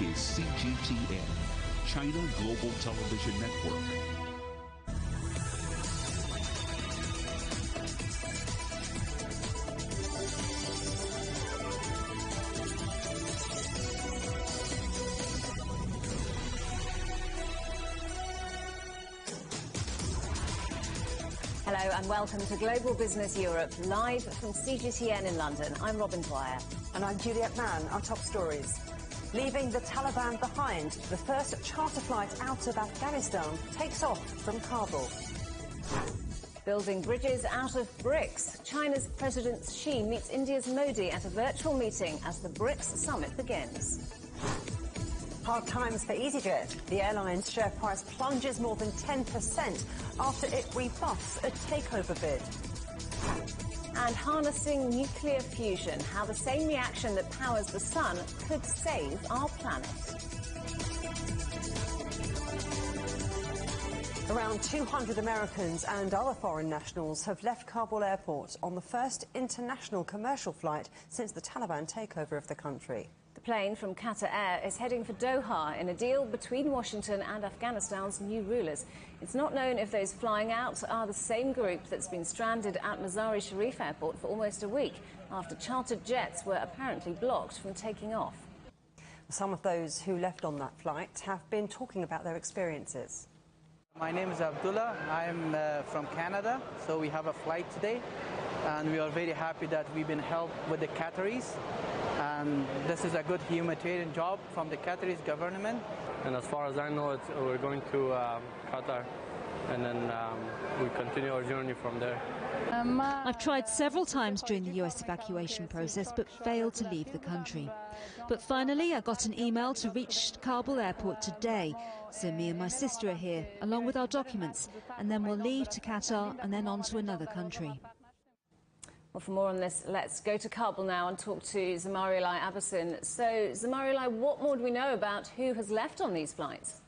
is CGTN, China Global Television Network. Hello and welcome to Global Business Europe, live from CGTN in London. I'm Robin Dwyer. And I'm Juliet Mann. Our top stories. Leaving the Taliban behind, the first charter flight out of Afghanistan takes off from Kabul. Building bridges out of BRICS. China's President Xi meets India's Modi at a virtual meeting as the BRICS summit begins. Hard times for EasyJet. The airline's share price plunges more than 10% after it rebuffs a takeover bid. And harnessing nuclear fusion, how the same reaction that powers the sun could save our planet. Around 200 Americans and other foreign nationals have left Kabul airport on the first international commercial flight since the Taliban takeover of the country. The plane from Qatar Air is heading for Doha in a deal between Washington and Afghanistan's new rulers. It's not known if those flying out are the same group that's been stranded at Mazar-e Sharif airport for almost a week after chartered jets were apparently blocked from taking off. Some of those who left on that flight have been talking about their experiences. My name is Abdullah. I'm from Canada, so we have a flight today, and we are very happy that we've been helped with the Qataris. And this is a good humanitarian job from the Qataris government. And as far as I know, we're going to Qatar, and then we continue our journey from there. I've tried several times during the US evacuation process, but failed to leave the country. But finally, I got an email to reach Kabul airport today. So me and my sister are here, along with our documents, and then we'll leave to Qatar and then on to another country. Well, for more on this, let's go to Kabul now and talk to Zamari Abasin. So, Zamari, what more do we know about who has left on these flights?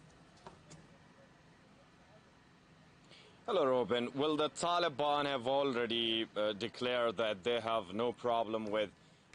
Hello, Robin. Well, the Taliban have already declared that they have no problem with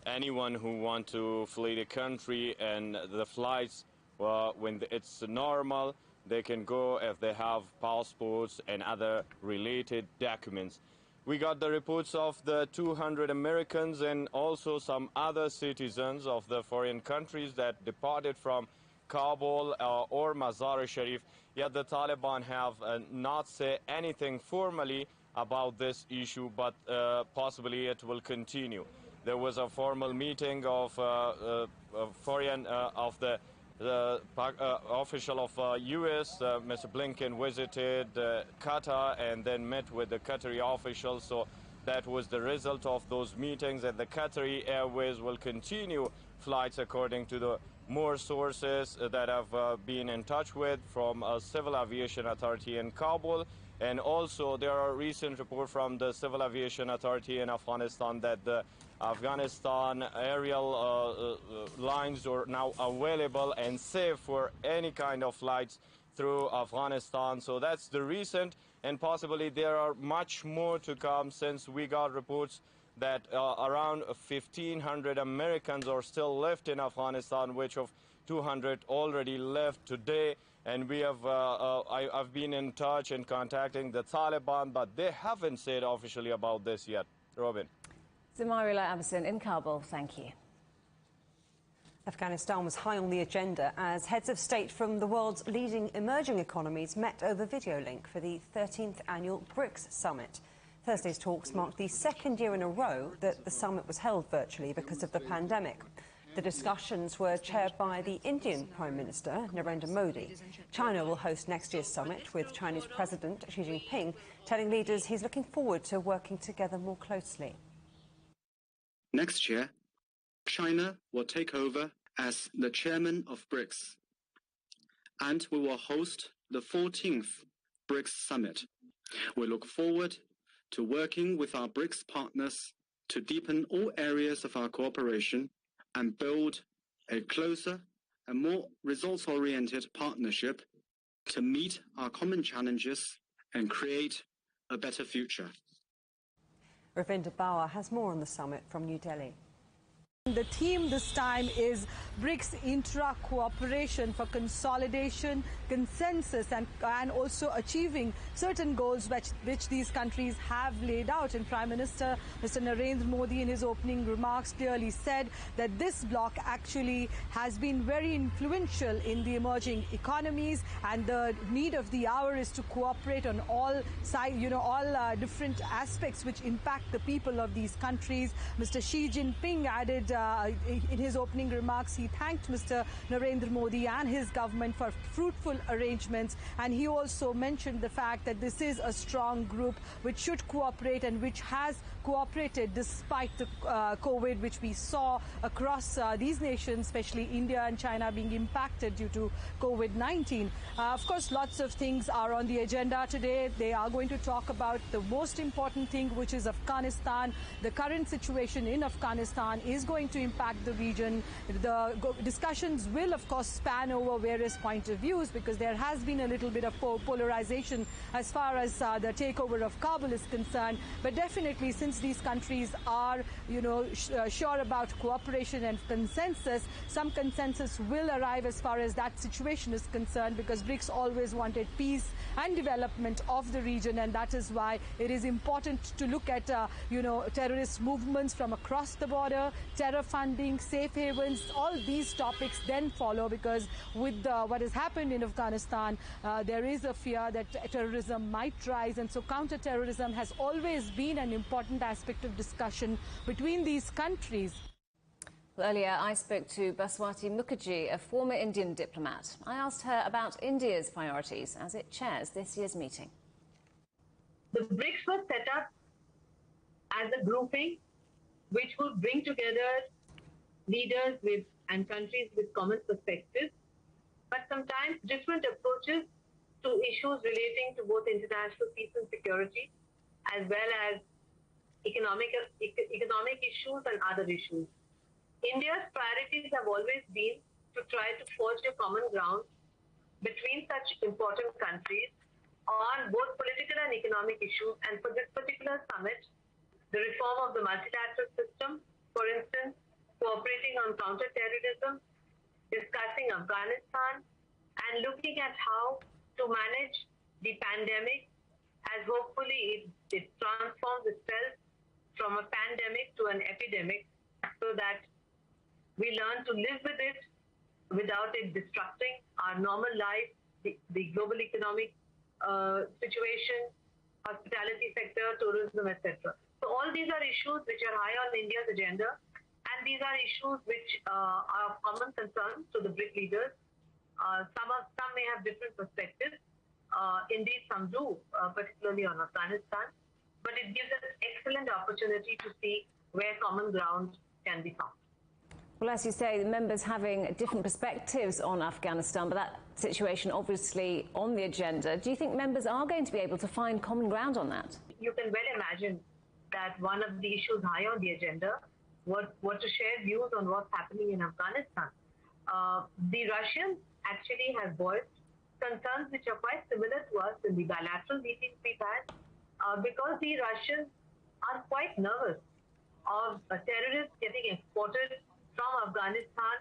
anyone who wants to flee the country, and the flights, when it's normal, they can go if they have passports and other related documents. We got the reports of the 200 Americans and also some other citizens of the foreign countries that departed from Kabul or Mazar-e Sharif. Yet the Taliban have not said anything formally about this issue, but possibly it will continue. There was a formal meeting of the official of U.S., Mr. Blinken, visited Qatar and then met with the Qatari officials. So that was the result of those meetings, and the Qatari Airways will continue flights according to the more sources that have been in touch with from a Civil Aviation Authority in Kabul. And also there are recent reports from the Civil Aviation Authority in Afghanistan that the Afghanistan aerial lines are now available and safe for any kind of flights through Afghanistan. So that's the recent, and possibly there are much more to come, since we got reports that around 1,500 Americans are still left in Afghanistan, which of 200 already left today. And we have, I've been in touch and contacting the Taliban, but they haven't said officially about this yet. Robin. Zamari Abasin in Kabul, thank you. Afghanistan was high on the agenda as heads of state from the world's leading emerging economies met over video link for the 13th annual BRICS summit. Thursday's talks marked the second year in a row that the summit was held virtually because of the pandemic. The discussions were chaired by the Indian Prime Minister, Narendra Modi. China will host next year's summit, with Chinese President Xi Jinping telling leaders he's looking forward to working together more closely. Next year, China will take over as the chairman of BRICS, and we will host the 14th BRICS summit. We look forward to working with our BRICS partners to deepen all areas of our cooperation and build a closer and more results-oriented partnership to meet our common challenges and create a better future. Ravinder Bauer has more on the summit from New Delhi. The theme this time is BRICS intra-cooperation for consolidation, consensus and also achieving certain goals which these countries have laid out. And Prime Minister Mr. Narendra Modi in his opening remarks clearly said that this bloc actually has been very influential in the emerging economies, and the need of the hour is to cooperate on all sides, all different aspects which impact the people of these countries. Mr. Xi Jinping added in his opening remarks, he thanked Mr. Narendra Modi and his government for fruitful arrangements, and he also mentioned the fact that this is a strong group which should cooperate and which has cooperated despite the COVID which we saw across these nations, especially India and China being impacted due to COVID-19. Of course, lots of things are on the agenda today. They are going to talk about the most important thing, which is Afghanistan. The current situation in Afghanistan is going to impact the region. The discussions will, of course, span over various point of views, because there has been a little bit of polarization as far as the takeover of Kabul is concerned. But definitely, since these countries are, sure about cooperation and consensus, some consensus will arrive as far as that situation is concerned, because BRICS always wanted peace and development of the region, and that is why it is important to look at, terrorist movements from across the border, terror funding, safe havens. All these topics then follow, because with what has happened in Afghanistan, there is a fear that terrorism might rise, and so counter-terrorism has always been an important aspect of discussion between these countries. Well, earlier, I spoke to Baswati Mukherjee, a former Indian diplomat. I asked her about India's priorities as it chairs this year's meeting. The BRICS was set up as a grouping which would bring together leaders and countries with common perspectives, but sometimes different approaches to issues relating to both international peace and security, as well as economic issues and other issues. India's priorities have always been to try to forge a common ground between such important countries on both political and economic issues. And for this particular summit, the reform of the multilateral system, for instance, cooperating on counter-terrorism, discussing Afghanistan, and looking at how to manage the pandemic as hopefully it transforms itself from a pandemic to an epidemic, so that we learn to live with it without it disrupting our normal life, the global economic situation, hospitality sector, tourism, etc. So all these are issues which are high on India's agenda, and these are issues which are of common concern to the BRIC leaders. Some may have different perspectives. Indeed, some do, particularly on Afghanistan. But it gives us excellent opportunity to see where common ground can be found. Well, as you say, the members having different perspectives on Afghanistan, but that situation obviously on the agenda. Do you think members are going to be able to find common ground on that? You can well imagine that one of the issues high on the agenda was to share views on what's happening in Afghanistan. The Russians actually have voiced concerns which are quite similar to us in the bilateral meetings we've had, because the Russians are quite nervous of terrorists getting exported from Afghanistan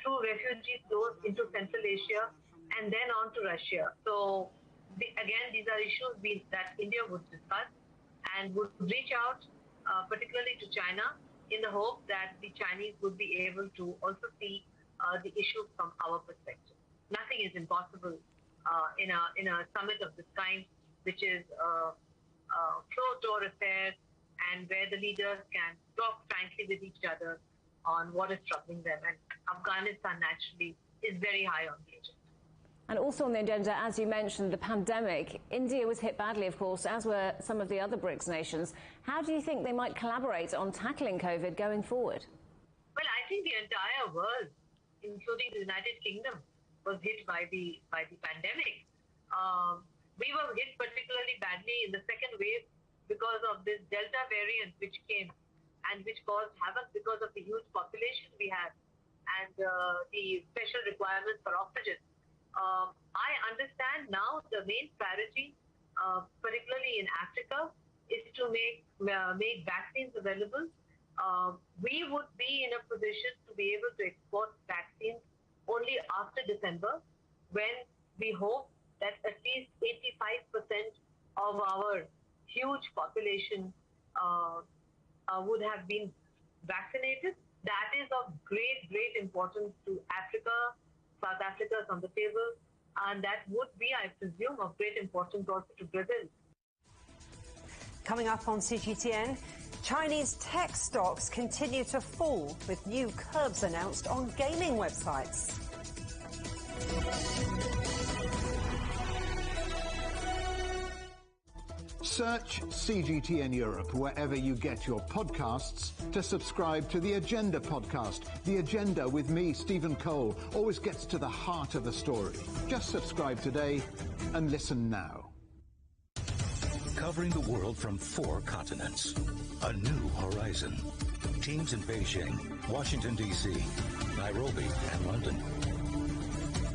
through refugee flows into Central Asia and then on to Russia. So again, these are issues that India would discuss and would reach out particularly to China in the hope that the Chinese would be able to also see the issue from our perspective. Nothing is impossible in a summit of this kind, which is a closed-door affair, and where the leaders can talk frankly with each other on what is troubling them. And Afghanistan naturally is very high on the agenda. And also on the agenda, as you mentioned, the pandemic. India was hit badly, of course, as were some of the other BRICS nations. How do you think they might collaborate on tackling COVID going forward? Well, I think the entire world, including the United Kingdom, was hit by the pandemic. We were hit particularly badly in the second wave because of this Delta variant which came and which caused havoc because of the huge population we have and the special requirements for oxygen. I understand now the main priority, particularly in Africa, is to make vaccines available we would be in a position to be able to export vaccines only after December, when we hope that at least 85% of our huge population would have been vaccinated. That is of great importance to Africa. South Africa is on the table, and that would be, I presume, of great importance also to Brazil. Coming up on CGTN, Chinese tech stocks continue to fall with new curbs announced on gaming websites. Search CGTN Europe wherever you get your podcasts to subscribe to The Agenda podcast. The Agenda with me, Stephen Cole, always gets to the heart of the story. Just subscribe today and listen now. Covering the world from 4 continents. A new horizon. Teams in Beijing, Washington, D.C., Nairobi, and London.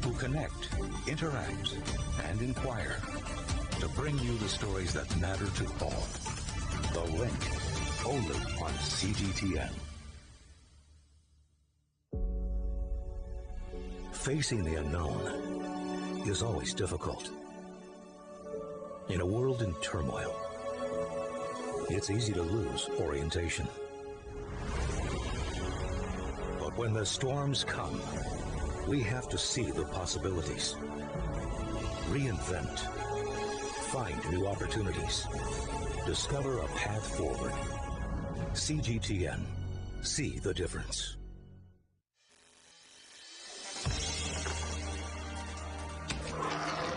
Who connect, interact, and inquire to bring you the stories that matter to all. The Link, only on CGTN. Facing the unknown is always difficult. In a world in turmoil, it's easy to lose orientation. But when the storms come, we have to see the possibilities. Reinvent. Find new opportunities. Discover a path forward. CGTN. See the difference.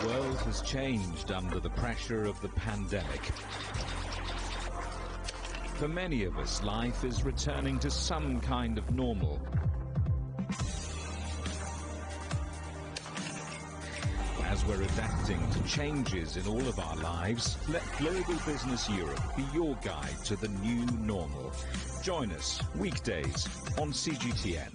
The world has changed under the pressure of the pandemic. For many of us, life is returning to some kind of normal. As we're adapting to changes in all of our lives, let Global Business Europe be your guide to the new normal. Join us weekdays on CGTN.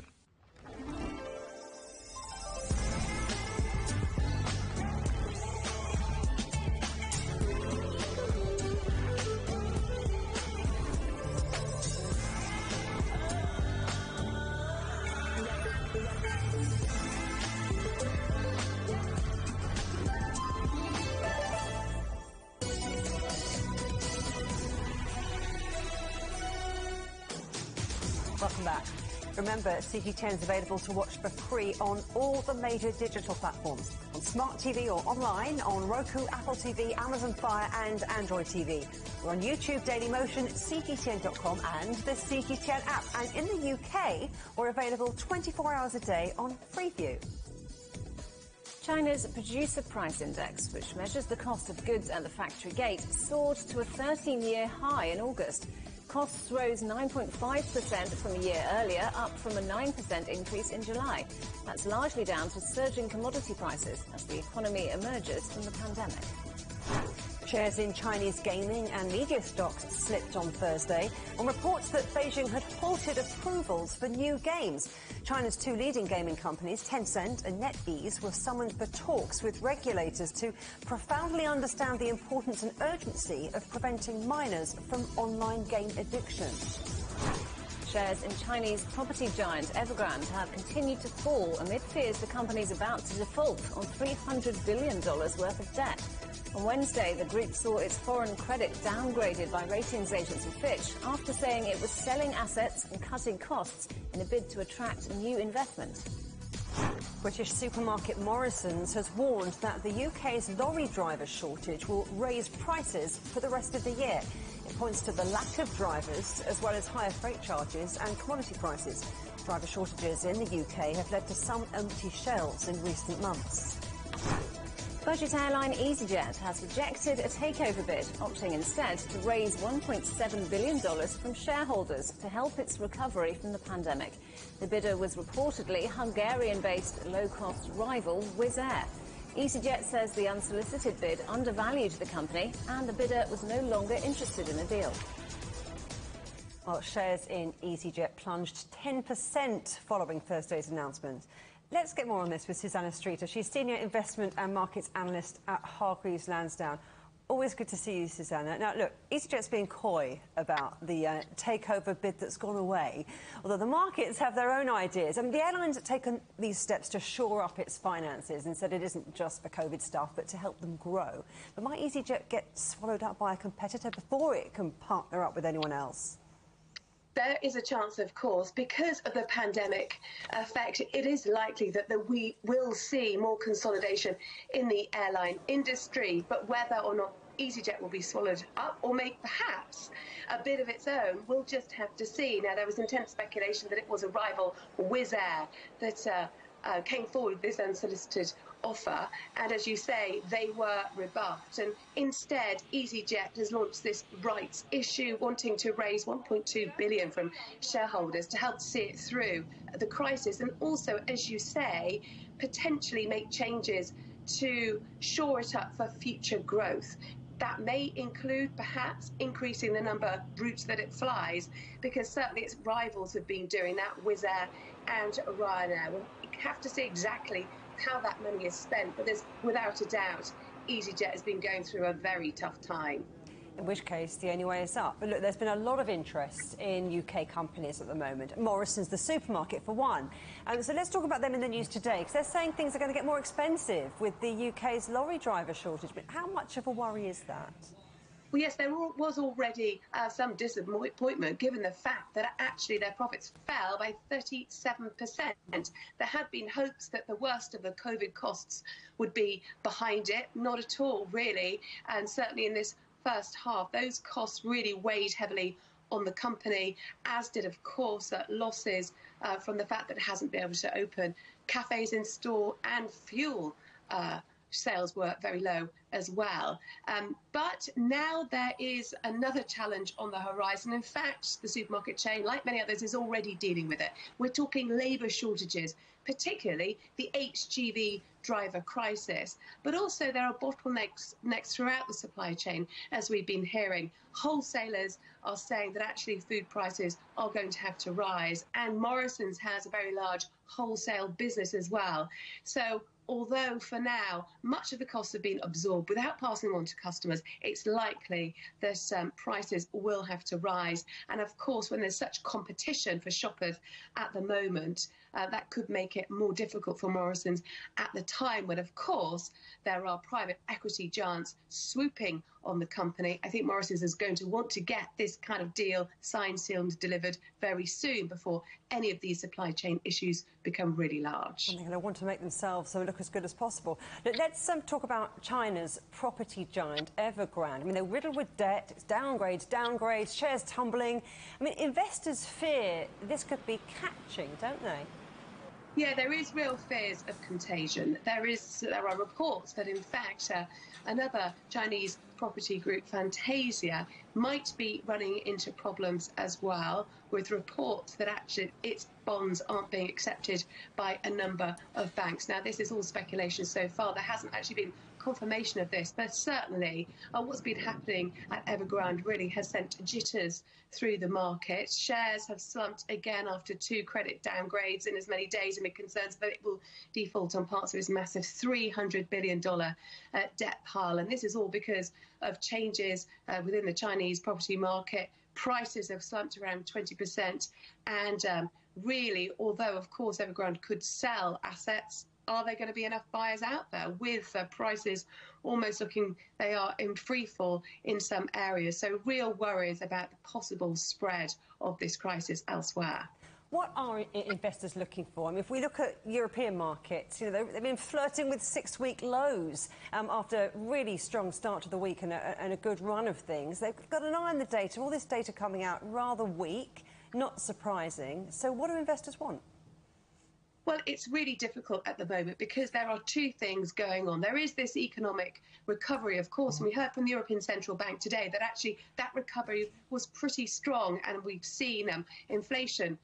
Welcome back. Remember, CGTN is available to watch for free on all the major digital platforms. On Smart TV or online, on Roku, Apple TV, Amazon Fire and Android TV. We're on YouTube, Daily Motion, CGTN.com and the CGTN app. And in the UK, we're available 24 hours a day on Freeview. China's Producer Price Index, which measures the cost of goods at the factory gate, soared to a 13-year high in August. Costs rose 9.5% from a year earlier, up from a 9% increase in July. That's largely down to surging commodity prices as the economy emerges from the pandemic. Shares in Chinese gaming and media stocks slipped on Thursday on reports that Beijing had halted approvals for new games. China's 2 leading gaming companies, Tencent and NetEase, were summoned for talks with regulators to profoundly understand the importance and urgency of preventing minors from online game addiction. Shares in Chinese property giant Evergrande have continued to fall amid fears the company is about to default on $300 billion worth of debt. On Wednesday, the group saw its foreign credit downgraded by ratings agency Fitch after saying it was selling assets and cutting costs in a bid to attract new investment. British supermarket Morrisons has warned that the UK's lorry driver shortage will raise prices for the rest of the year. It points to the lack of drivers as well as higher freight charges and commodity prices. Driver shortages in the UK have led to some empty shelves in recent months. Budget airline EasyJet has rejected a takeover bid, opting instead to raise $1.7 billion from shareholders to help its recovery from the pandemic. The bidder was reportedly Hungarian-based low-cost rival Wizz Air. EasyJet says the unsolicited bid undervalued the company and the bidder was no longer interested in a deal. Well, shares in EasyJet plunged 10% following Thursday's announcement. Let's get more on this with Susanna Streeter. She's Senior Investment and Markets Analyst at Hargreaves Lansdown. Always good to see you, Susanna. Now, look, EasyJet's being coy about the takeover bid that's gone away, although the markets have their own ideas. I mean, the airline's taken these steps to shore up its finances and said it isn't just for COVID stuff, but to help them grow. But might EasyJet get swallowed up by a competitor before it can partner up with anyone else? There is a chance, of course, because of the pandemic effect, it is likely that we will see more consolidation in the airline industry, but whether or not EasyJet will be swallowed up or make perhaps a bid of its own, we'll just have to see. Now, there was intense speculation that it was a rival, Wizz Air, that came forward with this unsolicited offer, and as you say, they were rebuffed, and instead EasyJet has launched this rights issue, wanting to raise 1.2 billion from shareholders to help see it through the crisis, and also, as you say, potentially make changes to shore it up for future growth. That may include perhaps increasing the number of routes that it flies, because certainly its rivals have been doing that, Wizz Air and Ryanair. We'll have to see exactly how that money is spent, but there's without a doubt EasyJet has been going through a very tough time. In which case, the only way is up. But look, there's been a lot of interest in UK companies at the moment. Morrison's, the supermarket, for one. So let's talk about them in the news today, because they're saying things are going to get more expensive with the UK's lorry driver shortage. But how much of a worry is that? Well, yes, there was already some disappointment given the fact that actually their profits fell by 37%. There had been hopes that the worst of the COVID costs would be behind it. Not at all, really. And certainly in this first half, those costs really weighed heavily on the company, as did, of course, losses from the fact that it hasn't been able to open cafes in store, and fuel sales were very low as well. But now there is another challenge on the horizon. In fact, the supermarket chain, like many others, is already dealing with it. We're talking labour shortages, particularly the HGV driver crisis. But also there are bottlenecks throughout the supply chain, as we've been hearing. Wholesalers are saying that actually food prices are going to have to rise. And Morrison's has a very large wholesale business as well. So although for now much of the costs have been absorbed without passing on to customers, it's likely that prices will have to rise. And of course, when there's such competition for shoppers at the moment, that could make it more difficult for Morrison's at the time when, of course, there are private equity giants swooping on the company. I think Morrison's is going to want to get this kind of deal signed, sealed and delivered very soon before any of these supply chain issues become really large. And they're going to want to make themselves look as good as possible. Let's talk about China's property giant Evergrande. I mean, they're riddled with debt, it's downgrades, shares tumbling. I mean, investors fear this could be catching, don't they? Yeah, there is real fears of contagion. There are reports that, in fact, another Chinese property group, Fantasia, might be running into problems as well, with reports that actually its bonds aren't being accepted by a number of banks. Now, this is all speculation so far. There hasn't actually been confirmation of this, but certainly what's been happening at Evergrande really has sent jitters through the market. Shares have slumped again after 2 credit downgrades in as many days, amid concerns that it will default on parts of its massive $300 billion debt pile. And this is all because of changes within the Chinese property market. Prices have slumped around 20%. And really, although, of course, Evergrande could sell assets, are there going to be enough buyers out there with prices almost looking they are in free fall in some areas? So real worries about the possible spread of this crisis elsewhere. What are investors looking for? I mean, if we look at European markets, you know, they've been flirting with 6-week lows after a really strong start to the week and a good run of things. They've got an eye on the data. All this data coming out rather weak, not surprising. So what do investors want? Well, it's really difficult at the moment because there are 2 things going on. There is this economic recovery, of course, and we heard from the European Central Bank today that actually that recovery was pretty strong, and we've seen inflation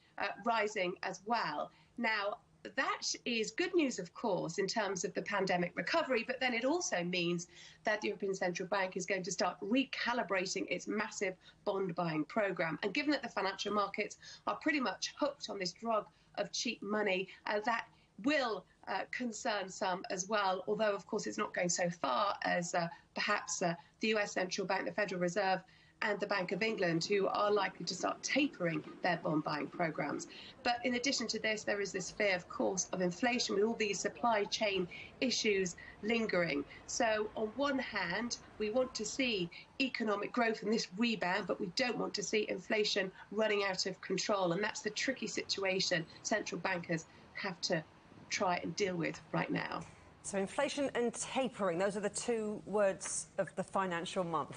rising as well. Now, that is good news, of course, in terms of the pandemic recovery, but then it also means that the European Central Bank is going to start recalibrating its massive bond buying programme. And given that the financial markets are pretty much hooked on this drug of cheap money, that will concern some as well, although, of course, it's not going so far as perhaps the US Central Bank, the Federal Reserve, and the Bank of England, who are likely to start tapering their bond buying programs. But in addition to this, there is this fear, of course, of inflation with all these supply chain issues lingering. So on one hand, we want to see economic growth and this rebound, but we don't want to see inflation running out of control. And that's the tricky situation central bankers have to try and deal with right now. So inflation and tapering, those are the two words of the financial month.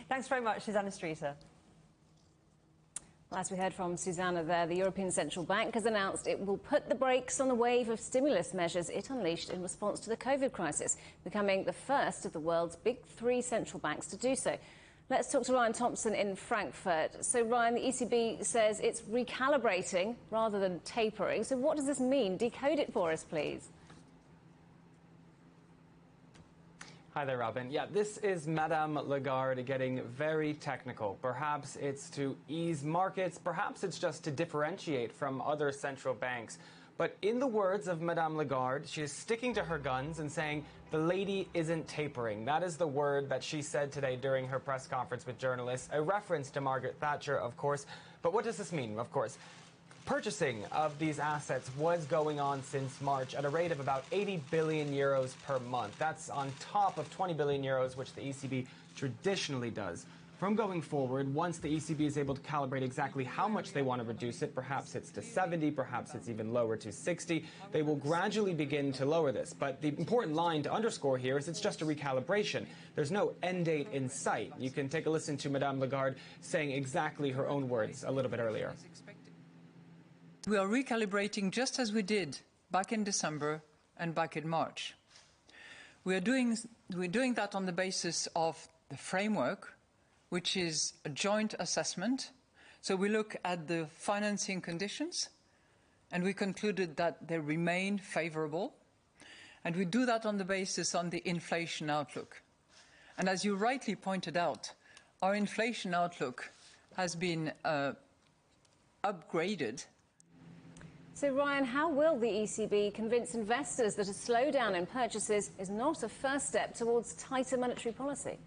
Thanks very much, Susanna Streeter. Well, as we heard from Susanna there, the European Central Bank has announced it will put the brakes on the wave of stimulus measures it unleashed in response to the COVID crisis, becoming the first of the world's big three central banks to do so. Let's talk to Ryan Thompson in Frankfurt. So, Ryan, the ECB says it's recalibrating rather than tapering. So what does this mean? Decode it for us, please. Hi there, Robin. Yeah, this is Madame Lagarde getting very technical. Perhaps it's to ease markets, perhaps it's just to differentiate from other central banks. But in the words of Madame Lagarde, she is sticking to her guns and saying the lady isn't tapering. That is the word that she said today during her press conference with journalists, a reference to Margaret Thatcher, of course. But what does this mean, of course? Purchasing of these assets was going on since March at a rate of about 80 billion euros per month. That's on top of 20 billion euros, which the ECB traditionally does. From going forward, once the ECB is able to calibrate exactly how much they want to reduce it, perhaps it's to 70, perhaps it's even lower to 60, they will gradually begin to lower this. But the important line to underscore here is it's just a recalibration. There's no end date in sight. You can take a listen to Madame Lagarde saying exactly her own words a little bit earlier. We are recalibrating just as we did back in December and back in March. We're doing that on the basis of the framework, which is a joint assessment. So we look at the financing conditions, and we concluded that they remain favorable. And we do that on the basis on the inflation outlook. And as you rightly pointed out, our inflation outlook has been upgraded. So, Ryan, how will the ECB convince investors that a slowdown in purchases is not a first step towards tighter monetary policy?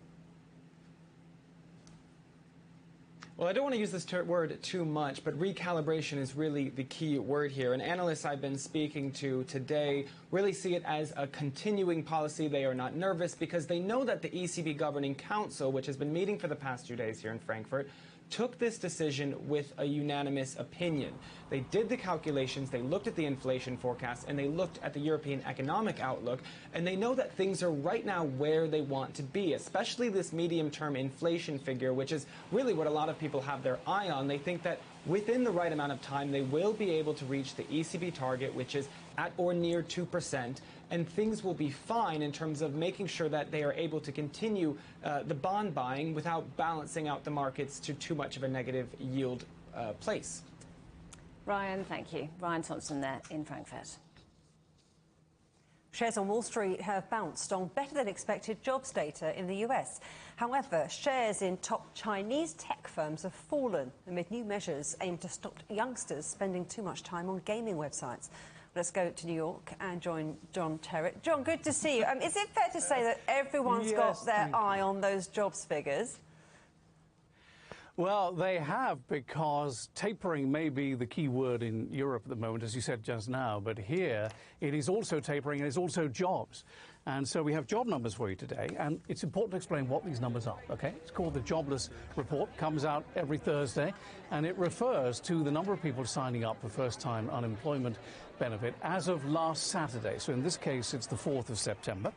Well, I don't want to use this word too much, but recalibration is really the key word here. And analysts I've been speaking to today really see it as a continuing policy. They are not nervous because they know that the ECB Governing Council, which has been meeting for the past 2 days here in Frankfurt, took this decision with a unanimous opinion. They did the calculations, they looked at the inflation forecast, and they looked at the European economic outlook, and they know that things are right now where they want to be, especially this medium-term inflation figure, which is really what a lot of people have their eye on. They think that within the right amount of time, they will be able to reach the ECB target, which is at or near 2%, and things will be fine in terms of making sure that they are able to continue the bond buying without balancing out the markets to too much of a negative yield place. Ryan, thank you. Ryan Thompson there in Frankfurt. Shares on Wall Street have bounced on better than expected jobs data in the US. However, shares in top Chinese tech firms have fallen amid new measures aimed to stop youngsters spending too much time on gaming websites. Let's go to New York and join John Terrett. John, good to see you. Is it fair to say that everyone's got their eye on those jobs figures? Well, they have, because tapering may be the key word in Europe at the moment, as you said just now. But here, it is also tapering and it's also jobs. And so we have job numbers for you today. And it's important to explain what these numbers are, OK? It's called the Jobless Report. Comes out every Thursday. And it refers to the number of people signing up for first-time unemployment benefit as of last Saturday. So in this case, it's the 4th of September.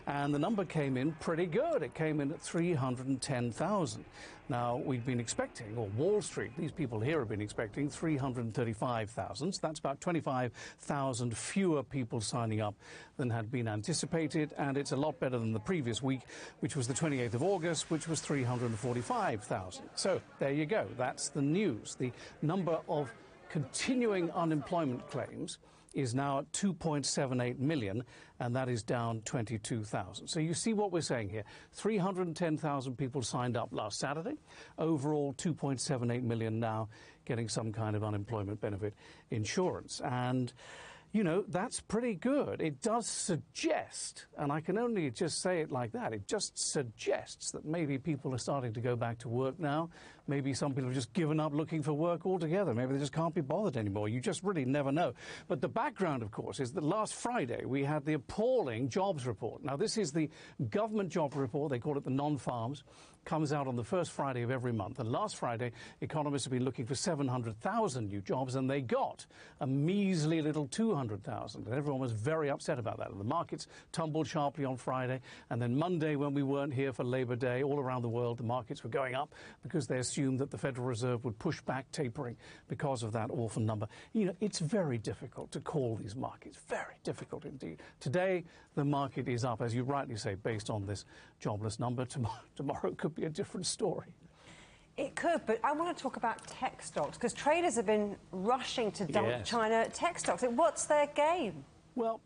And the number came in pretty good. It came in at 310,000. Now, we've been expecting, or Wall Street, these people here have been expecting 335,000. So that's about 25,000 fewer people signing up than had been anticipated. And it's a lot better than the previous week, which was the 28th of August, which was 345,000. So there you go. That's the news. The number of continuing unemployment claims is now at 2.78 million, and that is down 22,000. So you see what we're saying here. 310,000 people signed up last Saturday. Overall, 2.78 million now getting some kind of unemployment benefit insurance. And you know, that's pretty good. It does suggest, and I can only just say it like that, it just suggests that maybe people are starting to go back to work now. Maybe some people have just given up looking for work altogether. Maybe they just can't be bothered anymore. You just really never know. But the background, of course, is that last Friday we had the appalling jobs report. Now, this is the government job report. They call it the non-farms. Comes out on the first Friday of every month. And last Friday, economists have been looking for 700,000 new jobs, and they got a measly little 200,000. And everyone was very upset about that. And the markets tumbled sharply on Friday. And then Monday, when we weren't here for Labor Day, all around the world, the markets were going up because they assumed that the Federal Reserve would push back tapering because of that awful number. You know, it's very difficult to call these markets. Very difficult indeed. Today, the market is up, as you rightly say, based on this jobless number. Tomorrow it could be a different story. It could, but I want to talk about tech stocks, because traders have been rushing to dump China tech stocks. What's their game? Well,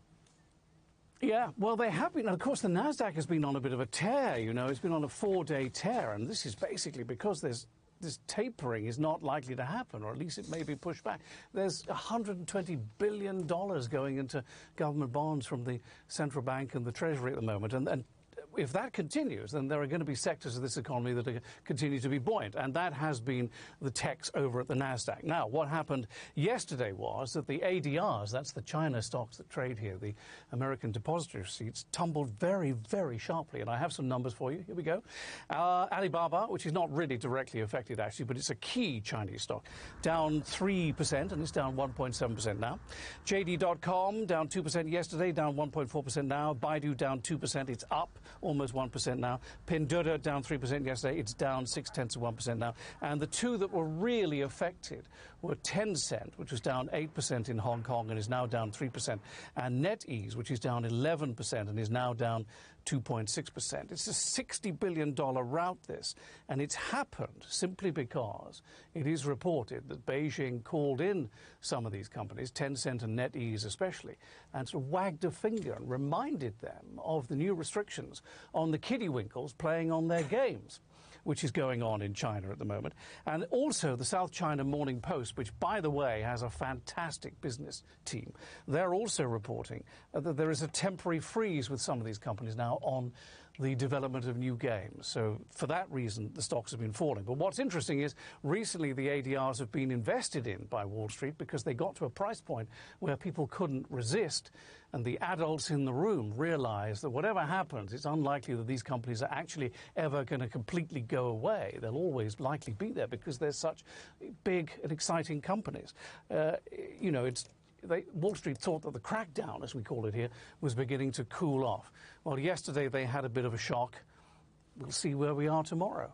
yeah, well, they have been. And of course, the Nasdaq has been on a bit of a tear, you know. It's been on a 4-day tear, and this is basically because this tapering is not likely to happen, or at least it may be pushed back. There's $120 billion going into government bonds from the central bank and the Treasury at the moment, and if that continues, then there are going to be sectors of this economy that are continue to be buoyant, and that has been the techs over at the Nasdaq. Now, what happened yesterday was that the ADRs, that's the China stocks that trade here, the American depository receipts, tumbled very, very sharply, and I have some numbers for you. Here we go. Alibaba, which is not really directly affected, actually, but it's a key Chinese stock, down 3%, and it's down 1.7% now. JD.com, down 2% yesterday, down 1.4% now. Baidu, down 2%. It's up almost 1% now. Pinduoduo down 3% yesterday. It's down 0.6% now. And the two that were really affected were Tencent, which was down 8% in Hong Kong and is now down 3%, and NetEase, which is down 11% and is now down 2.6%. It's a $60 billion rout, this, and it's happened simply because it is reported that Beijing called in some of these companies, Tencent and NetEase especially, and sort of wagged a finger and reminded them of the new restrictions on the kiddywinkles playing on their games, which is going on in China at the moment. And also the South China Morning Post, which, by the way, has a fantastic business team. They're also reporting that there is a temporary freeze with some of these companies now on the development of new games. So for that reason, the stocks have been falling. But what's interesting is recently the ADRs have been invested in by Wall Street because they got to a price point where people couldn't resist. And the adults in the room realize that whatever happens, it's unlikely that these companies are actually ever going to completely go away. They'll always likely be there because they're such big and exciting companies. You know, Wall Street thought that the crackdown, as we call it here, was beginning to cool off. Well, yesterday they had a bit of a shock. We'll see where we are tomorrow.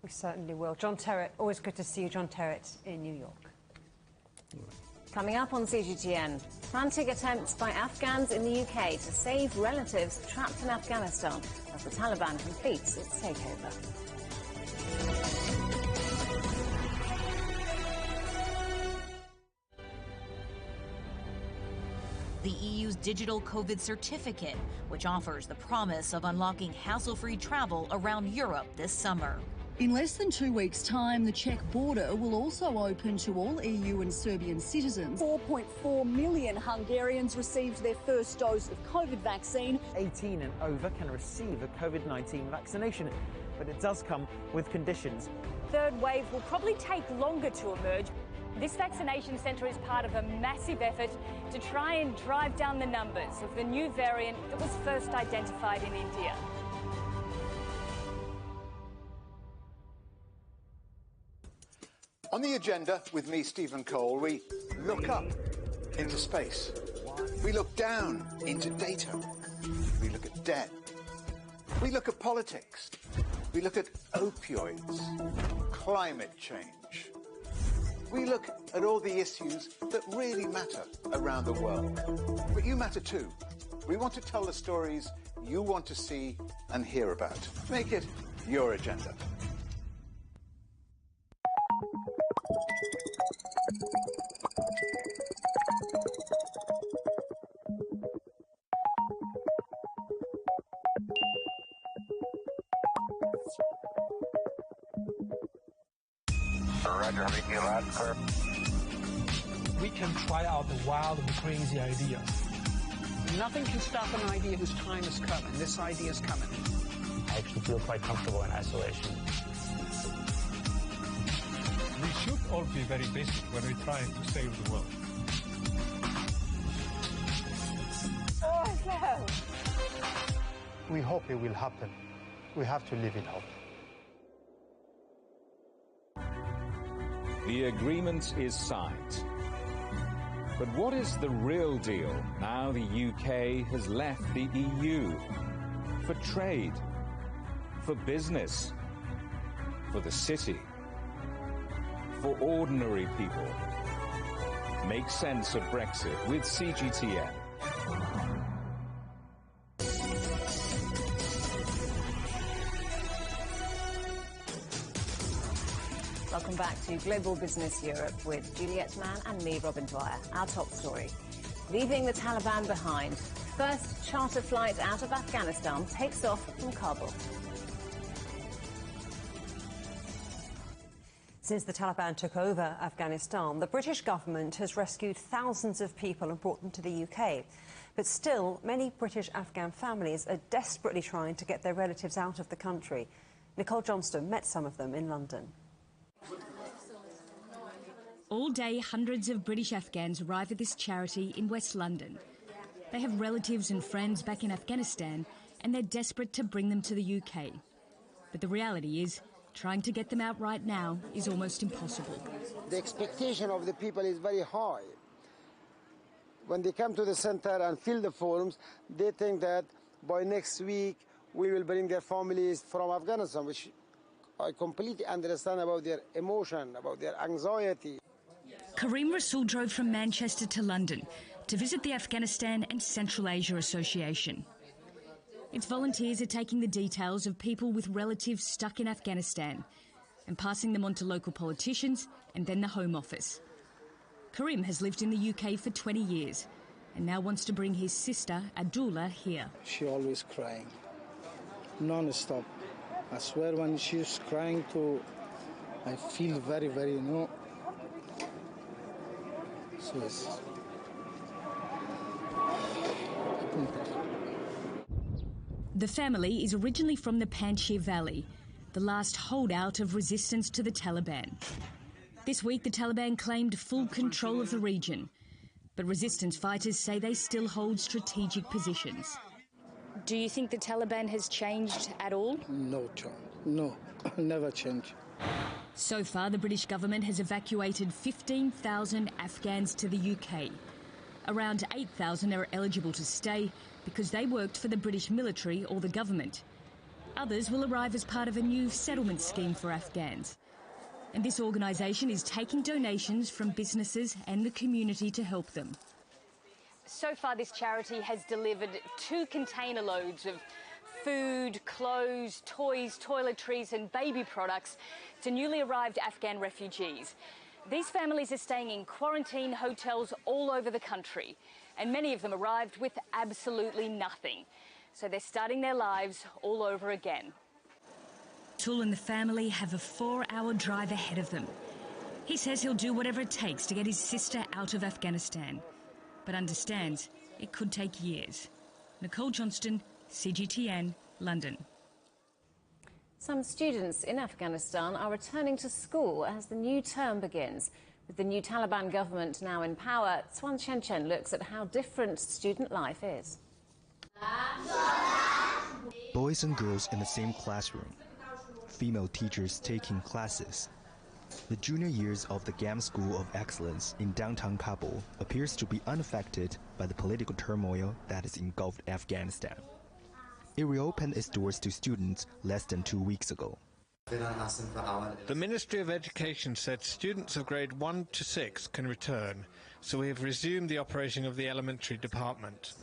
We certainly will. John Terrett, always good to see you, John Terrett, in New York. Coming up on CGTN, frantic attempts by Afghans in the UK to save relatives trapped in Afghanistan as the Taliban completes its takeover. The EU's digital COVID certificate, which offers the promise of unlocking hassle-free travel around Europe this summer. In less than 2 weeks' time, the Czech border will also open to all EU and Serbian citizens. 4.4 million Hungarians received their first dose of COVID vaccine. 18 and over can receive a COVID-19 vaccination, but it does come with conditions. Third wave will probably take longer to emerge. This vaccination centre is part of a massive effort to try and drive down the numbers of the new variant that was first identified in India. On the agenda with me, Stephen Cole, we look up into space. We look down into data. We look at debt. We look at politics. We look at opioids, climate change. We look at all the issues that really matter around the world. But you matter too. We want to tell the stories you want to see and hear about. Make it your agenda. Roger, making a last clear. we can try out the wild and crazy ideas. Nothing can stop an idea whose time is coming. This idea is coming. I actually feel quite comfortable in isolation. We should all be very basic when we're trying to save the world. We hope it will happen. We have to live in hope. The agreement is signed. But what is the real deal now the UK has left the EU? For trade, for business, for the city, for ordinary people. Make sense of Brexit with CGTN. Welcome back to Global Business Europe with Juliette Mann and me, Robin Dwyer. Our top story, leaving the Taliban behind. First charter flight out of Afghanistan takes off from Kabul. Since the Taliban took over Afghanistan, the British government has rescued thousands of people and brought them to the UK. But still, many British Afghan families are desperately trying to get their relatives out of the country. Nicole Johnston met some of them in London. All day, hundreds of British Afghans arrive at this charity in West London. They have relatives and friends back in Afghanistan, and they're desperate to bring them to the UK. But the reality is, trying to get them out right now is almost impossible. The expectation of the people is very high. When they come to the centre and fill the forms, they think that by next week we will bring their families from Afghanistan, which I completely understand about their emotion, about their anxiety. Karim Rasool drove from Manchester to London to visit the Afghanistan and Central Asia Association. Its volunteers are taking the details of people with relatives stuck in Afghanistan and passing them on to local politicians and then the Home Office. Karim has lived in the UK for 20 years and now wants to bring his sister, Abdullah, here. She always crying, non-stop. I swear when she's crying too, I feel very, very, so it's... The family is originally from the Panjshir Valley, the last holdout of resistance to the Taliban. This week, the Taliban claimed full control of the region, but resistance fighters say they still hold strategic positions. Do you think the Taliban has changed at all? No, John. No, never change. So far, the British government has evacuated 15,000 Afghans to the UK. Around 8,000 are eligible to stay because they worked for the British military or the government. Others will arrive as part of a new settlement scheme for Afghans. And this organisation is taking donations from businesses and the community to help them. So far, this charity has delivered 2 container loads of food, clothes, toys, toiletries and baby products to newly arrived Afghan refugees. These families are staying in quarantine hotels all over the country, and many of them arrived with absolutely nothing. So they're starting their lives all over again. Tul and the family have a 4-hour drive ahead of them. He says he'll do whatever it takes to get his sister out of Afghanistan, but understands it could take years. Nicole Johnston, CGTN, London. Some students in Afghanistan are returning to school as the new term begins. With the new Taliban government now in power, Swan Chen looks at how different student life is. Boys and girls in the same classroom. Female teachers taking classes. The junior years of the GAM School of Excellence in downtown Kabul appears to be unaffected by the political turmoil that has engulfed Afghanistan. It reopened its doors to students less than 2 weeks ago. The Ministry of Education said students of grade 1 to 6 can return, so we have resumed the operation of the elementary department.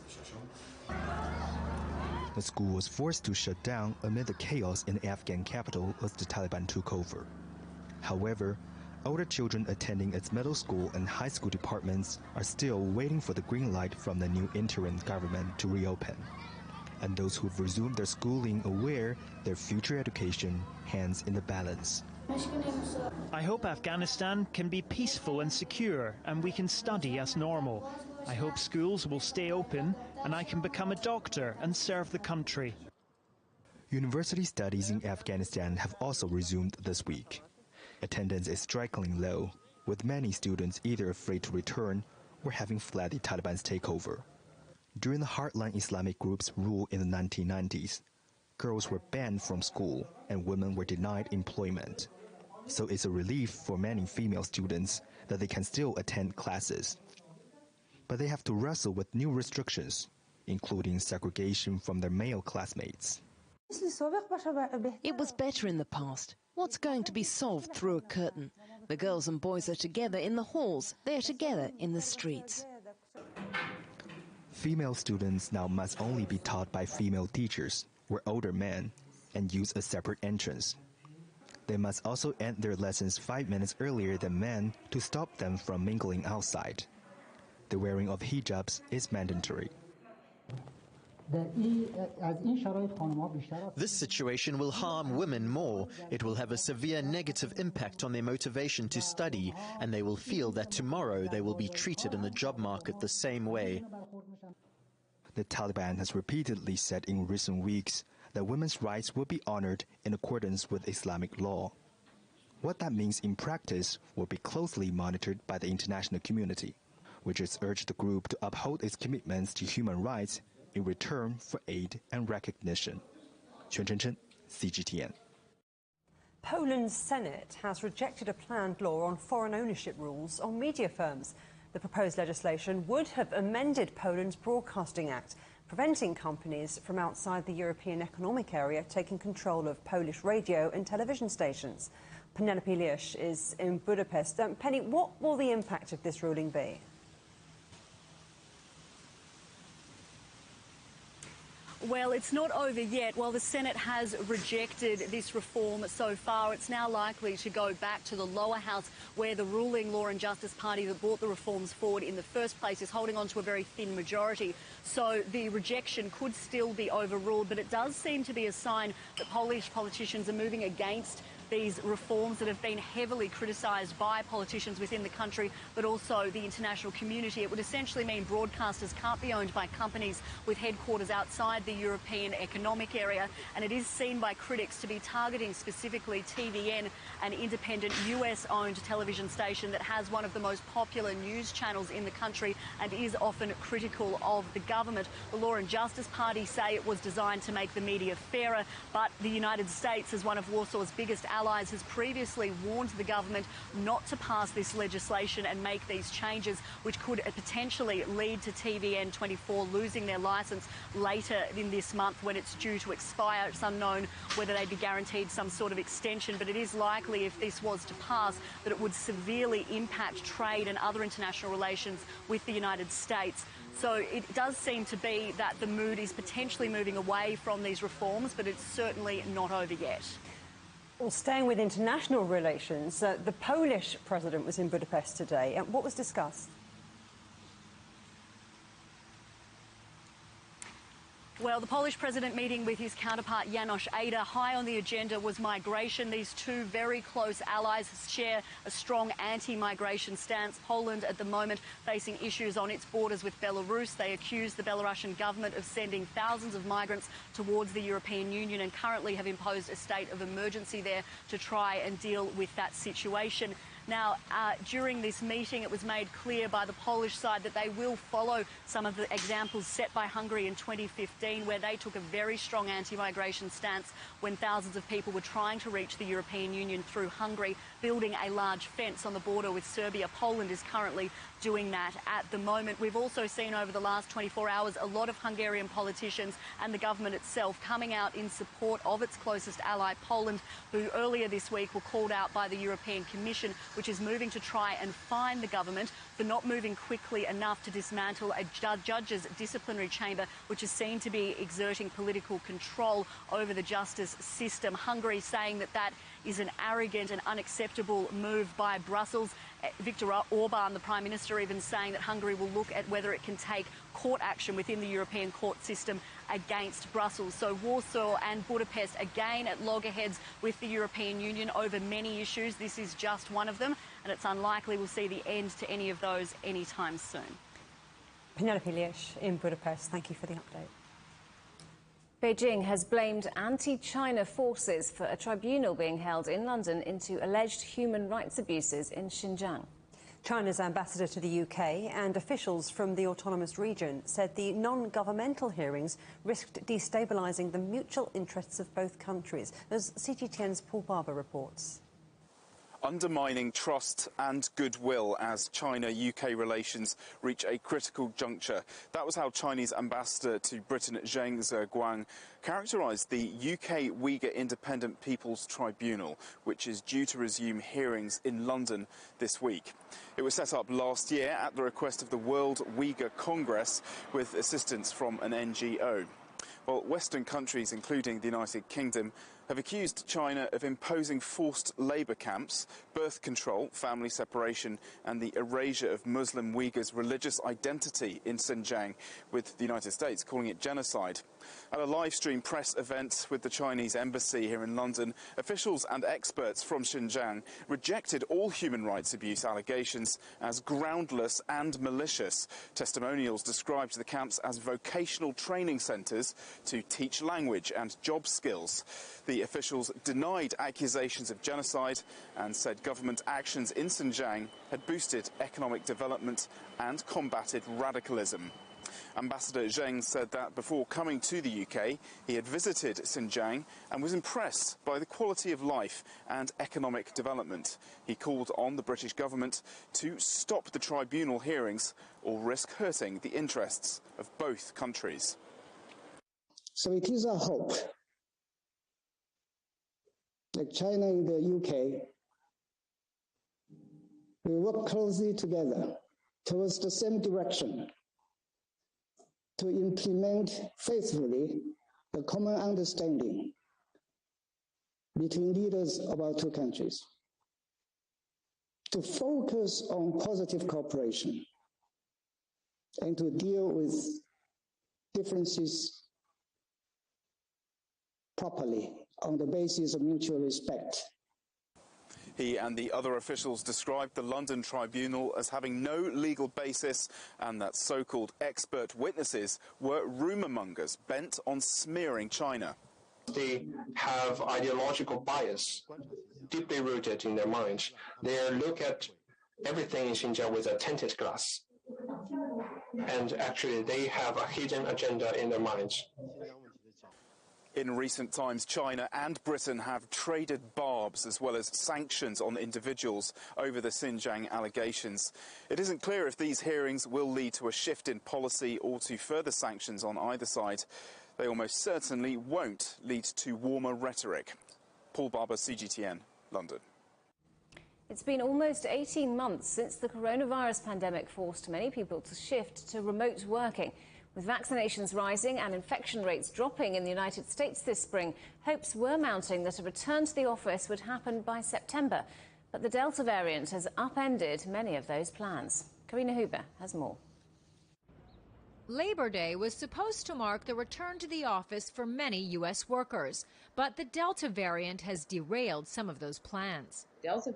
The school was forced to shut down amid the chaos in the Afghan capital as the Taliban took over. However, older children attending its middle school and high school departments are still waiting for the green light from the new interim government to reopen. And those who've resumed their schooling aware their future education hangs in the balance. I hope Afghanistan can be peaceful and secure and we can study as normal. I hope schools will stay open and I can become a doctor and serve the country. University studies in Afghanistan have also resumed this week. Attendance is strikingly low, with many students either afraid to return or having fled the Taliban's takeover. During the hardline Islamic group's rule in the 1990s, girls were banned from school and women were denied employment. So it's a relief for many female students that they can still attend classes. But they have to wrestle with new restrictions, including segregation from their male classmates. It was better in the past. What's going to be solved through a curtain? The girls and boys are together in the halls. They are together in the streets. Female students now must only be taught by female teachers or older men and use a separate entrance. They must also end their lessons 5 minutes earlier than men to stop them from mingling outside. The wearing of hijabs is mandatory. This situation will harm women more. It will have a severe negative impact on their motivation to study, and they will feel that tomorrow they will be treated in the job market the same way. The Taliban has repeatedly said in recent weeks that women's rights will be honored in accordance with Islamic law. What that means in practice will be closely monitored by the international community, which has urged the group to uphold its commitments to human rights in return for aid and recognition. Quan Chen, CGTN. Poland's Senate has rejected a planned law on foreign ownership rules on media firms. The proposed legislation would have amended Poland's Broadcasting Act, preventing companies from outside the European Economic Area taking control of Polish radio and television stations. Penelope Liusz is in Budapest. Penny, what will the impact of this ruling be? Well, it's not over yet. While the Senate has rejected this reform so far, it's now likely to go back to the lower house, where the ruling Law and Justice Party that brought the reforms forward in the first place is holding on to a very thin majority. So the rejection could still be overruled, but it does seem to be a sign that Polish politicians are moving against these reforms that have been heavily criticised by politicians within the country, but also the international community. It would essentially mean broadcasters can't be owned by companies with headquarters outside the European Economic Area, and it is seen by critics to be targeting specifically TVN, an independent US-owned television station that has one of the most popular news channels in the country and is often critical of the government. The Law and Justice Party say it was designed to make the media fairer, but the United States, as one of Warsaw's biggest allies, has previously warned the government not to pass this legislation and make these changes, which could potentially lead to TVN 24 losing their licence later in this month when it's due to expire. It's unknown whether they'd be guaranteed some sort of extension, but it is likely, if this was to pass, that it would severely impact trade and other international relations with the United States. So it does seem to be that the mood is potentially moving away from these reforms, but it's certainly not over yet. Well, staying with international relations, the Polish president was in Budapest today. What was discussed? Well, the Polish president meeting with his counterpart Janusz Ada. High on the agenda was migration. These two very close allies share a strong anti-migration stance. Poland at the moment facing issues on its borders with Belarus. They accuse the Belarusian government of sending thousands of migrants towards the European Union and currently have imposed a state of emergency there to try and deal with that situation. Now, during this meeting, it was made clear by the Polish side that they will follow some of the examples set by Hungary in 2015, where they took a very strong anti-migration stance when thousands of people were trying to reach the European Union through Hungary, building a large fence on the border with Serbia. Poland is currently doing that at the moment. We've also seen over the last 24 hours a lot of Hungarian politicians and the government itself coming out in support of its closest ally, Poland, who earlier this week were called out by the European Commission, which is moving to try and fine the government for not moving quickly enough to dismantle a judge's disciplinary chamber, which is seen to be exerting political control over the justice system. Hungary saying that that is an arrogant and unacceptable move by Brussels. Viktor Orban, the Prime Minister, even saying that Hungary will look at whether it can take court action within the European court system against Brussels. So Warsaw and Budapest again at loggerheads with the European Union over many issues. This is just one of them, and it's unlikely we'll see the end to any of those anytime soon. Penelope Liesch in Budapest, thank you for the update. Beijing has blamed anti-China forces for a tribunal being held in London into alleged human rights abuses in Xinjiang. China's ambassador to the UK and officials from the autonomous region said the non-governmental hearings risked destabilising the mutual interests of both countries, as CGTN's Paul Barber reports. Undermining trust and goodwill as China-UK relations reach a critical juncture. That was how Chinese ambassador to Britain Zheng Zheguang characterised the UK Uyghur Independent People's Tribunal, which is due to resume hearings in London this week. It was set up last year at the request of the World Uyghur Congress with assistance from an NGO. Well, Western countries, including the United Kingdom, have accused China of imposing forced labour camps, birth control, family separation and the erasure of Muslim Uyghurs' religious identity in Xinjiang, with the United States calling it genocide. At a live-stream press event with the Chinese embassy here in London, officials and experts from Xinjiang rejected all human rights abuse allegations as groundless and malicious. Testimonials described the camps as vocational training centres to teach language and job skills. The officials denied accusations of genocide and said government actions in Xinjiang had boosted economic development and combated radicalism. Ambassador Zheng said that before coming to the UK, he had visited Xinjiang and was impressed by the quality of life and economic development. He called on the British government to stop the tribunal hearings or risk hurting the interests of both countries. So it is our hope that China and the UK will work closely together towards the same direction to implement faithfully the common understanding between leaders of our two countries, to focus on positive cooperation and to deal with differences properly on the basis of mutual respect. He and the other officials described the London tribunal as having no legal basis and that so-called expert witnesses were rumour-mongers bent on smearing China. They have ideological bias deeply rooted in their minds. They look at everything in Xinjiang with a tinted glass. And actually, they have a hidden agenda in their minds. In recent times, China and Britain have traded barbs as well as sanctions on individuals over the Xinjiang allegations. It isn't clear if these hearings will lead to a shift in policy or to further sanctions on either side. They almost certainly won't lead to warmer rhetoric. Paul Barber, CGTN, London. It's been almost 18 months since the coronavirus pandemic forced many people to shift to remote working. With vaccinations rising and infection rates dropping in the United States this spring, hopes were mounting that a return to the office would happen by September. But the Delta variant has upended many of those plans. Karina Huber has more. Labor Day was supposed to mark the return to the office for many U.S. workers, but the Delta variant has derailed some of those plans. Delta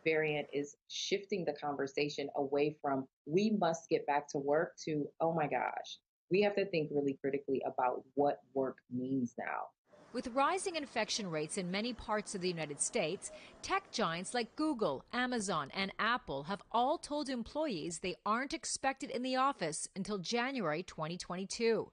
variant is shifting the conversation away from we must get back to work to, oh my gosh, we have to think really critically about what work means now. With rising infection rates in many parts of the United States, tech giants like Google, Amazon, and Apple have all told employees they aren't expected in the office until January 2022.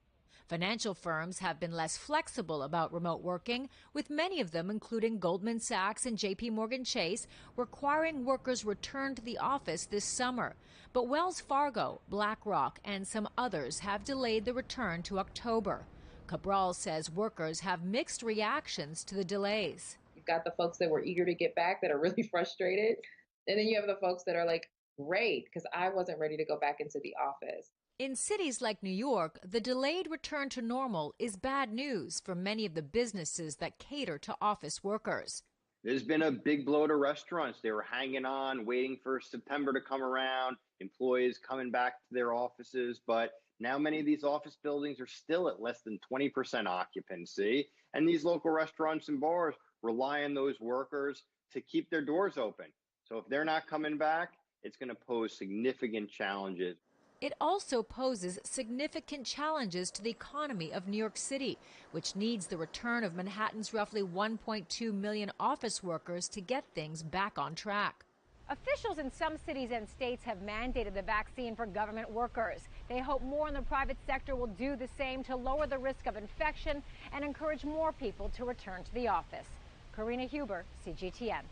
Financial firms have been less flexible about remote working, with many of them, including Goldman Sachs and JP Morgan Chase, requiring workers return to the office this summer. But Wells Fargo, BlackRock, and some others have delayed the return to October. Cabral says workers have mixed reactions to the delays. You've got the folks that were eager to get back that are really frustrated. And then you have the folks that are like, great, because I wasn't ready to go back into the office. In cities like New York, the delayed return to normal is bad news for many of the businesses that cater to office workers. There's been a big blow to restaurants. They were hanging on, waiting for September to come around, employees coming back to their offices. But now many of these office buildings are still at less than 20% occupancy. And these local restaurants and bars rely on those workers to keep their doors open. So if they're not coming back, it's going to pose significant challenges. It also poses significant challenges to the economy of New York City, which needs the return of Manhattan's roughly 1.2 million office workers to get things back on track. Officials in some cities and states have mandated the vaccine for government workers. They hope more in the private sector will do the same to lower the risk of infection and encourage more people to return to the office. Karina Huber, CGTN.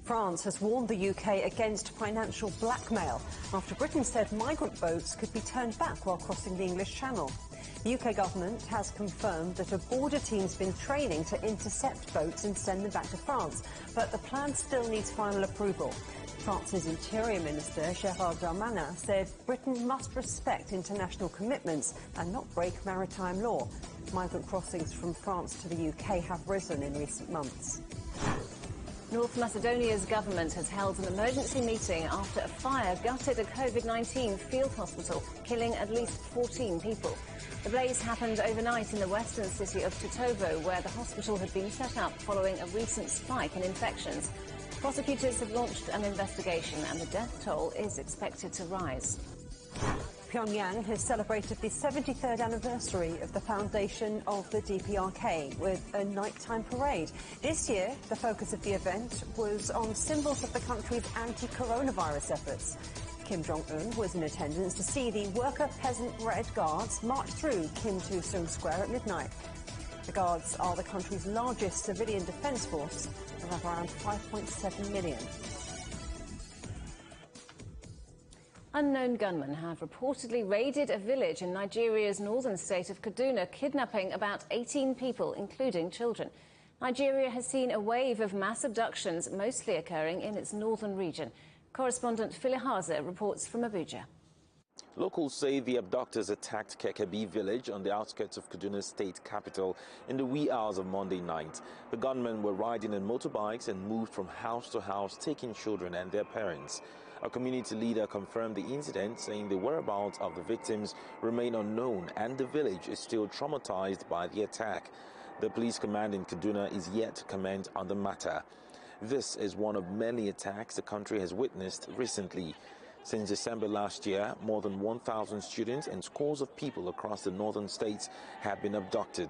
France has warned the UK against financial blackmail after Britain said migrant boats could be turned back while crossing the English Channel. The UK government has confirmed that a border team's been training to intercept boats and send them back to France, but the plan still needs final approval. France's Interior Minister, Gérald Darmanin, said Britain must respect international commitments and not break maritime law. Migrant crossings from France to the UK have risen in recent months. North Macedonia's government has held an emergency meeting after a fire gutted a COVID-19 field hospital, killing at least 14 people. The blaze happened overnight in the western city of Tetovo, where the hospital had been set up following a recent spike in infections. Prosecutors have launched an investigation and the death toll is expected to rise. Pyongyang has celebrated the 73rd anniversary of the foundation of the DPRK with a nighttime parade. This year, the focus of the event was on symbols of the country's anti-coronavirus efforts. Kim Jong-un was in attendance to see the Worker Peasant Red Guards march through Kim Tu-sung Square at midnight. The Guards are the country's largest civilian defence force and have around 5.7 million. Unknown gunmen have reportedly raided a village in Nigeria's northern state of Kaduna, kidnapping about 18 people, including children. Nigeria has seen a wave of mass abductions, mostly occurring in its northern region. Correspondent Philihaza reports from Abuja. Locals say the abductors attacked Kekebi village on the outskirts of Kaduna state capital in the wee hours of Monday night. The gunmen were riding on motorbikes and moved from house to house, taking children and their parents. A community leader confirmed the incident, saying the whereabouts of the victims remain unknown and the village is still traumatized by the attack. The police command in Kaduna is yet to comment on the matter. This is one of many attacks the country has witnessed recently. Since December last year, more than 1,000 students and scores of people across the northern states have been abducted.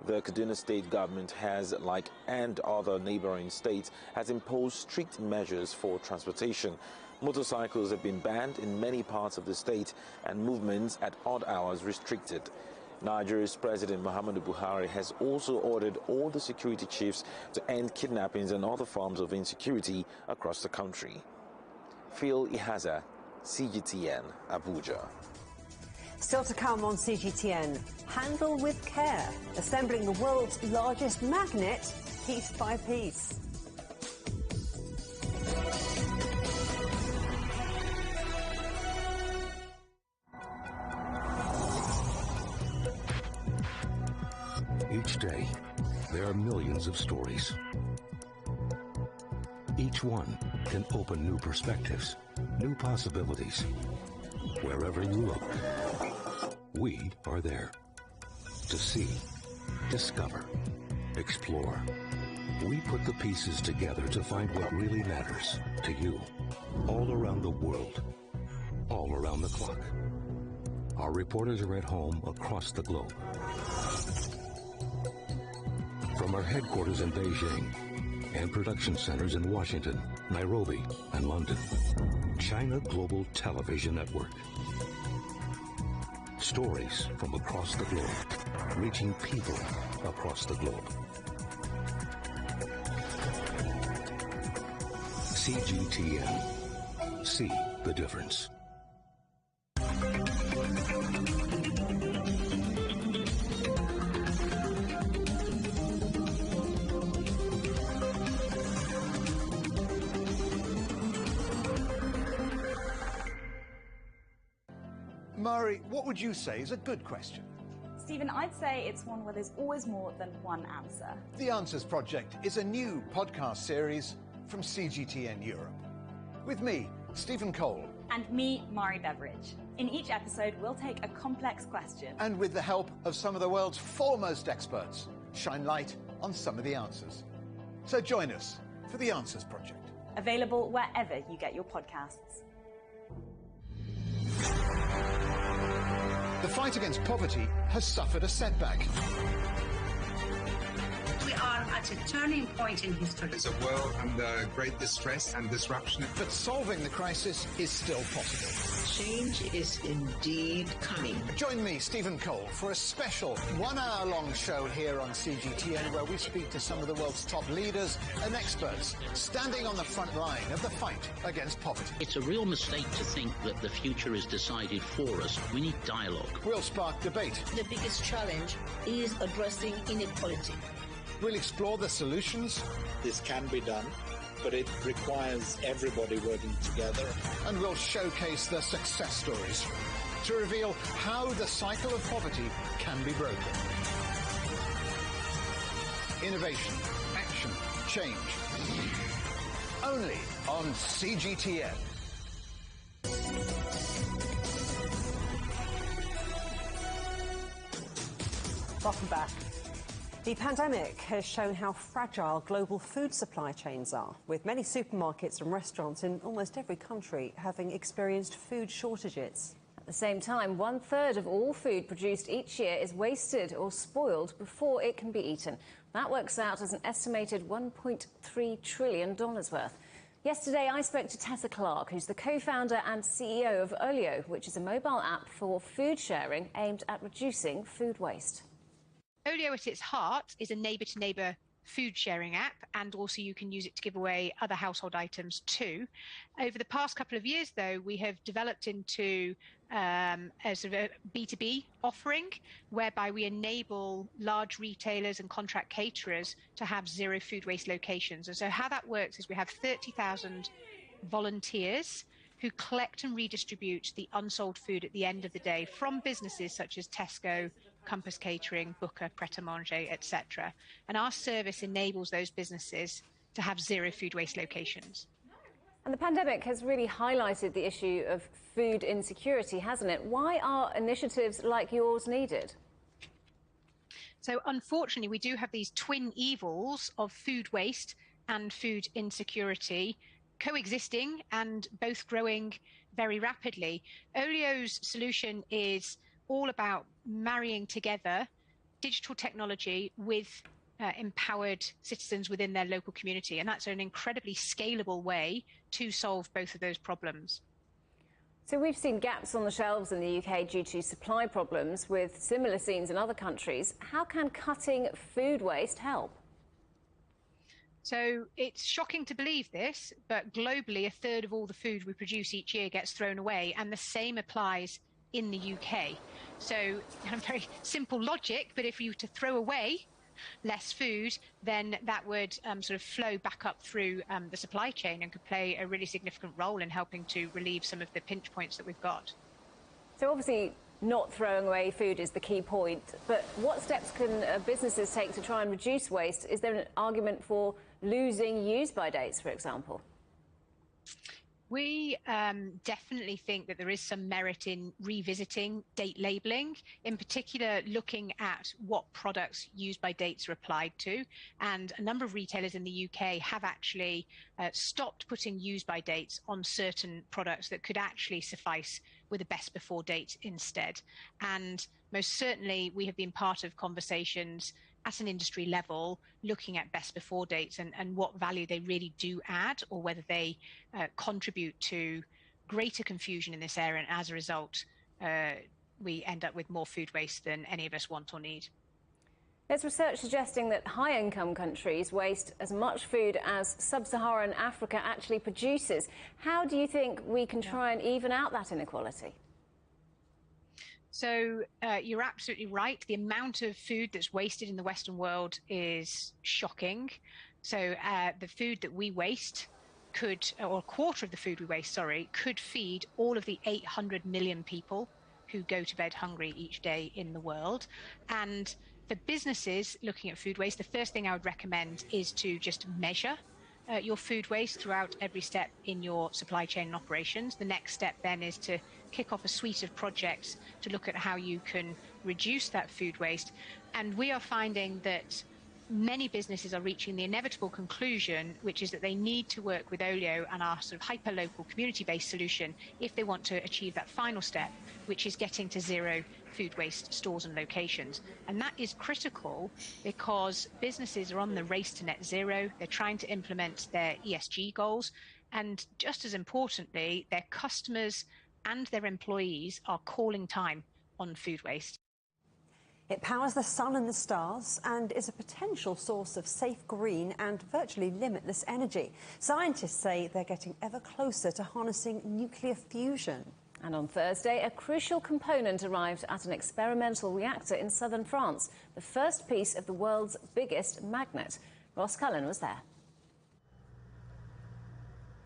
The Kaduna state government has, like and other neighboring states, has imposed strict measures for transportation. Motorcycles have been banned in many parts of the state and movements at odd hours restricted. Nigeria's President Muhammadu Buhari has also ordered all the security chiefs to end kidnappings and other forms of insecurity across the country. Phil Ihaza, CGTN, Abuja. Still to come on CGTN, handle with care, assembling the world's largest magnet piece by piece. Each day, there are millions of stories. Each one can open new perspectives, new possibilities. Wherever you look, we are there. To see, discover, explore. We put the pieces together to find what really matters to you. All around the world, all around the clock. Our reporters are at home across the globe. From our headquarters in Beijing and production centers in Washington, Nairobi, and London, China Global Television Network. Stories from across the globe, reaching people across the globe. CGTN. See the difference. Murray, what would you say is a good question? Stephen, I'd say it's one where there's always more than one answer. The Answers Project is a new podcast series from CGTN Europe. With me, Stephen Cole. And me, Mari Beveridge. In each episode, we'll take a complex question. And with the help of some of the world's foremost experts, shine light on some of the answers. So join us for The Answers Project. Available wherever you get your podcasts. The fight against poverty has suffered a setback. We are at a turning point in history. It's a world under great distress and disruption. But solving the crisis is still possible. Change is indeed coming. Join me, Stephen Cole, for a special 1 hour-long show here on CGTN where we speak to some of the world's top leaders and experts standing on the front line of the fight against poverty. It's a real mistake to think that the future is decided for us. We need dialogue. We'll spark debate. The biggest challenge is addressing inequality. We'll explore the solutions. This can be done, but it requires everybody working together. And we'll showcase the success stories to reveal how the cycle of poverty can be broken. Innovation, action, change. Only on CGTN. Welcome back. The pandemic has shown how fragile global food supply chains are, with many supermarkets and restaurants in almost every country having experienced food shortages. At the same time, 1/3 of all food produced each year is wasted or spoiled before it can be eaten. That works out as an estimated $1.3 trillion worth. Yesterday, I spoke to Tessa Clark, who's the co-founder and CEO of Olio, which is a mobile app for food sharing aimed at reducing food waste. Olio at its heart is a neighbour-to-neighbour food sharing app, and also you can use it to give away other household items too. Over the past couple of years, though, we have developed into a sort of a B2B offering whereby we enable large retailers and contract caterers to have zero food waste locations. And so how that works is we have 30,000 volunteers who collect and redistribute the unsold food at the end of the day from businesses such as Tesco, Compass Catering, Booker, Pret-a-Manger, etc. And our service enables those businesses to have zero food waste locations. And the pandemic has really highlighted the issue of food insecurity, hasn't it? Why are initiatives like yours needed? So unfortunately, we do have these twin evils of food waste and food insecurity coexisting and both growing very rapidly. Olio's solution is all about marrying together digital technology with empowered citizens within their local community. And that's an incredibly scalable way to solve both of those problems. So we've seen gaps on the shelves in the UK due to supply problems with similar scenes in other countries. How can cutting food waste help? So it's shocking to believe this, but globally, 1/3 of all the food we produce each year gets thrown away, and the same applies in the UK. So very simple logic, but if you were to throw away less food, then that would sort of flow back up through the supply chain and could play a really significant role in helping to relieve some of the pinch points that we've got. So obviously not throwing away food is the key point, but what steps can businesses take to try and reduce waste? Is there an argument for losing use-by dates, for example? We definitely think that there is some merit in revisiting date labelling, in particular looking at what products use-by dates are applied to. And a number of retailers in the UK have actually stopped putting use-by dates on certain products that could actually suffice with a best before date instead. And most certainly we have been part of conversations at an industry level, looking at best before dates and what value they really do add, or whether they contribute to greater confusion in this area. And as a result, we end up with more food waste than any of us want or need. There's research suggesting that high-income countries waste as much food as sub-Saharan Africa actually produces. How do you think we can try and even out that inequality? So you're absolutely right. The amount of food that's wasted in the Western world is shocking. So the food that we waste could, or a quarter of the food we waste, sorry, could feed all of the 800 million people who go to bed hungry each day in the world. And for businesses looking at food waste, the first thing I would recommend is to just measure your food waste throughout every step in your supply chain and operations. The next step then is to kick off a suite of projects to look at how you can reduce that food waste. And we are finding that many businesses are reaching the inevitable conclusion, which is that they need to work with Olio and our sort of hyper-local community-based solution if they want to achieve that final step, which is getting to zero food waste stores and locations. And that is critical because businesses are on the race to net zero. They're trying to implement their ESG goals. And just as importantly, their customers and their employees are calling time on food waste. It powers the sun and the stars and is a potential source of safe, green and virtually limitless energy. Scientists say they're getting ever closer to harnessing nuclear fusion. And on Thursday, a crucial component arrived at an experimental reactor in southern France, the first piece of the world's biggest magnet. Ross Cullen was there.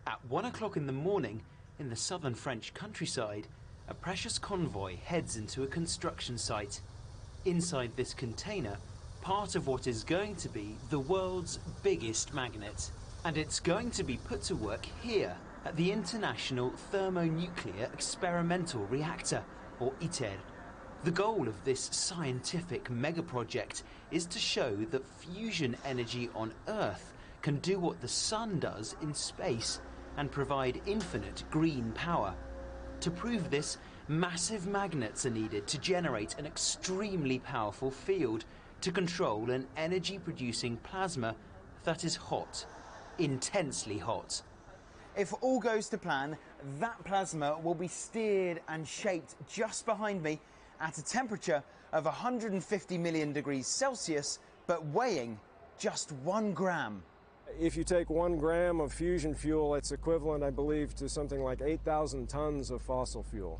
At 1 o'clock in the morning, in the southern French countryside, a precious convoy heads into a construction site. Inside this container, part of what is going to be the world's biggest magnet. And it's going to be put to work here at the International Thermonuclear Experimental Reactor, or ITER. The goal of this scientific mega-project is to show that fusion energy on Earth can do what the sun does in space and provide infinite green power. To prove this, massive magnets are needed to generate an extremely powerful field to control an energy-producing plasma that is hot, intensely hot. If all goes to plan, that plasma will be steered and shaped just behind me at a temperature of 150 million degrees Celsius, but weighing just 1 gram. If you take 1 gram of fusion fuel, it's equivalent, I believe, to something like 8,000 tons of fossil fuel.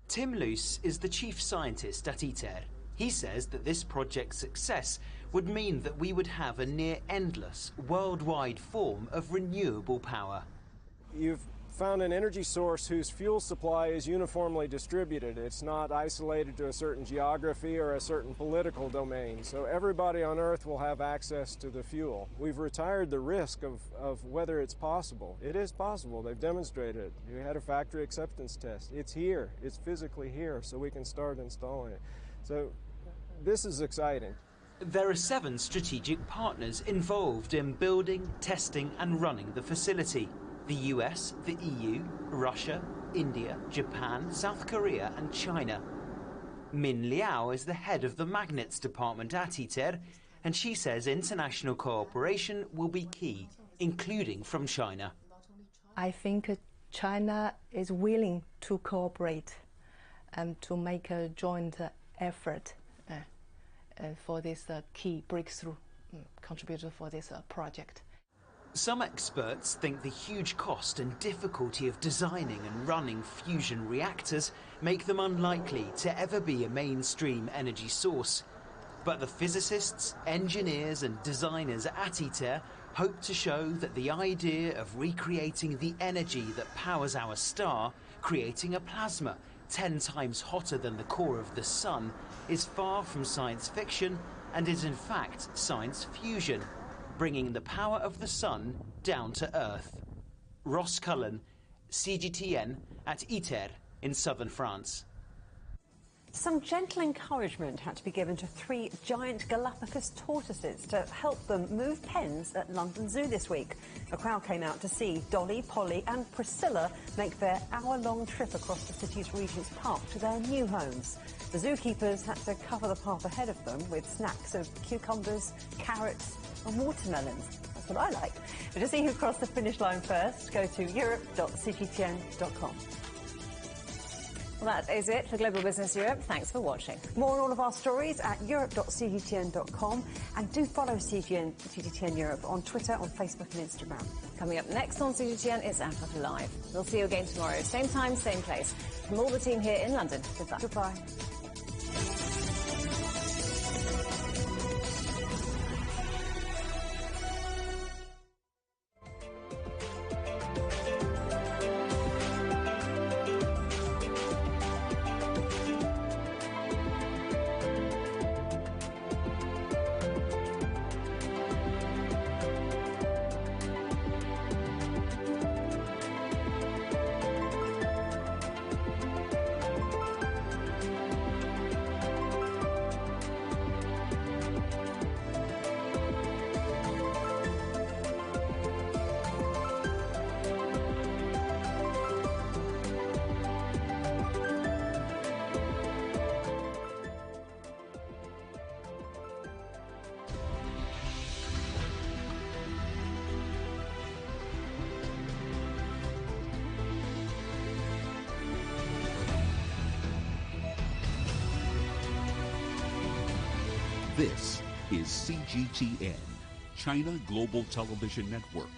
Tim Luce is the chief scientist at ITER. He says that this project's success would mean that we would have a near-endless, worldwide form of renewable power. You've found an energy source whose fuel supply is uniformly distributed. It's not isolated to a certain geography or a certain political domain. So everybody on Earth will have access to the fuel. We've retired the risk of whether it's possible. It is possible. They've demonstrated it. You had a factory acceptance test. It's here. It's physically here, so we can start installing it. So this is exciting. There are 7 strategic partners involved in building, testing and running the facility. The US, the EU, Russia, India, Japan, South Korea and China. Min Liao is the head of the magnets department at ITER, and she says international cooperation will be key, including from China. I think China is willing to cooperate and to make a joint effort for this key breakthrough contributor for this project. Some experts think the huge cost and difficulty of designing and running fusion reactors make them unlikely to ever be a mainstream energy source. But the physicists, engineers and designers at ITER hope to show that the idea of recreating the energy that powers our star, creating a plasma 10 times hotter than the core of the sun, is far from science fiction and is in fact science fusion, bringing the power of the sun down to Earth. Ross Cullen, CGTN at ITER in southern France. Some gentle encouragement had to be given to 3 giant Galapagos tortoises to help them move pens at London Zoo this week. A crowd came out to see Dolly, Polly and Priscilla make their hour-long trip across the city's Regent's Park to their new homes. The zookeepers had to cover the path ahead of them with snacks of cucumbers, carrots and watermelons. That's what I like. But to see who crossed the finish line first, go to europe.cgtn.com. Well, that is it for Global Business Europe. Thanks for watching. More on all of our stories at europe.cgtn.com, and do follow CGTN Europe on Twitter, on Facebook and Instagram. Coming up next on CGTN, it's Africa Live. We'll see you again tomorrow, same time, same place. From all the team here in London, goodbye. Goodbye. This is CGTN, China Global Television Network.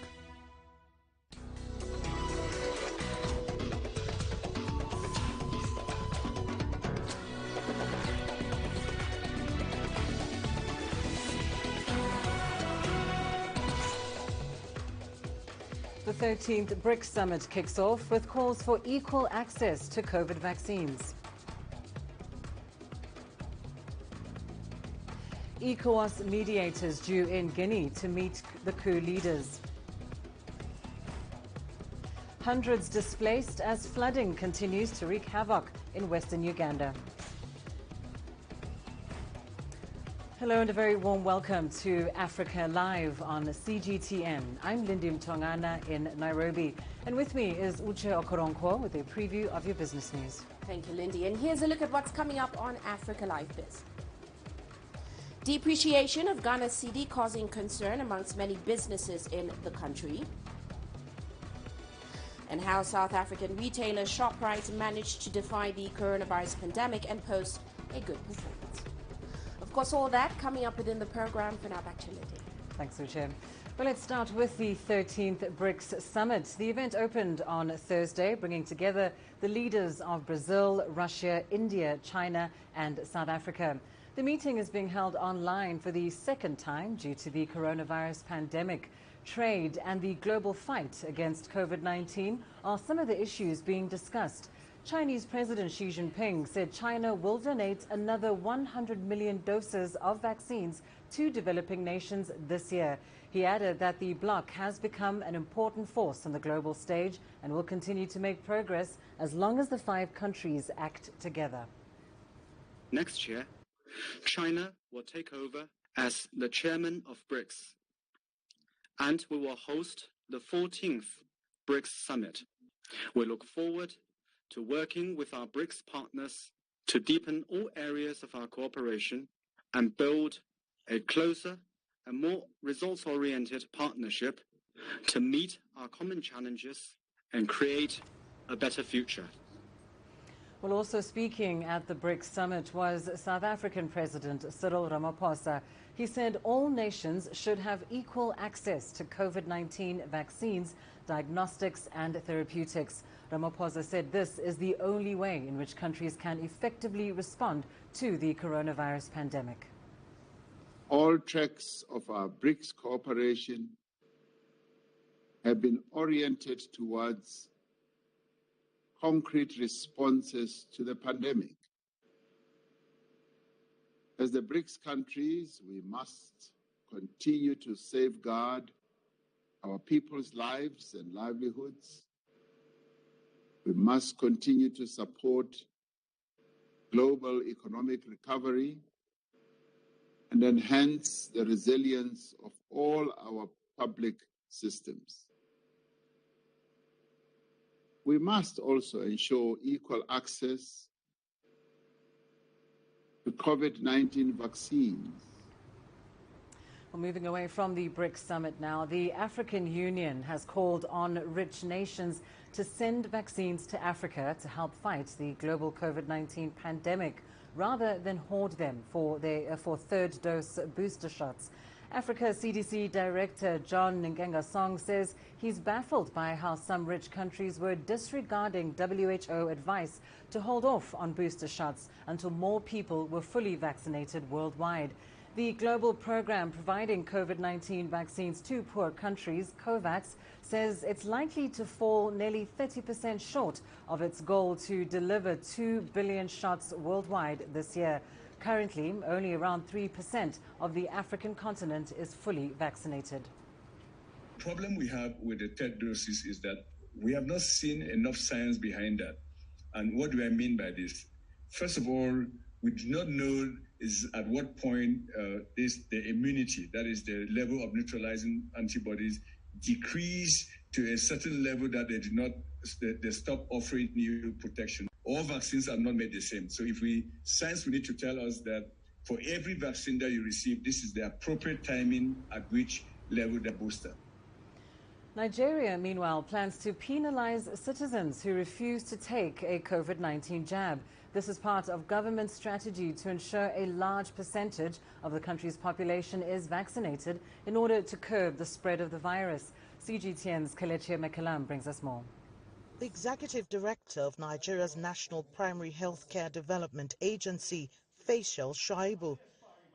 The 13th BRICS Summit kicks off with calls for equal access to COVID vaccines. ECOWAS mediators due in Guinea to meet the coup leaders. Hundreds displaced as flooding continues to wreak havoc in western Uganda. Hello and a very warm welcome to Africa Live on CGTN. I'm Lindy Mtongana in Nairobi. And with me is Uche Okoronkwo with a preview of your business news. Thank you, Lindy. And here's a look at what's coming up on Africa Live Biz. Depreciation of Ghana's cedi causing concern amongst many businesses in the country. And how South African retailer ShopRite managed to defy the coronavirus pandemic and post a good performance. Of course, all that coming up within the program. For now, back to Lindy. Thanks, Uche. Well, let's start with the 13th BRICS Summit. The event opened on Thursday, bringing together the leaders of Brazil, Russia, India, China and South Africa. The meeting is being held online for the second time due to the coronavirus pandemic. Trade and the global fight against COVID-19 are some of the issues being discussed. Chinese President Xi Jinping said China will donate another 100 million doses of vaccines to developing nations this year. He added that the bloc has become an important force on the global stage and will continue to make progress as long as the 5 countries act together. Next year, China will take over as the chairman of BRICS, and we will host the 14th BRICS Summit. We look forward to working with our BRICS partners to deepen all areas of our cooperation and build a closer and more results-oriented partnership to meet our common challenges and create a better future. Well, also speaking at the BRICS Summit was South African President Cyril Ramaphosa. He said all nations should have equal access to COVID-19 vaccines, diagnostics and therapeutics. Ramaphosa said this is the only way in which countries can effectively respond to the coronavirus pandemic. All tracks of our BRICS cooperation have been oriented towards concrete responses to the pandemic. As the BRICS countries, we must continue to safeguard our people's lives and livelihoods. We must continue to support global economic recovery and enhance the resilience of all our public systems. We must also ensure equal access to COVID-19 vaccines. Well, moving away from the BRICS Summit now, the African Union has called on rich nations to send vaccines to Africa to help fight the global COVID-19 pandemic, rather than hoard them for third-dose booster shots. Africa CDC Director John Nkengasong says he's baffled by how some rich countries were disregarding WHO advice to hold off on booster shots until more people were fully vaccinated worldwide. The global program providing COVID-19 vaccines to poor countries, COVAX, says it's likely to fall nearly 30% short of its goal to deliver 2 billion shots worldwide this year. Currently, only around 3% of the African continent is fully vaccinated. The problem we have with the third doses is that we have not seen enough science behind that. And what do I mean by this? First of all, we do not know is at what point is the immunity, that is the level of neutralizing antibodies, decrease to a certain level that they stop offering new protection. All vaccines are not made the same. So science will need to tell us that for every vaccine that you receive, this is the appropriate timing at which level the booster. Nigeria, meanwhile, plans to penalize citizens who refuse to take a COVID-19 jab. This is part of government's strategy to ensure a large percentage of the country's population is vaccinated in order to curb the spread of the virus. CGTN's Kelechi Mekalam brings us more. The executive director of Nigeria's National Primary Healthcare Development Agency, Faisal Shaibu,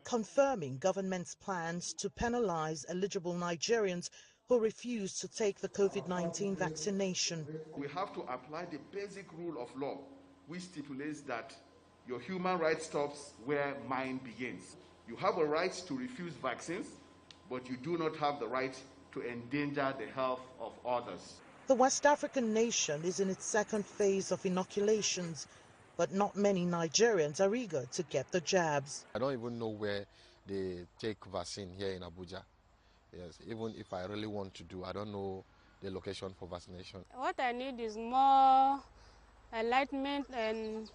confirming government's plans to penalize eligible Nigerians who refuse to take the COVID-19 vaccination. We have to apply the basic rule of law, which stipulates that your human right stops where mine begins. You have a right to refuse vaccines, but you do not have the right to endanger the health of others. The West African nation is in its second phase of inoculations, but not many Nigerians are eager to get the jabs. I don't even know where they take vaccine here in Abuja. Yes, even if I really want to do, I don't know the location for vaccination. What I need is more enlightenment and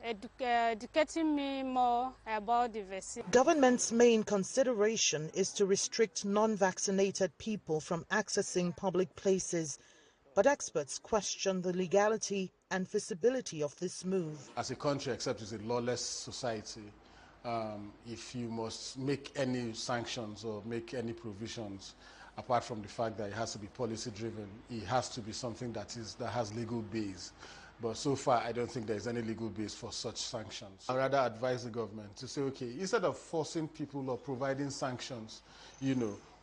educating me more about the vaccine. Government's main consideration is to restrict non-vaccinated people from accessing public places, but experts question the legality and feasibility of this move. As a country, except it's a lawless society, if you must make any sanctions or make any provisions, apart from the fact that it has to be policy-driven, it has to be something that has legal base. But so far, I don't think there is any legal base for such sanctions. I rather advise the government to say, okay, instead of forcing people or providing sanctions,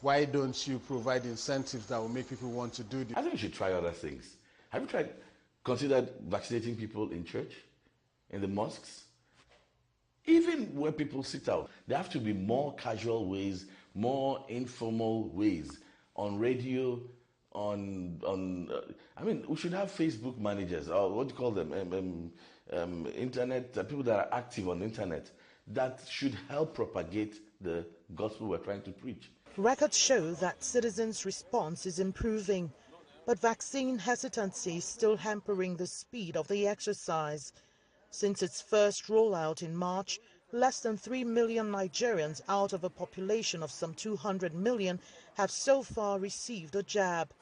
why don't you provide incentives that will make people want to do this? I think you should try other things. Have you considered vaccinating people in church, in the mosques? Even where people sit out, there have to be more casual ways, more informal ways, on radio, I mean, we should have Facebook managers, or what do you call them, internet, people that are active on the internet, that should help propagate the gospel we're trying to preach. Records show that citizens' response is improving, but vaccine hesitancy is still hampering the speed of the exercise. Since its first rollout in March, less than 3 million Nigerians out of a population of some 200 million have so far received a jab.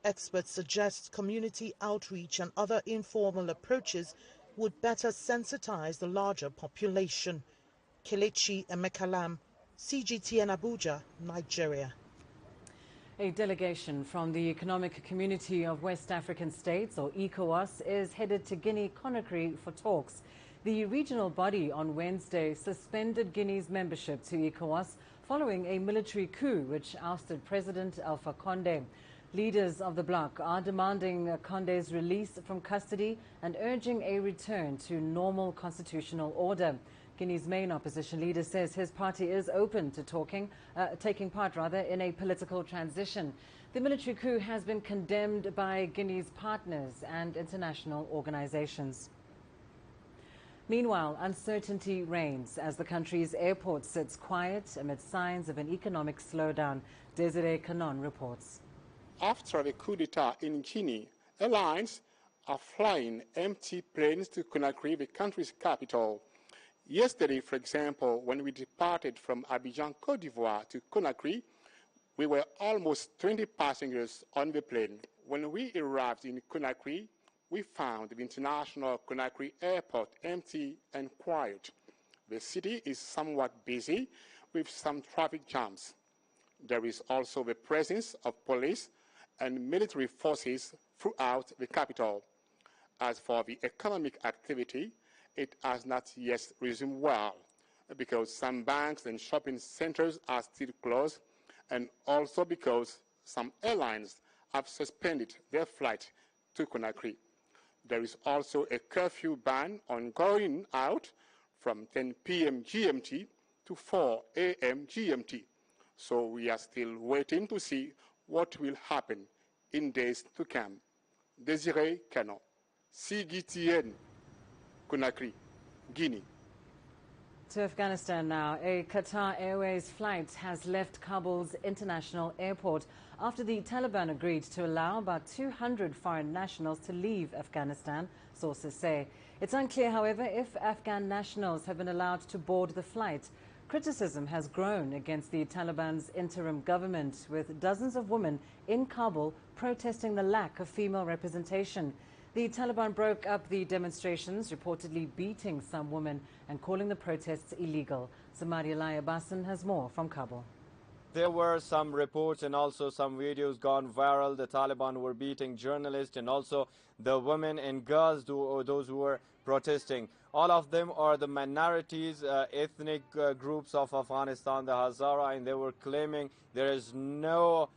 Experts suggest community outreach and other informal approaches would better sensitize the larger population. Kelechi Emekalam, CGTN Abuja, Nigeria. A delegation from the Economic Community of West African States, or ECOWAS, is headed to Guinea-Conakry for talks. The regional body on Wednesday suspended Guinea's membership to ECOWAS following a military coup which ousted President Alpha Condé. Leaders of the bloc are demanding Condé's release from custody and urging a return to normal constitutional order. Guinea's main opposition leader says his party is open to taking part in a political transition. The military coup has been condemned by Guinea's partners and international organizations. Meanwhile, uncertainty reigns as the country's airport sits quiet amid signs of an economic slowdown. Desiree Canon reports. After the coup d'etat in Guinea, airlines are flying empty planes to Conakry, the country's capital. Yesterday, for example, when we departed from Abidjan, Côte d'Ivoire to Conakry, we were almost 20 passengers on the plane. When we arrived in Conakry, we found the international Conakry airport empty and quiet. The city is somewhat busy with some traffic jams. There is also the presence of police and military forces throughout the capital. As for the economic activity, it has not yet resumed well because some banks and shopping centers are still closed, and also because some airlines have suspended their flight to Conakry. There is also a curfew ban on going out from 10 p.m. GMT to 4 a.m. GMT. So we are still waiting to see what will happen in days to come. Desiree Canon, CGTN, Conakry, Guinea. To Afghanistan now. A Qatar Airways flight has left Kabul's international airport after the Taliban agreed to allow about 200 foreign nationals to leave Afghanistan, sources say. It's unclear, however, if Afghan nationals have been allowed to board the flight. Criticism has grown against the Taliban's interim government, with dozens of women in Kabul protesting the lack of female representation. The Taliban broke up the demonstrations, reportedly beating some women and calling the protests illegal. Zamari has more from Kabul. There were some reports and also some videos gone viral. The Taliban were beating journalists and also the women and girls, those who were protesting. All of them are the minorities, ethnic groups of Afghanistan, the Hazara, and they were claiming there is no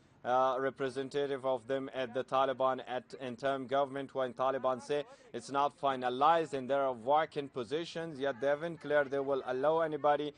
representative of them at the Taliban at interim government, when Taliban say it's not finalized and there are vacant positions, yet they haven't cleared they will allow anybody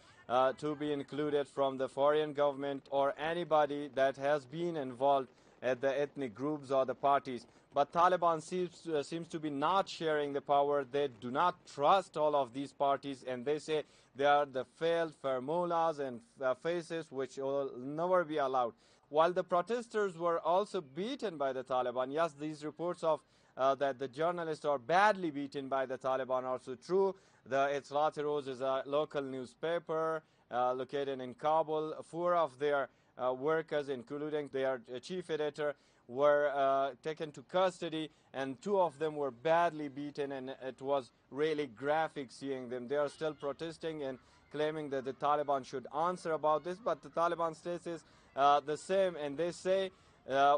to be included from the foreign government or anybody that has been involved at the ethnic groups or the parties. But Taliban seems to be not sharing the power. They do not trust all of these parties, and they say they are the failed formulas and faces which will never be allowed. While the protesters were also beaten by the Taliban, yes, these reports of that the journalists are badly beaten by the Taliban are also true. The Etzrat is a local newspaper located in Kabul. 4 of their workers, including their chief editor, were taken to custody, and 2 of them were badly beaten, and it was really graphic seeing them. They are still protesting and claiming that the Taliban should answer about this, but the Taliban states is the same, and they say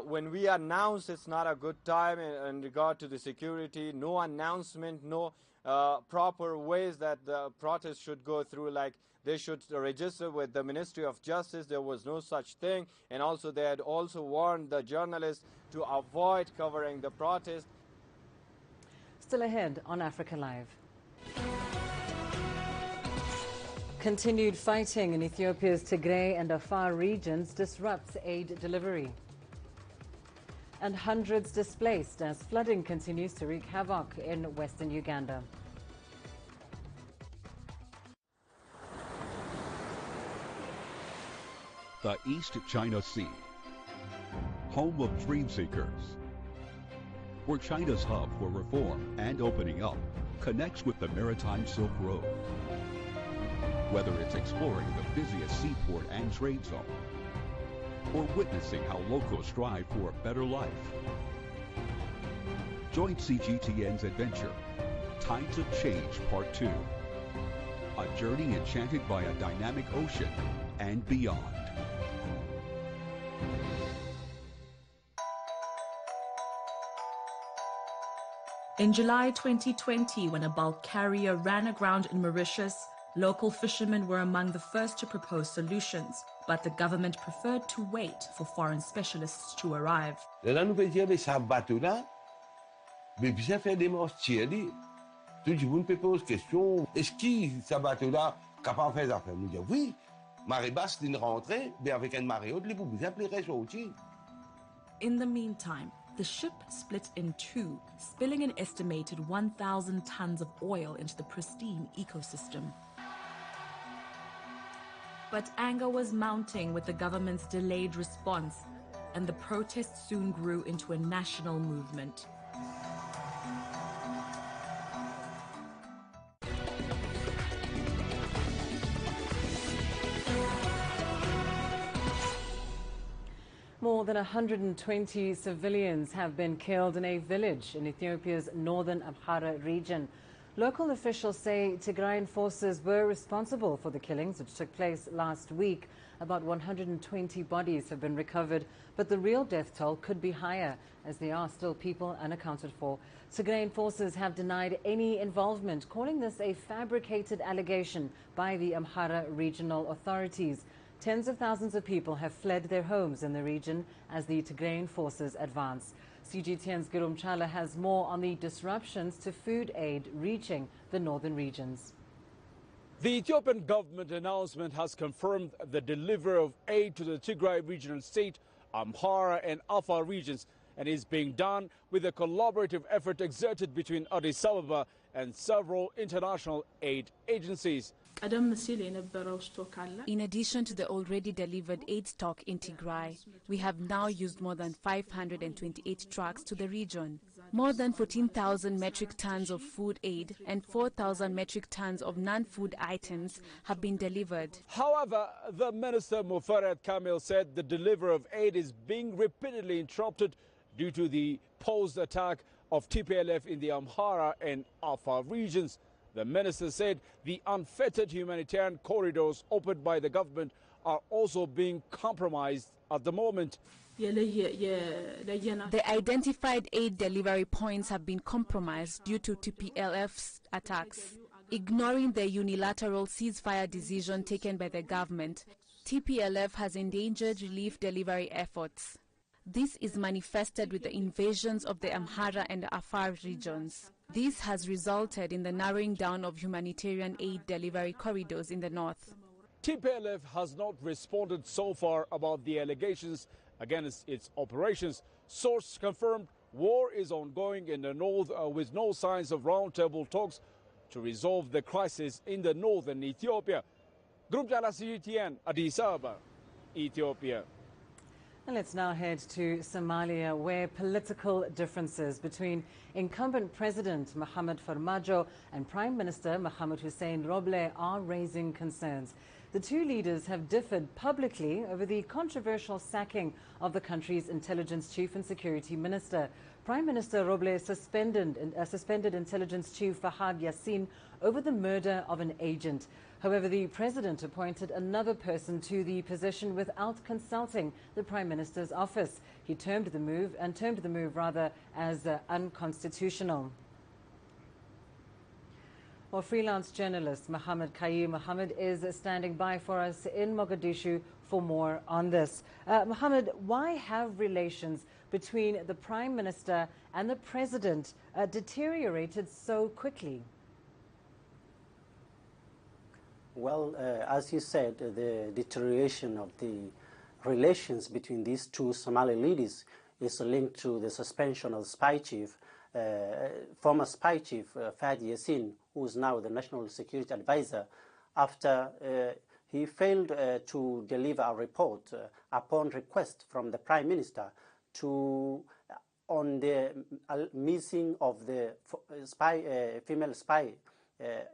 when we announce it's not a good time in regard to the security, no announcement, no proper ways that the protest should go through, like they should register with the Ministry of Justice. There was no such thing, and also they had also warned the journalists to avoid covering the protest. Still ahead on Africa Live. Continued fighting in Ethiopia's Tigray and Afar regions disrupts aid delivery. And hundreds displaced as flooding continues to wreak havoc in western Uganda. The East China Sea, home of dream seekers, where China's hub for reform and opening up connects with the maritime Silk Road. Whether it's exploring the busiest seaport and trade zone, or witnessing how locals strive for a better life. Join CGTN's adventure, Tides of Change Part 2. A journey enchanted by a dynamic ocean and beyond. In July 2020, when a bulk carrier ran aground in Mauritius, local fishermen were among the first to propose solutions, but the government preferred to wait for foreign specialists to arrive. Là, nous pouvons dire, mais ça bateau-là, mais bien faire des mortiers. Tout le monde peut poser question, est-ce que ça bateau-là capable de faire des affaires? Nous disons oui, marée basse, d'une rentrée, mais avec une marée haute, les vous bien plairait sur outil. In the meantime, the ship split in 2, spilling an estimated 1,000 tons of oil into the pristine ecosystem. But anger was mounting with the government's delayed response, and the protests soon grew into a national movement. More than 120 civilians have been killed in a village in Ethiopia's northern Amhara region. Local officials say Tigrayan forces were responsible for the killings, which took place last week. About 120 bodies have been recovered, but the real death toll could be higher, as there are still people unaccounted for. Tigrayan forces have denied any involvement, calling this a fabricated allegation by the Amhara regional authorities. Tens of thousands of people have fled their homes in the region as the Tigrayan forces advance. CGTN's Gurum Chala has more on the disruptions to food aid reaching the northern regions. The Ethiopian government announcement has confirmed the delivery of aid to the Tigray regional state, Amhara and Afar regions, and is being done with a collaborative effort exerted between Addis Ababa and several international aid agencies. In addition to the already delivered aid stock in Tigray, we have now used more than 528 trucks to the region. More than 14,000 metric tons of food aid and 4,000 metric tons of non-food items have been delivered. However, the Minister Mufarrat Kamil said the delivery of aid is being repeatedly interrupted due to the posed attack of TPLF in the Amhara and Afar regions. The minister said the unfettered humanitarian corridors opened by the government are also being compromised at the moment. The identified aid delivery points have been compromised due to TPLF's attacks. Ignoring the unilateral ceasefire decision taken by the government, TPLF has endangered relief delivery efforts. This is manifested with the invasions of the Amhara and Afar regions. This has resulted in the narrowing down of humanitarian aid delivery corridors in the north. TPLF has not responded so far about the allegations against its operations. Sources confirmed war is ongoing in the north with no signs of roundtable talks to resolve the crisis in the northern Ethiopia. Group Jala CGTN, Addis Ababa, Ethiopia. And let's now head to Somalia, where political differences between incumbent President Mohamed Farmajo and Prime Minister Mohamed Hussein Roble are raising concerns. The two leaders have differed publicly over the controversial sacking of the country's intelligence chief and security minister. Prime Minister Roble suspended intelligence chief Fahad Yassin over the murder of an agent. However, the president appointed another person to the position without consulting the Prime Minister's office. He termed the move as unconstitutional. Well, freelance journalist Mohammed Kayi Mohammed is standing by for us in Mogadishu for more on this. Mohammed, why have relations between the Prime Minister and the President deteriorated so quickly? Well, as you said, the deterioration of the relations between these two Somali leaders is linked to the suspension of spy chief, former spy chief Fahad Yassin, who is now the National Security Advisor, after he failed to deliver a report upon request from the Prime Minister on the missing of the female spy,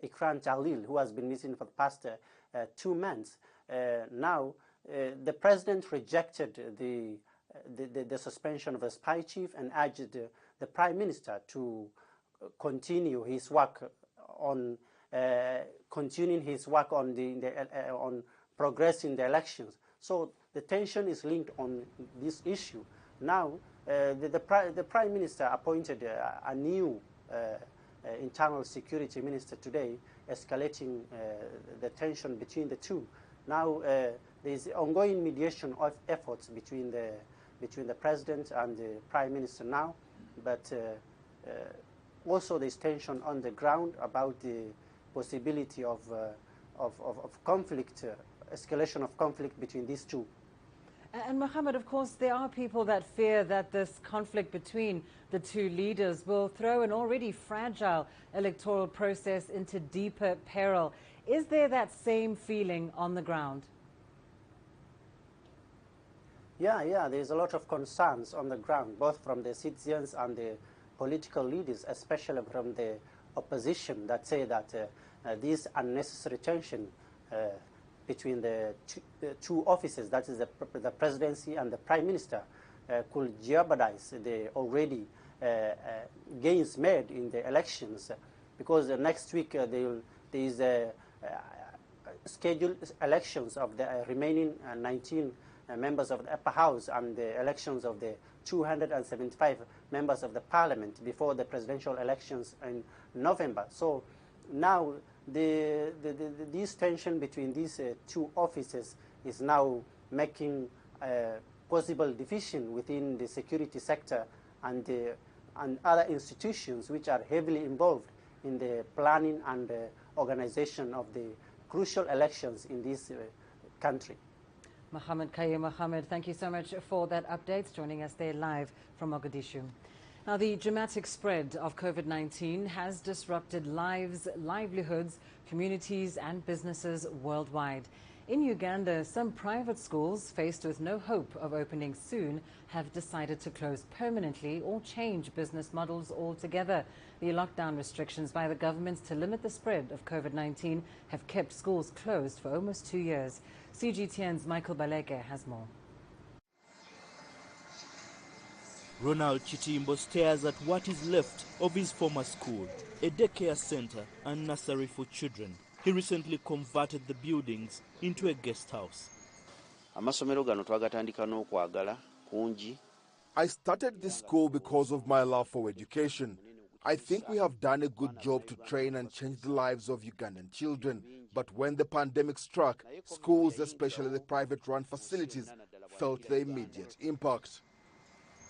Ikran Jalil, who has been missing for the past 2 months. Now, the President rejected the suspension of the spy chief and urged the Prime Minister to continue his work on on progressing the elections. So the tension is linked on this issue. Now, the Prime Minister appointed a new internal security minister today, escalating the tension between the two. Now there is ongoing mediation of efforts between the president and the prime minister now, but also there is tension on the ground about the possibility of conflict, escalation of conflict between these two. And Mohammed, of course, there are people that fear that this conflict between the two leaders will throw an already fragile electoral process into deeper peril. Is there that same feeling on the ground? Yeah, there's a lot of concerns on the ground, both from the citizens and the political leaders, especially from the opposition, that say that this unnecessary tension between the two offices, that is the presidency and the prime minister, could jeopardize the already gains made in the elections, because next week there is scheduled elections of the remaining 19 members of the upper house and the elections of the 275 members of the parliament before the presidential elections in November. So now this tension between these two offices is now making possible division within the security sector and other institutions which are heavily involved in the planning and organization of the crucial elections in this country. Mohammed Kayi Mohammed, thank you so much for that update, joining us there live from Mogadishu. Now, the dramatic spread of COVID-19 has disrupted lives, livelihoods, communities and businesses worldwide. In Uganda, some private schools, faced with no hope of opening soon, have decided to close permanently or change business models altogether. The lockdown restrictions by the government to limit the spread of COVID-19 have kept schools closed for almost 2 years. CGTN's Michael Baleke has more. Ronald Chitimbo stares at what is left of his former school, a daycare center and nursery for children. He recently converted the buildings into a guest house. I started this school because of my love for education. I think we have done a good job to train and change the lives of Ugandan children. But when the pandemic struck, schools, especially the private-run facilities, felt the immediate impact.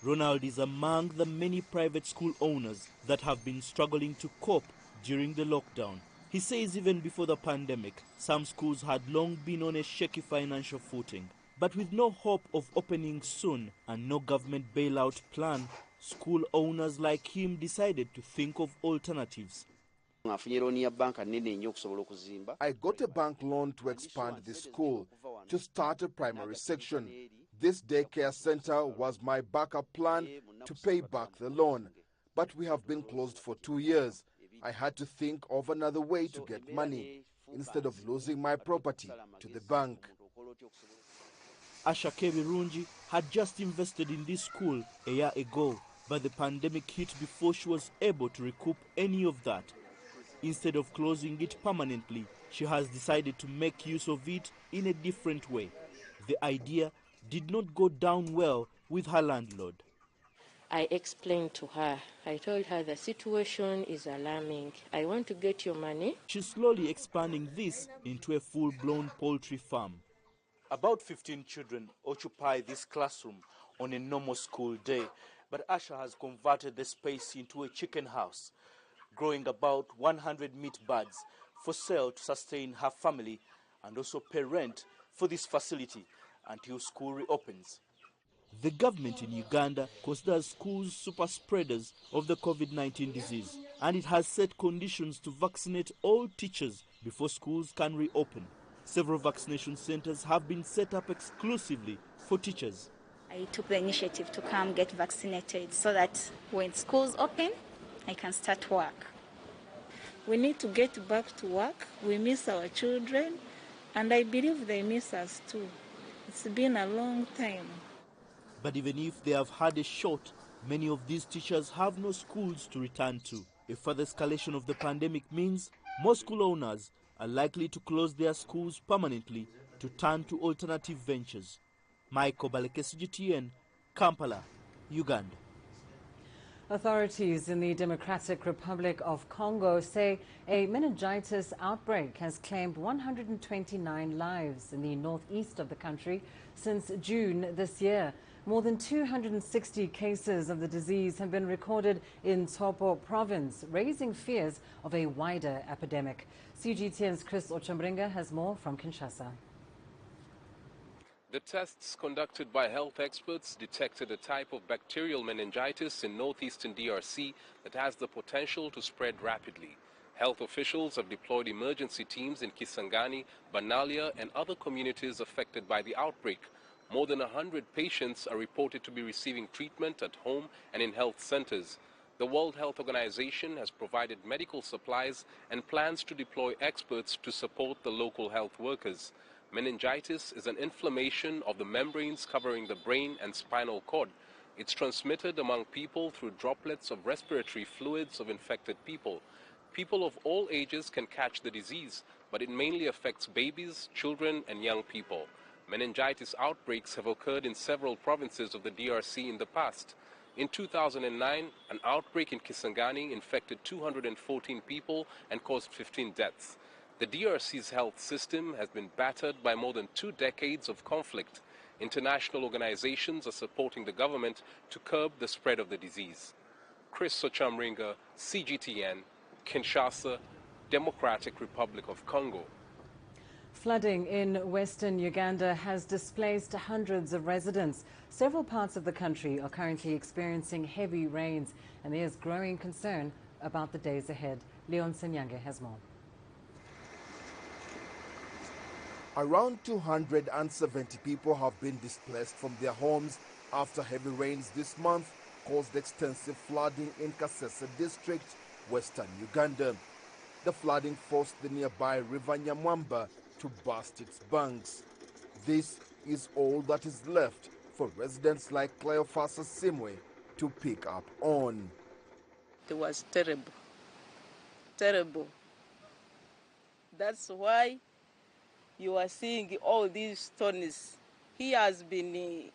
Ronald is among the many private school owners that have been struggling to cope during the lockdown. He says even before the pandemic, some schools had long been on a shaky financial footing. But with no hope of opening soon and no government bailout plan, school owners like him decided to think of alternatives. I got a bank loan to expand the school, to start a primary section. This daycare center was my backup plan to pay back the loan. But we have been closed for 2 years. I had to think of another way to get money, instead of losing my property to the bank. Asha Kebirungi had just invested in this school a year ago, but the pandemic hit before she was able to recoup any of that. Instead of closing it permanently, she has decided to make use of it in a different way. The idea did not go down well with her landlord. I explained to her. I told her the situation is alarming. I want to get your money. She's slowly expanding this into a full-blown poultry farm. About 15 children occupy this classroom on a normal school day, but Asha has converted the space into a chicken house, growing about 100 meat birds for sale to sustain her family and also pay rent for this facility until school reopens. The government in Uganda considers schools super spreaders of the COVID-19 disease, and it has set conditions to vaccinate all teachers before schools can reopen. Several vaccination centers have been set up exclusively for teachers. I took the initiative to come get vaccinated so that when schools open, I can start work. We need to get back to work. We miss our children, and I believe they miss us too. It's been a long time. But even if they have had a shot, many of these teachers have no schools to return to. A further escalation of the pandemic means more school owners are likely to close their schools permanently to turn to alternative ventures. Michael Baleke, CGTN, Kampala, Uganda. Authorities in the Democratic Republic of Congo say a meningitis outbreak has claimed 129 lives in the northeast of the country since June this year. More than 260 cases of the disease have been recorded in Topo province, raising fears of a wider epidemic. CGTN's Chris Ochambringa has more from Kinshasa. The tests conducted by health experts detected a type of bacterial meningitis in northeastern DRC that has the potential to spread rapidly. Health officials have deployed emergency teams in Kisangani, Banalia, and other communities affected by the outbreak. More than 100 patients are reported to be receiving treatment at home and in health centers. The World Health Organization has provided medical supplies and plans to deploy experts to support the local health workers. Meningitis is an inflammation of the membranes covering the brain and spinal cord. It's transmitted among people through droplets of respiratory fluids of infected people. People of all ages can catch the disease, but it mainly affects babies, children, and young people. Meningitis outbreaks have occurred in several provinces of the DRC in the past. In 2009, an outbreak in Kisangani infected 214 people and caused 15 deaths. The DRC's health system has been battered by more than 2 decades of conflict. International organizations are supporting the government to curb the spread of the disease. Chris Ochambringa, CGTN, Kinshasa, Democratic Republic of Congo. Flooding in western Uganda has displaced hundreds of residents. Several parts of the country are currently experiencing heavy rains, and there's growing concern about the days ahead. Leon Senyange has more. Around 270 people have been displaced from their homes after heavy rains this month caused extensive flooding in Kasese district, western Uganda. The flooding forced the nearby river Nyamwamba to burst its banks. This is all that is left for residents like Cleophas Simwe to to pick up on. It was terrible, terrible. That's why you are seeing all these stones. Here has been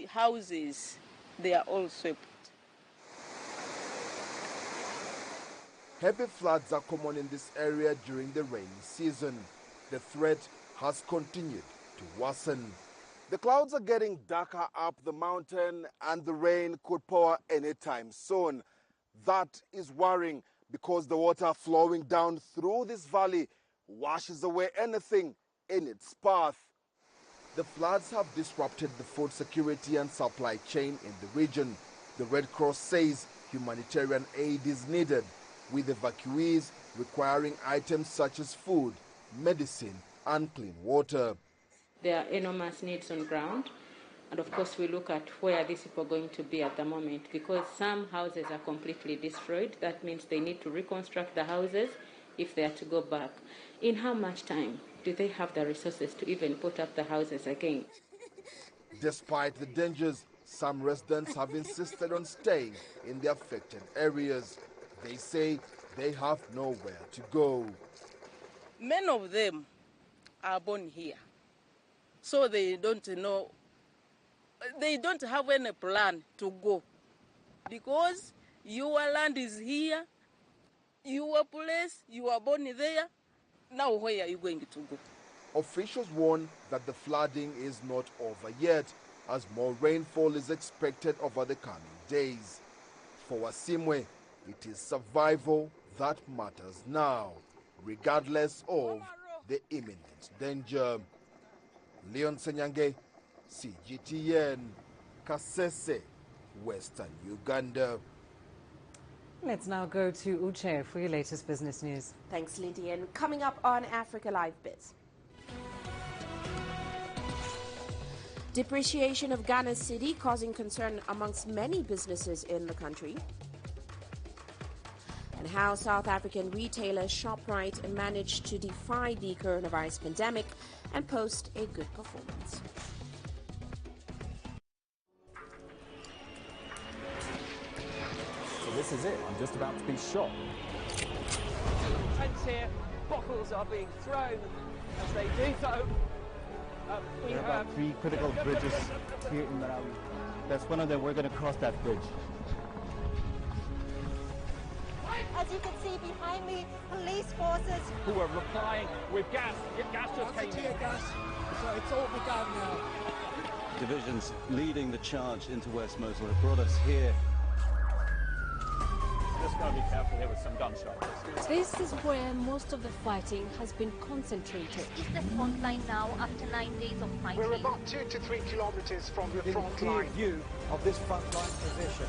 houses, they are all swept. Heavy floods are common in this area during the rainy season. The threat has continued to worsen. The clouds are getting darker up the mountain and the rain could pour anytime soon. That is worrying because the water flowing down through this valley washes away anything in its path. The floods have disrupted the food security and supply chain in the region. The Red Cross says humanitarian aid is needed, with evacuees requiring items such as food, medicine, and clean water. There are enormous needs on ground, and of course we look at where these people are going to be at the moment, because some houses are completely destroyed. That means they need to reconstruct the houses if they are to go back. In how much time do they have the resources to even put up the houses again? Despite the dangers, some residents have insisted on staying in the affected areas. They say they have nowhere to go. Many of them are born here, so they don't know, they don't have any plan to go, because your land is here, your place, you are born there, now where are you going to go? Officials warn that the flooding is not over yet, as more rainfall is expected over the coming days. For Wasimwe, it is survival that matters now, regardless of the imminent danger. Leon Senyange, CGTN, Kasese, Western Uganda. Let's now go to Uche for your latest business news. Thanks, Lindy. And coming up on Africa Live Biz. Depreciation of Ghana's cedi causing concern amongst many businesses in the country. And how South African retailer ShopRite managed to defy the coronavirus pandemic and post a good performance. So this is it. I'm just about to be shot. Tents here, bottles are being thrown as they do so. There are about 3 critical bridges here in Malawi. That's one of them. We're going to cross that bridge. As you can see behind me, police forces who are replying with gas. Gas just came in. Gas. So it's all begun now. Divisions leading the charge into West Mosul have brought us here. Just got to be careful here with some gunshots. This is where most of the fighting has been concentrated. This is the front line now after 9 days of fighting. We're about 2 to 3 kilometers from the front line. View of this front line position.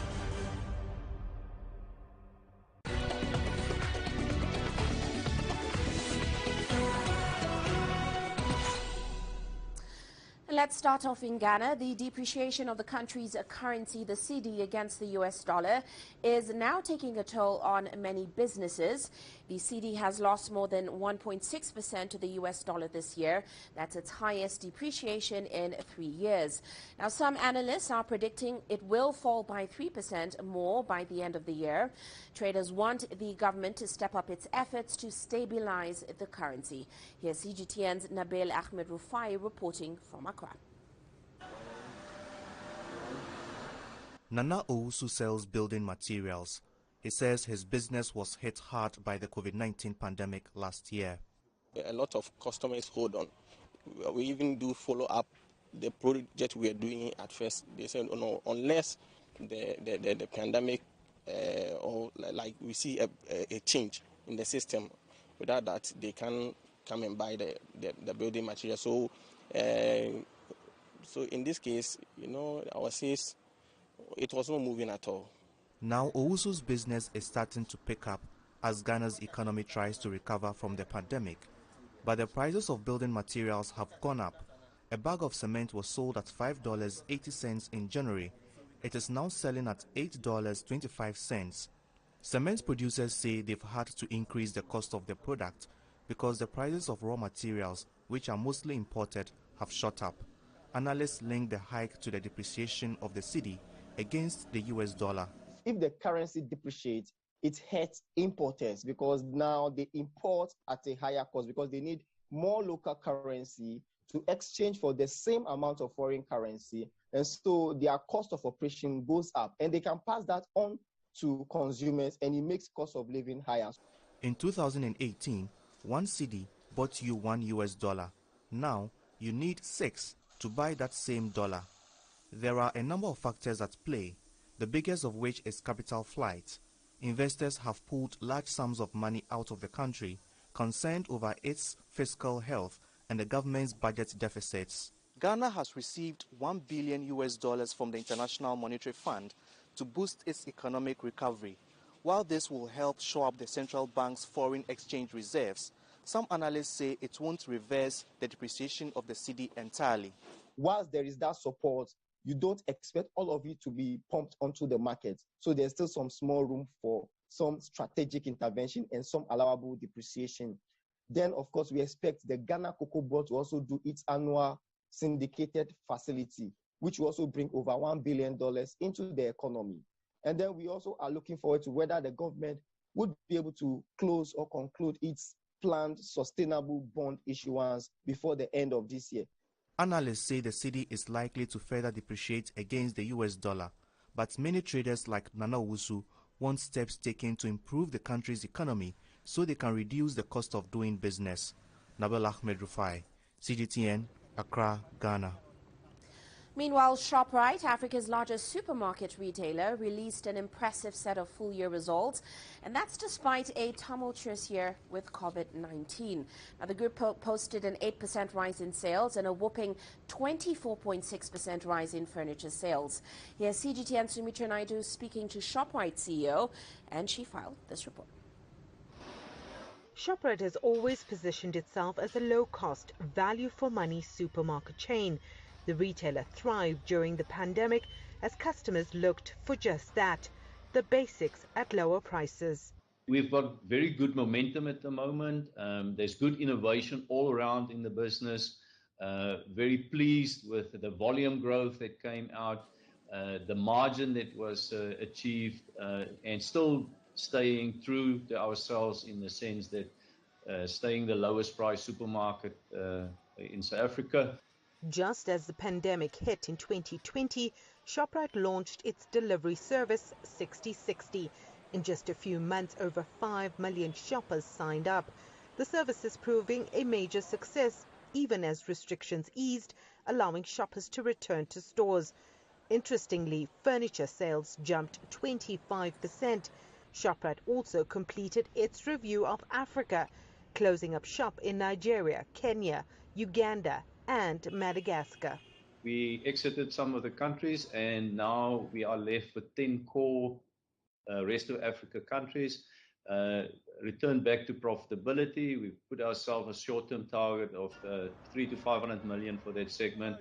Let's start off in Ghana. The depreciation of the country's currency, the cedi, against the US dollar is now taking a toll on many businesses. The cedi has lost more than 1.6% to the US dollar this year. That's its highest depreciation in 3 years. Now, some analysts are predicting it will fall by 3% more by the end of the year. Traders want the government to step up its efforts to stabilize the currency. Here's CGTN's Nabil Ahmed Rufai reporting from Accra. Nana Owusu sells building materials. He says his business was hit hard by the COVID-19 pandemic last year. A lot of customers hold on. We even do follow up the project we are doing at first. They said, oh, no, unless the pandemic or like we see a change in the system, without that they can come and buy the building material. So in this case, our sales, it was not moving at all. Now Owusu's business is starting to pick up as Ghana's economy tries to recover from the pandemic. But the prices of building materials have gone up. A bag of cement was sold at $5.80 in January. It is now selling at $8.25. Cement producers say they've had to increase the cost of the product because the prices of raw materials, which are mostly imported, have shot up. Analysts link the hike to the depreciation of the cedi against the US dollar. If the currency depreciates, it hurts importers because now they import at a higher cost because they need more local currency to exchange for the same amount of foreign currency. And so their cost of operation goes up and they can pass that on to consumers and it makes cost of living higher. In 2018, 1 cedi bought you $1. Now, you need 6 to buy that same dollar. There are a number of factors at play, the biggest of which is capital flight. Investors have pulled large sums of money out of the country, concerned over its fiscal health and the government's budget deficits. Ghana has received $1 billion from the International Monetary Fund to boost its economic recovery. While this will help shore up the central bank's foreign exchange reserves, some analysts say it won't reverse the depreciation of the cedi entirely. Whilst there is that support, you don't expect all of it to be pumped onto the market. So there's still some small room for some strategic intervention and some allowable depreciation. Then, of course, we expect the Ghana Cocoa Board to also do its annual syndicated facility, which will also bring over $1 billion into the economy. And then we also are looking forward to whether the government would be able to close or conclude its planned sustainable bond issuance before the end of this year. Analysts say the cedi is likely to further depreciate against the US dollar, but many traders like Nana Owusu want steps taken to improve the country's economy so they can reduce the cost of doing business. Nabil Ahmed Rufai, CGTN, Accra, Ghana. Meanwhile, ShopRite, Africa's largest supermarket retailer, released an impressive set of full-year results, and that's despite a tumultuous year with COVID-19. Now, the group posted an 8% rise in sales and a whopping 24.6% rise in furniture sales. Here's CGTN Sumitra Naidu speaking to ShopRite CEO, and she filed this report. ShopRite has always positioned itself as a low-cost, value-for-money supermarket chain. The retailer thrived during the pandemic as customers looked for just that, the basics at lower prices. We've got very good momentum at the moment. There's good innovation all around in the business. Very pleased with the volume growth that came out, the margin that was achieved, and still staying true to ourselves in the sense that staying the lowest price supermarket in South Africa. Just as the pandemic hit in 2020, ShopRite launched its delivery service 60/60. In just a few months, over 5 million shoppers signed up. The service is proving a major success, even as restrictions eased, allowing shoppers to return to stores. Interestingly, furniture sales jumped 25%. ShopRite also completed its review of Africa, closing up shop in Nigeria, Kenya, Uganda, and Madagascar. We exited some of the countries and now we are left with 10 core rest of Africa countries. Returned back to profitability. We've put ourselves a short-term target of 300 to 500 million for that segment.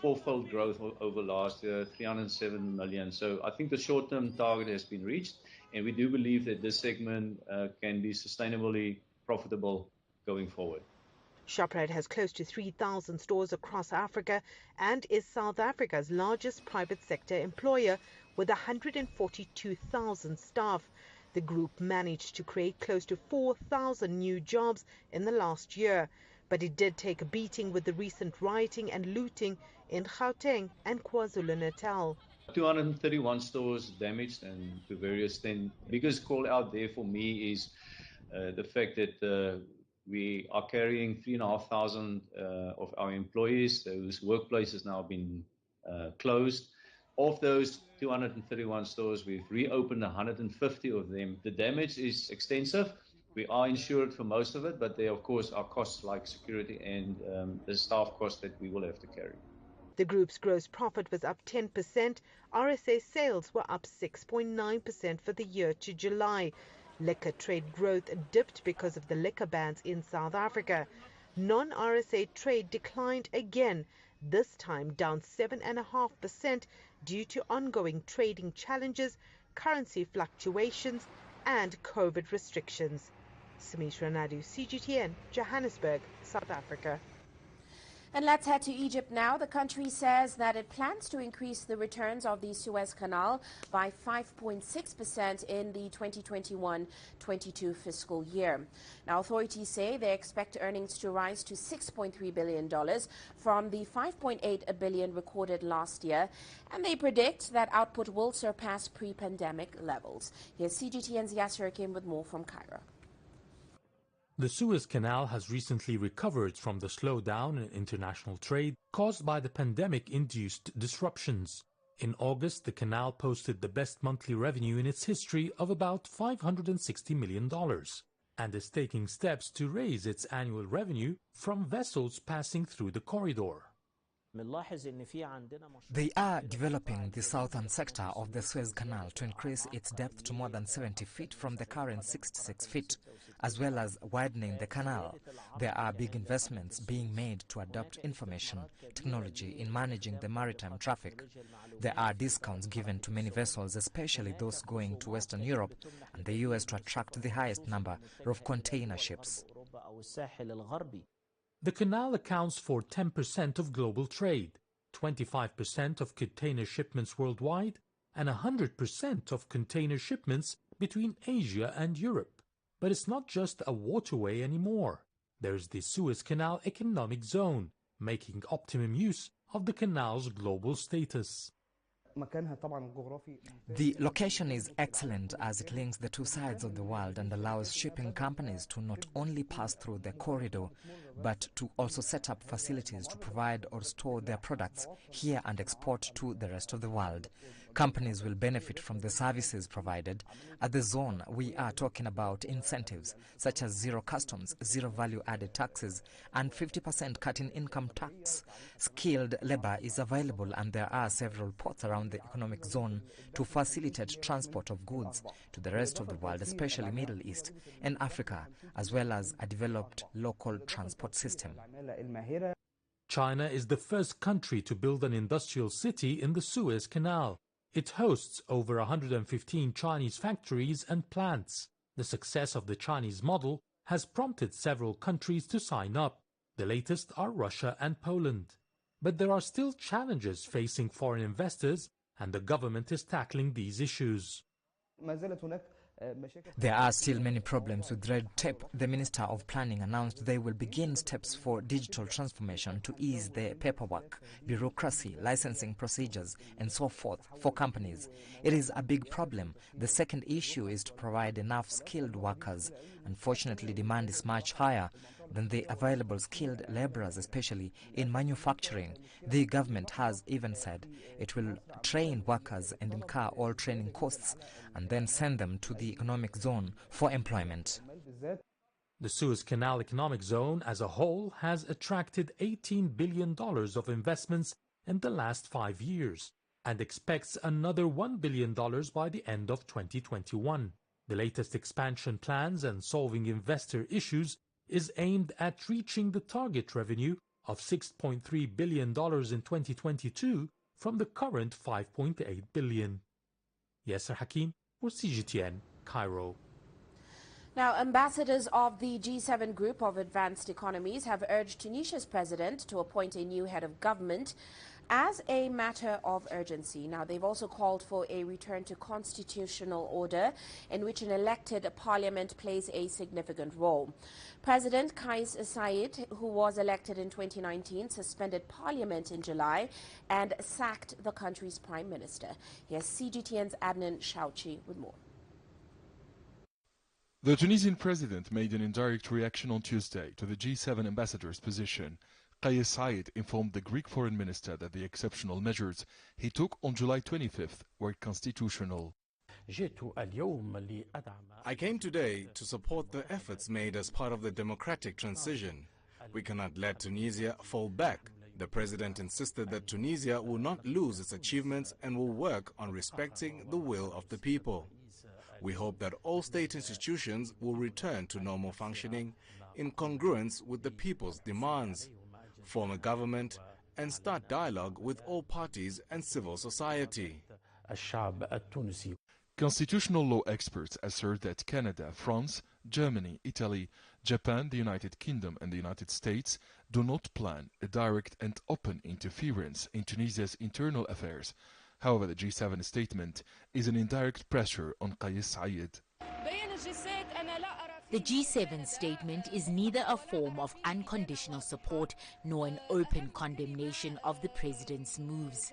Fourfold growth over last year, 307 million. So I think the short-term target has been reached and we do believe that this segment can be sustainably profitable going forward. ShopRite has close to 3,000 stores across Africa and is South Africa's largest private sector employer with 142,000 staff. The group managed to create close to 4,000 new jobs in the last year, but it did take a beating with the recent rioting and looting in Gauteng and KwaZulu-Natal. 231 stores damaged and to various extent. The biggest call out there for me is the fact that we are carrying 3,500 of our employees whose workplace has now been closed. Of those 231 stores, we've reopened 150 of them. The damage is extensive. We are insured for most of it, but there, of course, are costs like security and the staff costs that we will have to carry. The group's gross profit was up 10%. RSA sales were up 6.9% for the year to July. Liquor trade growth dipped because of the liquor bans in South Africa. Non-RSA trade declined again, this time down 7.5% due to ongoing trading challenges, currency fluctuations and COVID restrictions. Sumitra Naidu, CGTN, Johannesburg, South Africa. And let's head to Egypt now. The country says that it plans to increase the returns of the Suez Canal by 5.6% in the 2021-22 fiscal year. Now, authorities say they expect earnings to rise to $6.3 billion from the $5.8 billion recorded last year, and they predict that output will surpass pre-pandemic levels. Here's CGTN's Yasser Hakim with more from Cairo. The Suez Canal has recently recovered from the slowdown in international trade caused by the pandemic-induced disruptions. In August, the canal posted the best monthly revenue in its history of about $560 million and is taking steps to raise its annual revenue from vessels passing through the corridor. They are developing the southern sector of the Suez Canal to increase its depth to more than 70 feet from the current 66 feet, as well as widening the canal. There are big investments being made to adopt information technology in managing the maritime traffic. There are discounts given to many vessels, especially those going to Western Europe and the US, to attract the highest number of container ships. The canal accounts for 10% of global trade, 25% of container shipments worldwide, and 100% of container shipments between Asia and Europe. But it's not just a waterway anymore. There's the Suez Canal Economic Zone, making optimum use of the canal's global status. The location is excellent as it links the two sides of the world and allows shipping companies to not only pass through the corridor, but to also set up facilities to provide or store their products here and export to the rest of the world. Companies will benefit from the services provided. At the zone, we are talking about incentives such as zero customs, zero value-added taxes, and 50% cut in income tax. Skilled labor is available, and there are several ports around the economic zone to facilitate transport of goods to the rest of the world, especially Middle East and Africa, as well as a developed local transport system. China is the first country to build an industrial city in the Suez Canal. It hosts over 115 Chinese factories and plants. The success of the Chinese model has prompted several countries to sign up. The latest are Russia and Poland. But there are still challenges facing foreign investors, and the government is tackling these issues. There are still many problems with red tape. The Minister of Planning announced they will begin steps for digital transformation to ease the paperwork, bureaucracy, licensing procedures, and so forth for companies. It is a big problem. The second issue is to provide enough skilled workers. Unfortunately, demand is much higher than the available skilled laborers, especially in manufacturing. The government has even said it will train workers and incur all training costs and then send them to the economic zone for employment. The Suez Canal Economic Zone as a whole has attracted $18 billion of investments in the last 5 years and expects another $1 billion by the end of 2021. The latest expansion plans and solving investor issues is aimed at reaching the target revenue of $6.3 billion in 2022 from the current $5.8 billion. Yasser Hakim for CGTN, Cairo. Now, ambassadors of the G7 group of advanced economies have urged Tunisia's president to appoint a new head of government as a matter of urgency. Now, they've also called for a return to constitutional order in which an elected parliament plays a significant role. President Kais Saied, who was elected in 2019, suspended parliament in July and sacked the country's prime minister. Here's CGTN's Adnan Shauchi with more. The Tunisian president made an indirect reaction on Tuesday to the G7 ambassador's position. Kais Saied informed the Greek foreign minister that the exceptional measures he took on July 25th were constitutional. I came today to support the efforts made as part of the democratic transition. We cannot let Tunisia fall back. The president insisted that Tunisia will not lose its achievements and will work on respecting the will of the people. We hope that all state institutions will return to normal functioning in congruence with the people's demands, form a government, and start dialogue with all parties and civil society. Constitutional law experts assert that Canada, France, Germany, Italy, Japan, the United Kingdom and the United States do not plan a direct and open interference in Tunisia's internal affairs. However, the G7 statement is an indirect pressure on Kais Saied. The G7 statement is neither a form of unconditional support nor an open condemnation of the president's moves.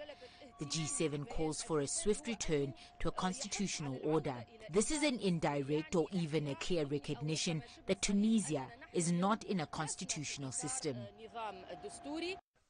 The G7 calls for a swift return to a constitutional order. This is an indirect or even a clear recognition that Tunisia is not in a constitutional system.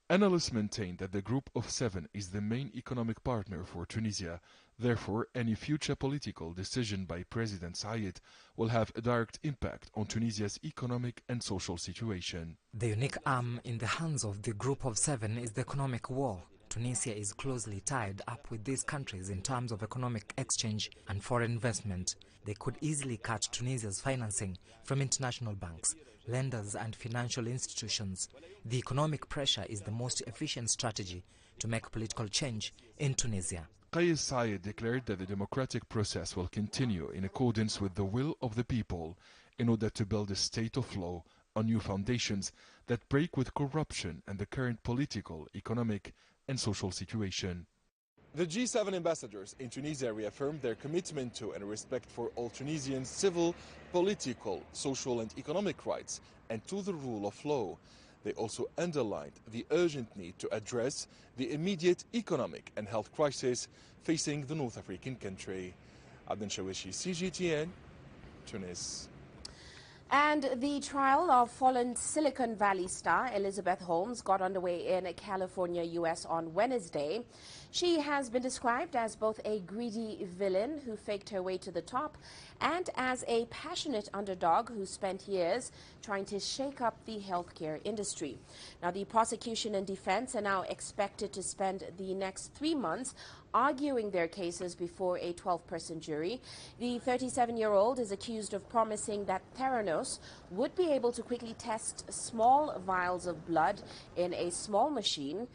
Analysts maintain that the Group of Seven is the main economic partner for Tunisia. Therefore, any future political decision by President Saied will have a direct impact on Tunisia's economic and social situation. The unique arm in the hands of the Group of Seven is the economic war. Tunisia is closely tied up with these countries in terms of economic exchange and foreign investment. They could easily cut Tunisia's financing from international banks, lenders and financial institutions. The economic pressure is the most efficient strategy to make political change in Tunisia. Kais Saied declared that the democratic process will continue in accordance with the will of the people in order to build a state of law on new foundations that break with corruption and the current political, economic and social situation. The G7 ambassadors in Tunisia reaffirmed their commitment to and respect for all Tunisians' civil, political, social and economic rights and to the rule of law. They also underlined the urgent need to address the immediate economic and health crisis facing the North African country. Abdullah, CGTN, Tunis. And the trial of fallen Silicon Valley star Elizabeth Holmes got underway in California, U.S. on Wednesday. She has been described as both a greedy villain who faked her way to the top and as a passionate underdog who spent years trying to shake up the healthcare industry. Now, the prosecution and defense are now expected to spend the next 3 months arguing their cases before a 12-person jury. The 37-year-old is accused of promising that Theranos would be able to quickly test small vials of blood in a small machine.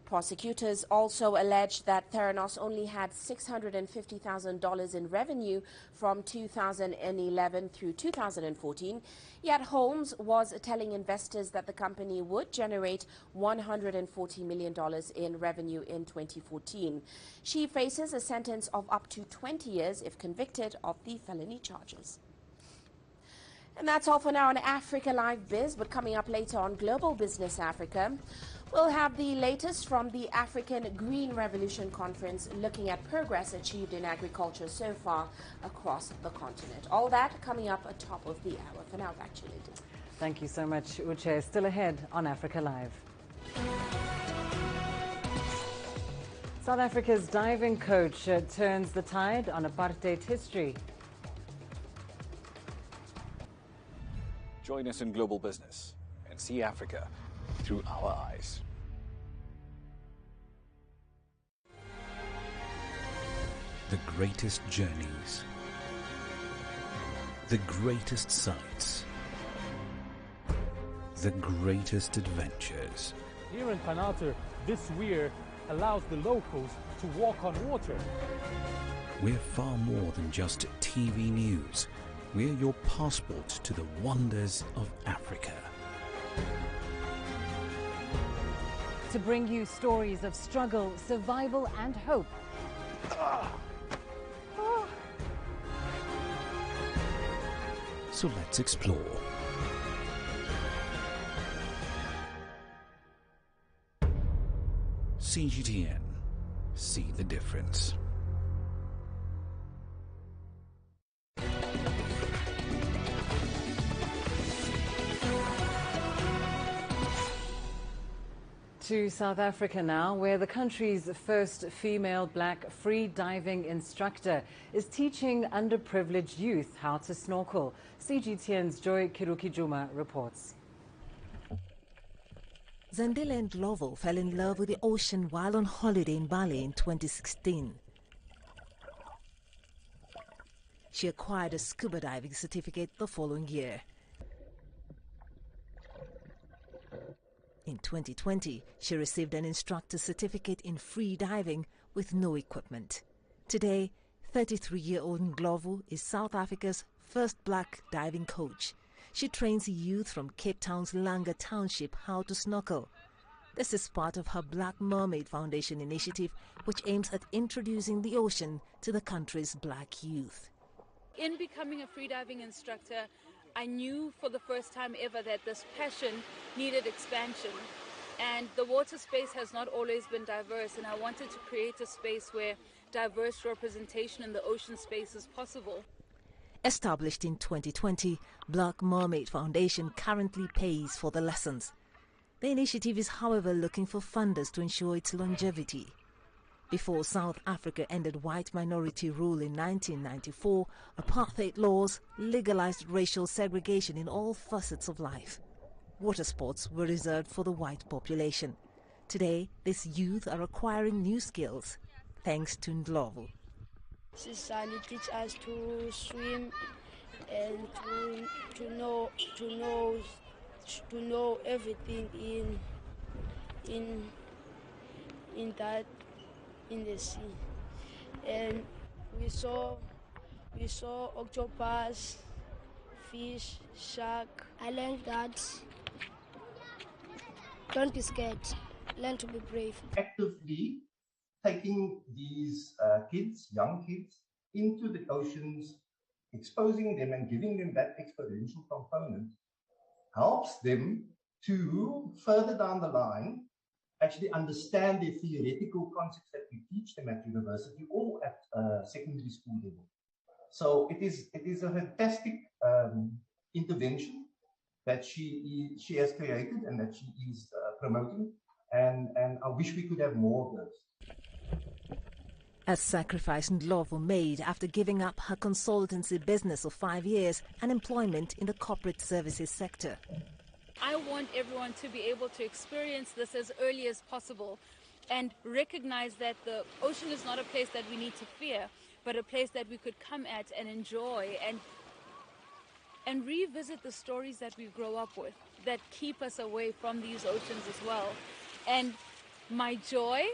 Prosecutors also alleged that Theranos only had $650,000 in revenue from 2011 through 2014, yet Holmes was telling investors that the company would generate $140 million in revenue in 2014. She faces a sentence of up to 20 years if convicted of the felony charges. And that's all for now on Africa Live Biz, but coming up later on Global Business Africa, we'll have the latest from the African Green Revolution Conference, looking at progress achieved in agriculture so far across the continent. All that coming up atop of the hour. For now, back to you, Lydia. Thank you so much, Uche. Still ahead on Africa Live. South Africa's diving coach turns the tide on apartheid history. Join us in Global Business and see Africa through our eyes. The greatest journeys, the greatest sights, the greatest adventures. Here in Panater, this weir allows the locals to walk on water. We're far more than just TV news. We're your passport to the wonders of Africa. To bring you stories of struggle, survival and hope. So let's explore. CGTN. See the difference. To South Africa now, where the country's first female black free diving instructor is teaching underprivileged youth how to snorkel. CGTN's Joy Kirukijuma reports. Zandile Ndlovu fell in love with the ocean while on holiday in Bali in 2016. She acquired a scuba diving certificate the following year. In 2020, she received an instructor certificate in free diving with no equipment. Today, 33-year-old Ndlovu is South Africa's first black diving coach. she trains youth from Cape Town's Langa Township how to snorkel. This is part of her Black Mermaid Foundation initiative, which aims at introducing the ocean to the country's black youth. In becoming a freediving instructor, I knew for the first time ever that this passion needed expansion. And the water space has not always been diverse, and I wanted to create a space where diverse representation in the ocean space is possible. Established in 2020, Black Mermaid Foundation currently pays for the lessons. The initiative is, however, looking for funders to ensure its longevity. Before South Africa ended white minority rule in 1994, apartheid laws legalized racial segregation in all facets of life. Water sports were reserved for the white population. Today, these youth are acquiring new skills, thanks to Ndlovu. Sisani teach us to swim and to know everything in the sea. And we saw octopus, fish, shark. I learned that don't be scared, learn to be brave. Actively taking these young kids, into the oceans, exposing them and giving them that experiential component helps them to, further down the line, actually understand the theoretical concepts that we teach them at university or at secondary school level. So it is a fantastic intervention that she has created and that she is promoting, and I wish we could have more of those. A sacrifice Ndlovu made after giving up her consultancy business of 5 years and employment in the corporate services sector. I want everyone to be able to experience this as early as possible and recognize that the ocean is not a place that we need to fear, but a place that we could come at and enjoy and revisit the stories that we grow up with that keep us away from these oceans as well. And my joy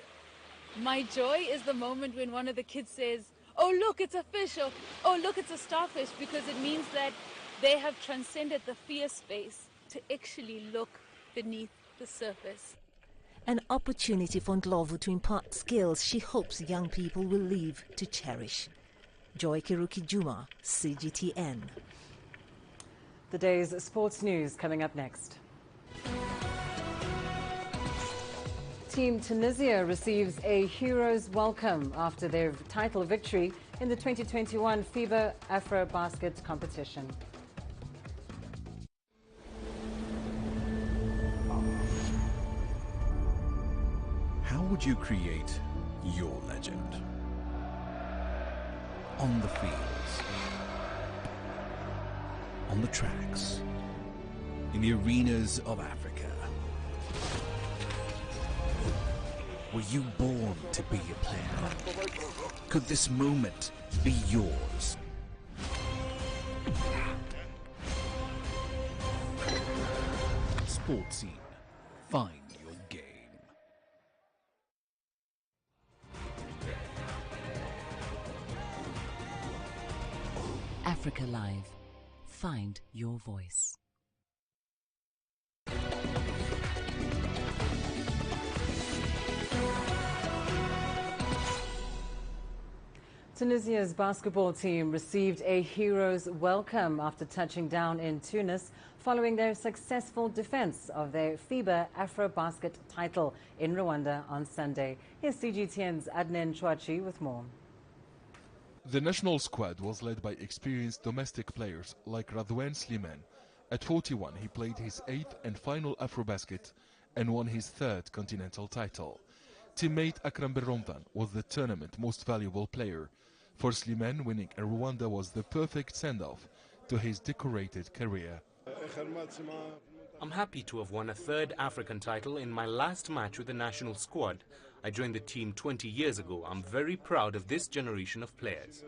is the moment when one of the kids says, "Oh, look, it's a fish," or "Oh, look, it's a starfish," because it means that they have transcended the fear space to actually look beneath the surface. An opportunity for Ndlovu to impart skills she hopes young people will live to cherish. Joy Kiruki Juma, CGTN. The day's sports news coming up next. Team Tunisia receives a hero's welcome after their title victory in the 2021 FIBA Afro-Basket competition. How would you create your legend? On the fields, on the tracks, in the arenas of Africa. Were you born to be a player? Could this moment be yours? Sports Scene. Find your game. Africa Live. Find your voice. Tunisia's basketball team received a hero's welcome after touching down in Tunis following their successful defense of their FIBA Afro-Basket title in Rwanda on Sunday. Here's CGTN's Adnan Chouachi with more. The national squad was led by experienced domestic players like Radouane Slimane. At 41, he played his 8th and final Afro-Basket and won his 3rd continental title. Teammate Akram Berromdan was the tournament most valuable player. For Slimane, winning in Rwanda was the perfect send-off to his decorated career. I'm happy to have won a 3rd African title in my last match with the national squad. I joined the team 20 years ago. I'm very proud of this generation of players.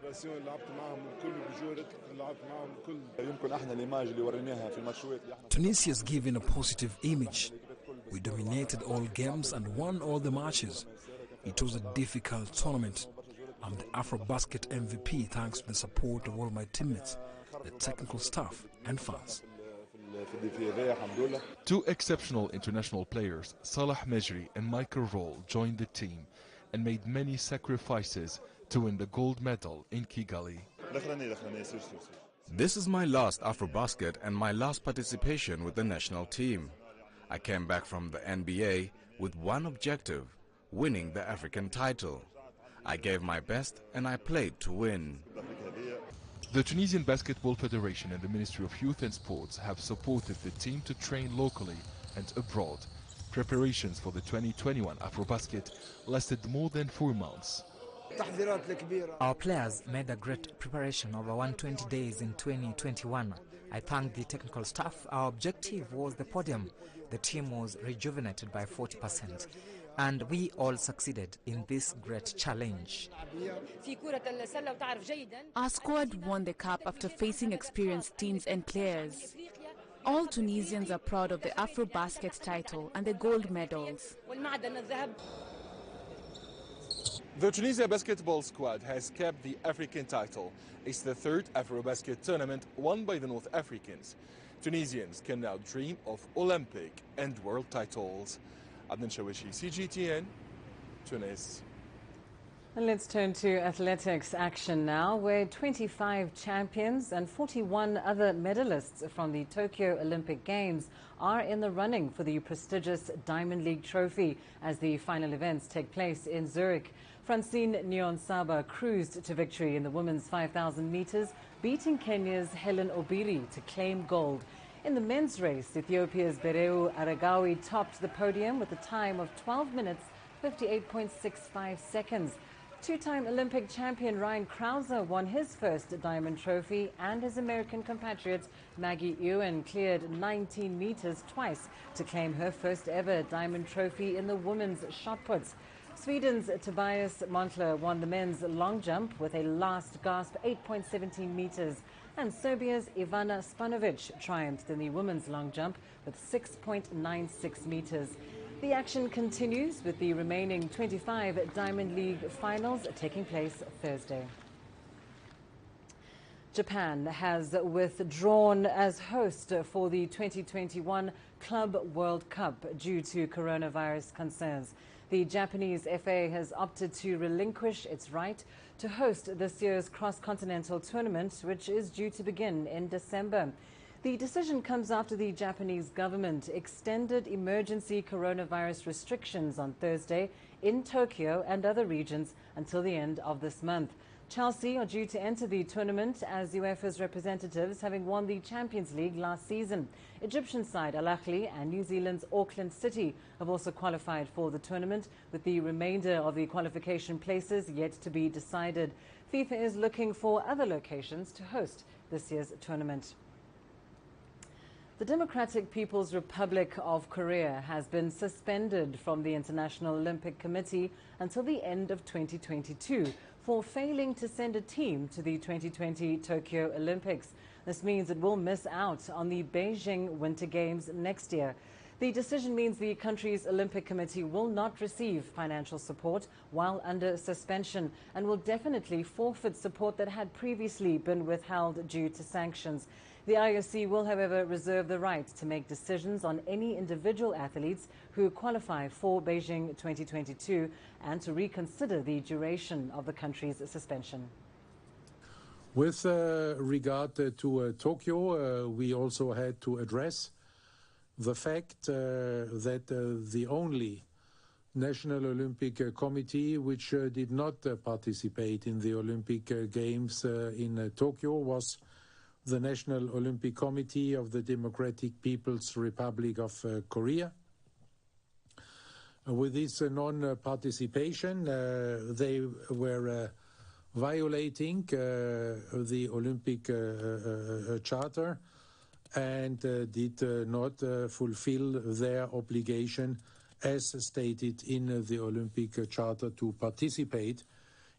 Tunisia has given a positive image. We dominated all games and won all the matches. It was a difficult tournament. I'm the Afro-Basket MVP thanks to the support of all my teammates, the technical staff and fans. Two exceptional international players, Salah Mejri and Michael Roll, joined the team and made many sacrifices to win the gold medal in Kigali. This is my last Afrobasket and my last participation with the national team. I came back from the NBA with one objective, winning the African title. I gave my best and I played to win. The Tunisian Basketball Federation and the Ministry of Youth and Sports have supported the team to train locally and abroad. Preparations for the 2021 Afrobasket lasted more than 4 months. Our players made a great preparation over 120 days in 2021. I thank the technical staff. Our objective was the podium. The team was rejuvenated by 40%. And we all succeeded in this great challenge. Our squad won the cup after facing experienced teams and players. All Tunisians are proud of the Afrobasket title and the gold medals. The Tunisia basketball squad has kept the African title. It's the third Afrobasket tournament won by the North Africans. Tunisians can now dream of Olympic and world titles. Adnan Shawishi, CGTN, Tunis. And let's turn to athletics action now, where 25 champions and 41 other medalists from the Tokyo Olympic Games are in the running for the prestigious Diamond League trophy as the final events take place in Zurich. Francine Niyonsaba cruised to victory in the women's 5,000 meters, beating Kenya's Helen Obiri to claim gold. In the men's race, Ethiopia's Bereu Aragawi topped the podium with a time of 12 minutes, 58.65 seconds. Two-time Olympic champion Ryan Krauser won his first diamond trophy, and his American compatriot Maggie Ewan cleared 19 meters twice to claim her first ever diamond trophy in the women's shot puts. Sweden's Tobias Montler won the men's long jump with a last gasp 8.17 meters. And Serbia's Ivana Spanovic triumphed in the women's long jump with 6.96 meters. The action continues with the remaining 25 Diamond League finals taking place Thursday. Japan has withdrawn as host for the 2021 Club World Cup due to coronavirus concerns. The Japanese FA has opted to relinquish its right to host this year's cross-continental tournament, which is due to begin in December. The decision comes after the Japanese government extended emergency coronavirus restrictions on Thursday in Tokyo and other regions until the end of this month. Chelsea are due to enter the tournament as UEFA's representatives, having won the Champions League last season. Egyptian side Al Ahly and New Zealand's Auckland City have also qualified for the tournament, with the remainder of the qualification places yet to be decided. FIFA is looking for other locations to host this year's tournament. The Democratic People's Republic of Korea has been suspended from the International Olympic Committee until the end of 2022 for failing to send a team to the 2020 Tokyo Olympics. This means it will miss out on the Beijing Winter Games next year. The decision means the country's Olympic Committee will not receive financial support while under suspension and will definitely forfeit support that had previously been withheld due to sanctions. The IOC will, however, reserve the right to make decisions on any individual athletes who qualify for Beijing 2022 and to reconsider the duration of the country's suspension. With regard to Tokyo, we also had to address the fact that the only National Olympic Committee which did not participate in the Olympic Games in Tokyo was the National Olympic Committee of the Democratic People's Republic of Korea. With this non-participation, they were violating the Olympic Charter and did not fulfill their obligation as stated in the Olympic Charter to participate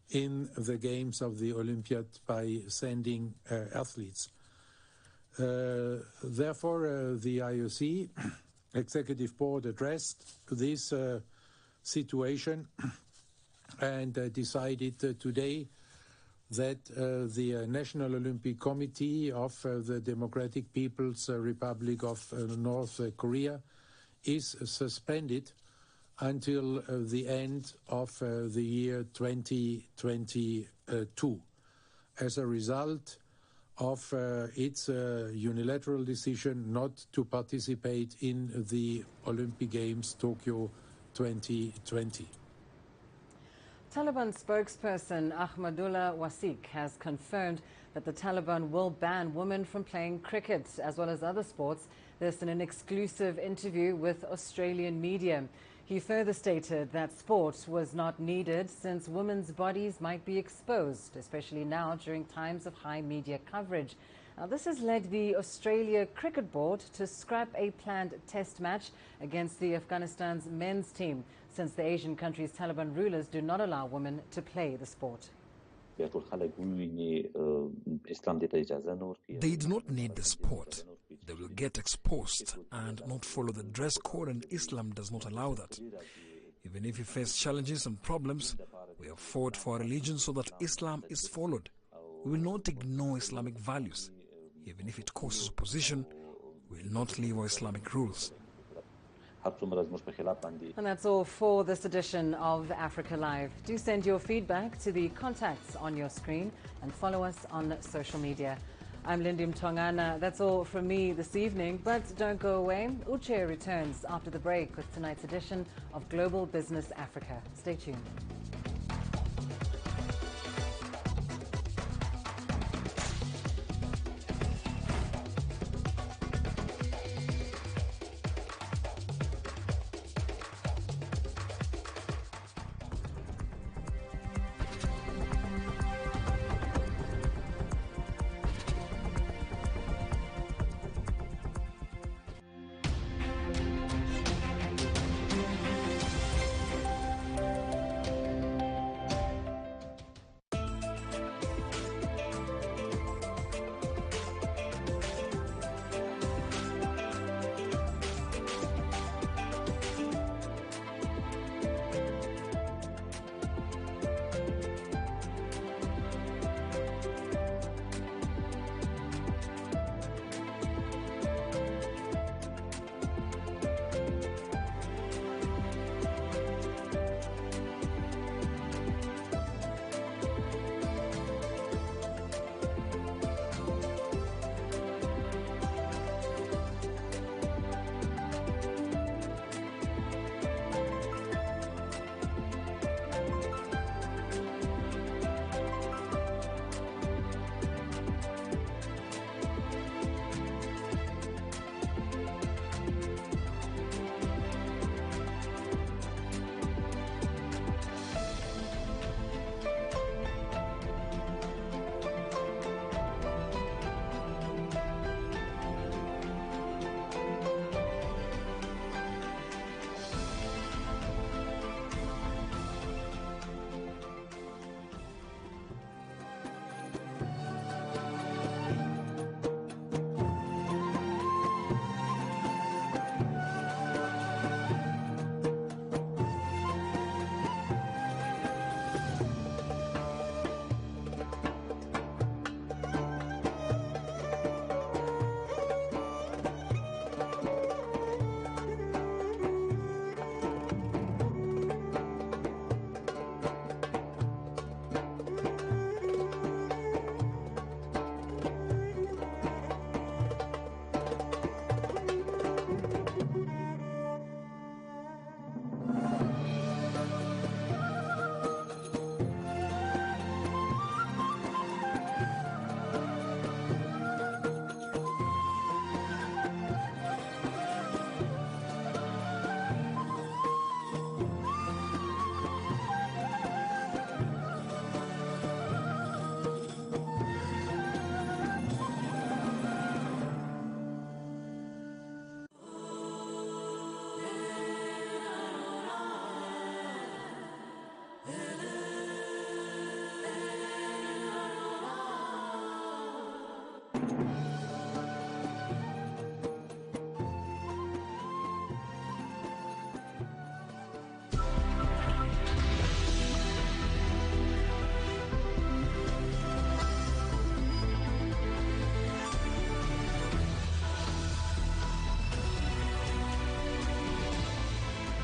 in the Games of the Olympiad by sending athletes. Therefore, the IOC Executive Board addressed this situation and decided today that the National Olympic Committee of the Democratic People's Republic of North Korea is suspended until the end of the year 2022 as a result of its unilateral decision not to participate in the Olympic Games Tokyo 2020. Taliban spokesperson Ahmadullah Wasik has confirmed that the Taliban will ban women from playing cricket as well as other sports. This in an exclusive interview with Australian media. He further stated that sport was not needed since women's bodies might be exposed, especially now during times of high media coverage. Now, this has led the Australia Cricket Board to scrap a planned test match against the Afghanistan's men's team, since the Asian country's Taliban rulers do not allow women to play the sport. They do not need the sport. They will get exposed and not follow the dress code, and Islam does not allow that. Even if we face challenges and problems, we have fought for our religion so that Islam is followed. We will not ignore Islamic values. Even if it causes opposition, we will not leave our Islamic rules. And that's all for this edition of Africa Live. Do send your feedback to the contacts on your screen and follow us on social media. I'm Lindy Mtongana. That's all from me this evening, but don't go away. Uche returns after the break with tonight's edition of Global Business Africa. Stay tuned.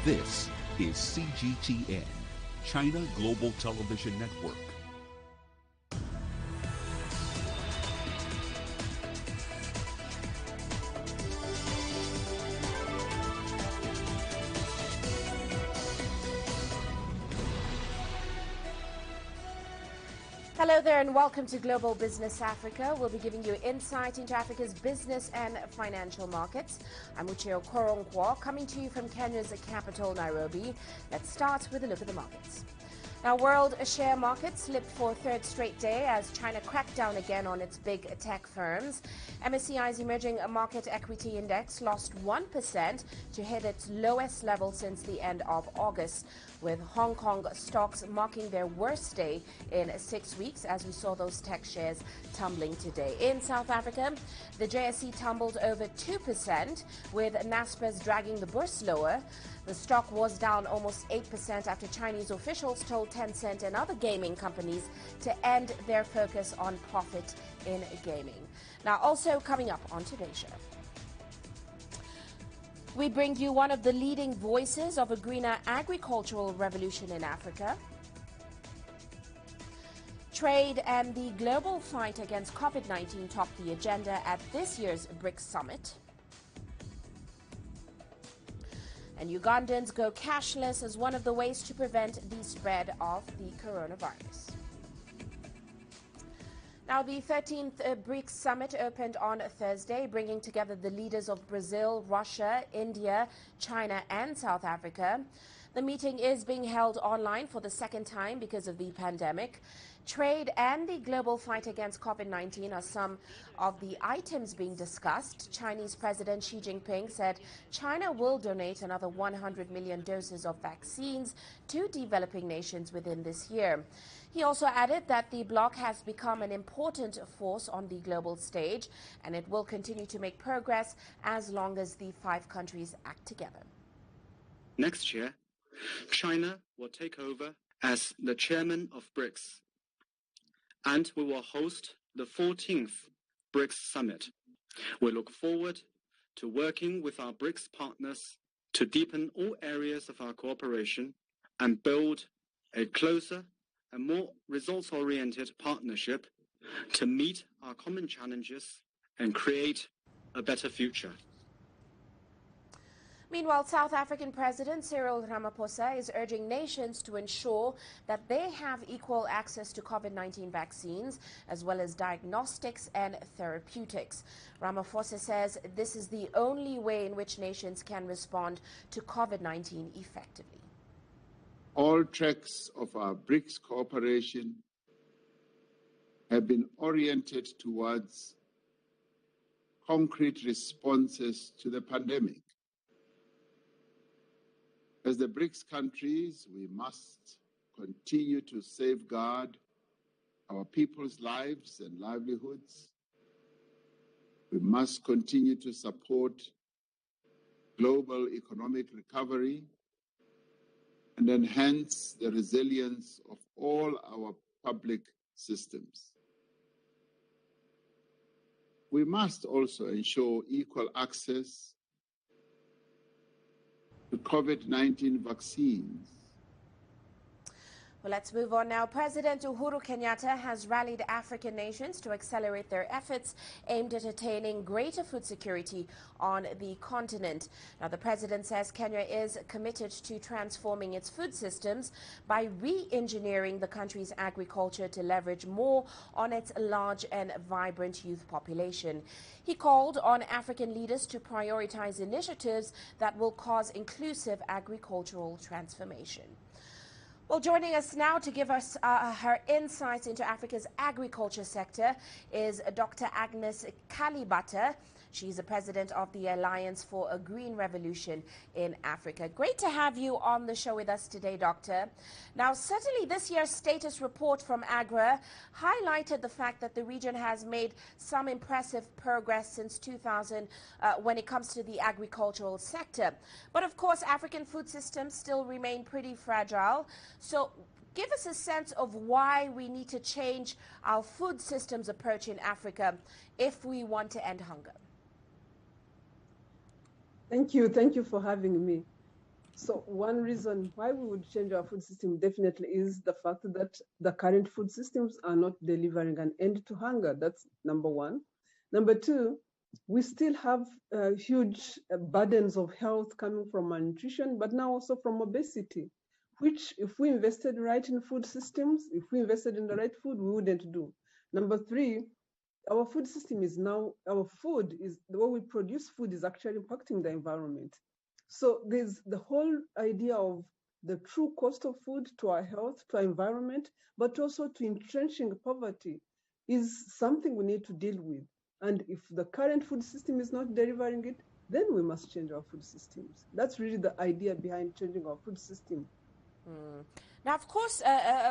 This is CGTN, China Global Television Network. Hello there and welcome to Global Business Africa. We'll be giving you insight into Africa's business and financial markets. I'm Ucheo Koronkwo, coming to you from Kenya's capital, Nairobi. Let's start with a look at the markets. Now, world share markets slipped for a third straight day as China cracked down again on its big tech firms. MSCI's emerging market equity index lost 1% to hit its lowest level since the end of August, with Hong Kong stocks marking their worst day in 6 weeks as we saw those tech shares tumbling today. In South Africa, the JSE tumbled over 2%, with Naspers dragging the bourse lower. The stock was down almost 8% after Chinese officials told Tencent and other gaming companies to end their focus on profit in gaming. Now, also coming up on today's show, we bring you one of the leading voices of a greener agricultural revolution in Africa. Trade and the global fight against COVID-19 topped the agenda at this year's BRICS summit. And Ugandans go cashless as one of the ways to prevent the spread of the coronavirus. Now, the 13th BRICS summit opened on Thursday, bringing together the leaders of Brazil, Russia, India, China, and South Africa. The meeting is being held online for the second time because of the pandemic. Trade and the global fight against COVID-19 are some of the items being discussed. Chinese President Xi Jinping said China will donate another 100 million doses of vaccines to developing nations within this year. He also added that the bloc has become an important force on the global stage and it will continue to make progress as long as the 5 countries act together. Next year, China will take over as the chairman of BRICS, and we will host the 14th BRICS Summit. We look forward to working with our BRICS partners to deepen all areas of our cooperation and build a closer and more results-oriented partnership to meet our common challenges and create a better future. Meanwhile, South African President Cyril Ramaphosa is urging nations to ensure that they have equal access to COVID-19 vaccines, as well as diagnostics and therapeutics. Ramaphosa says this is the only way in which nations can respond to COVID-19 effectively. All tracks of our BRICS cooperation have been oriented towards concrete responses to the pandemic. As the BRICS countries, we must continue to safeguard our people's lives and livelihoods. We must continue to support global economic recovery and enhance the resilience of all our public systems. We must also ensure equal access to COVID-19 vaccines. Well, let's move on now. President Uhuru Kenyatta has rallied African nations to accelerate their efforts aimed at attaining greater food security on the continent. Now, the president says Kenya is committed to transforming its food systems by re-engineering the country's agriculture to leverage more on its large and vibrant youth population. He called on African leaders to prioritize initiatives that will cause inclusive agricultural transformation. Well, joining us now to give us her insights into Africa's agriculture sector is Dr. Agnes Kalibata. She's the president of the Alliance for a Green Revolution in Africa. Great to have you on the show with us today, Doctor. Now, certainly this year's status report from AGRA highlighted the fact that the region has made some impressive progress since 2000 when it comes to the agricultural sector. But of course, African food systems still remain pretty fragile. So give us a sense of why we need to change our food systems approach in Africa if we want to end hunger. Thank you. Thank you for having me. So one reason why we would change our food system definitely is the fact that the current food systems are not delivering an end to hunger. That's number one. Number two, we still have huge burdens of health coming from malnutrition, but now also from obesity, which if we invested right in food systems, if we invested in the right food, we wouldn't do. Number three, our food system is now, our food is, the way we produce food is actually impacting the environment. So there's the whole idea of the true cost of food to our health, to our environment, but also to entrenching poverty is something we need to deal with. And if the current food system is not delivering it, then we must change our food systems. That's really the idea behind changing our food system. Now, of course,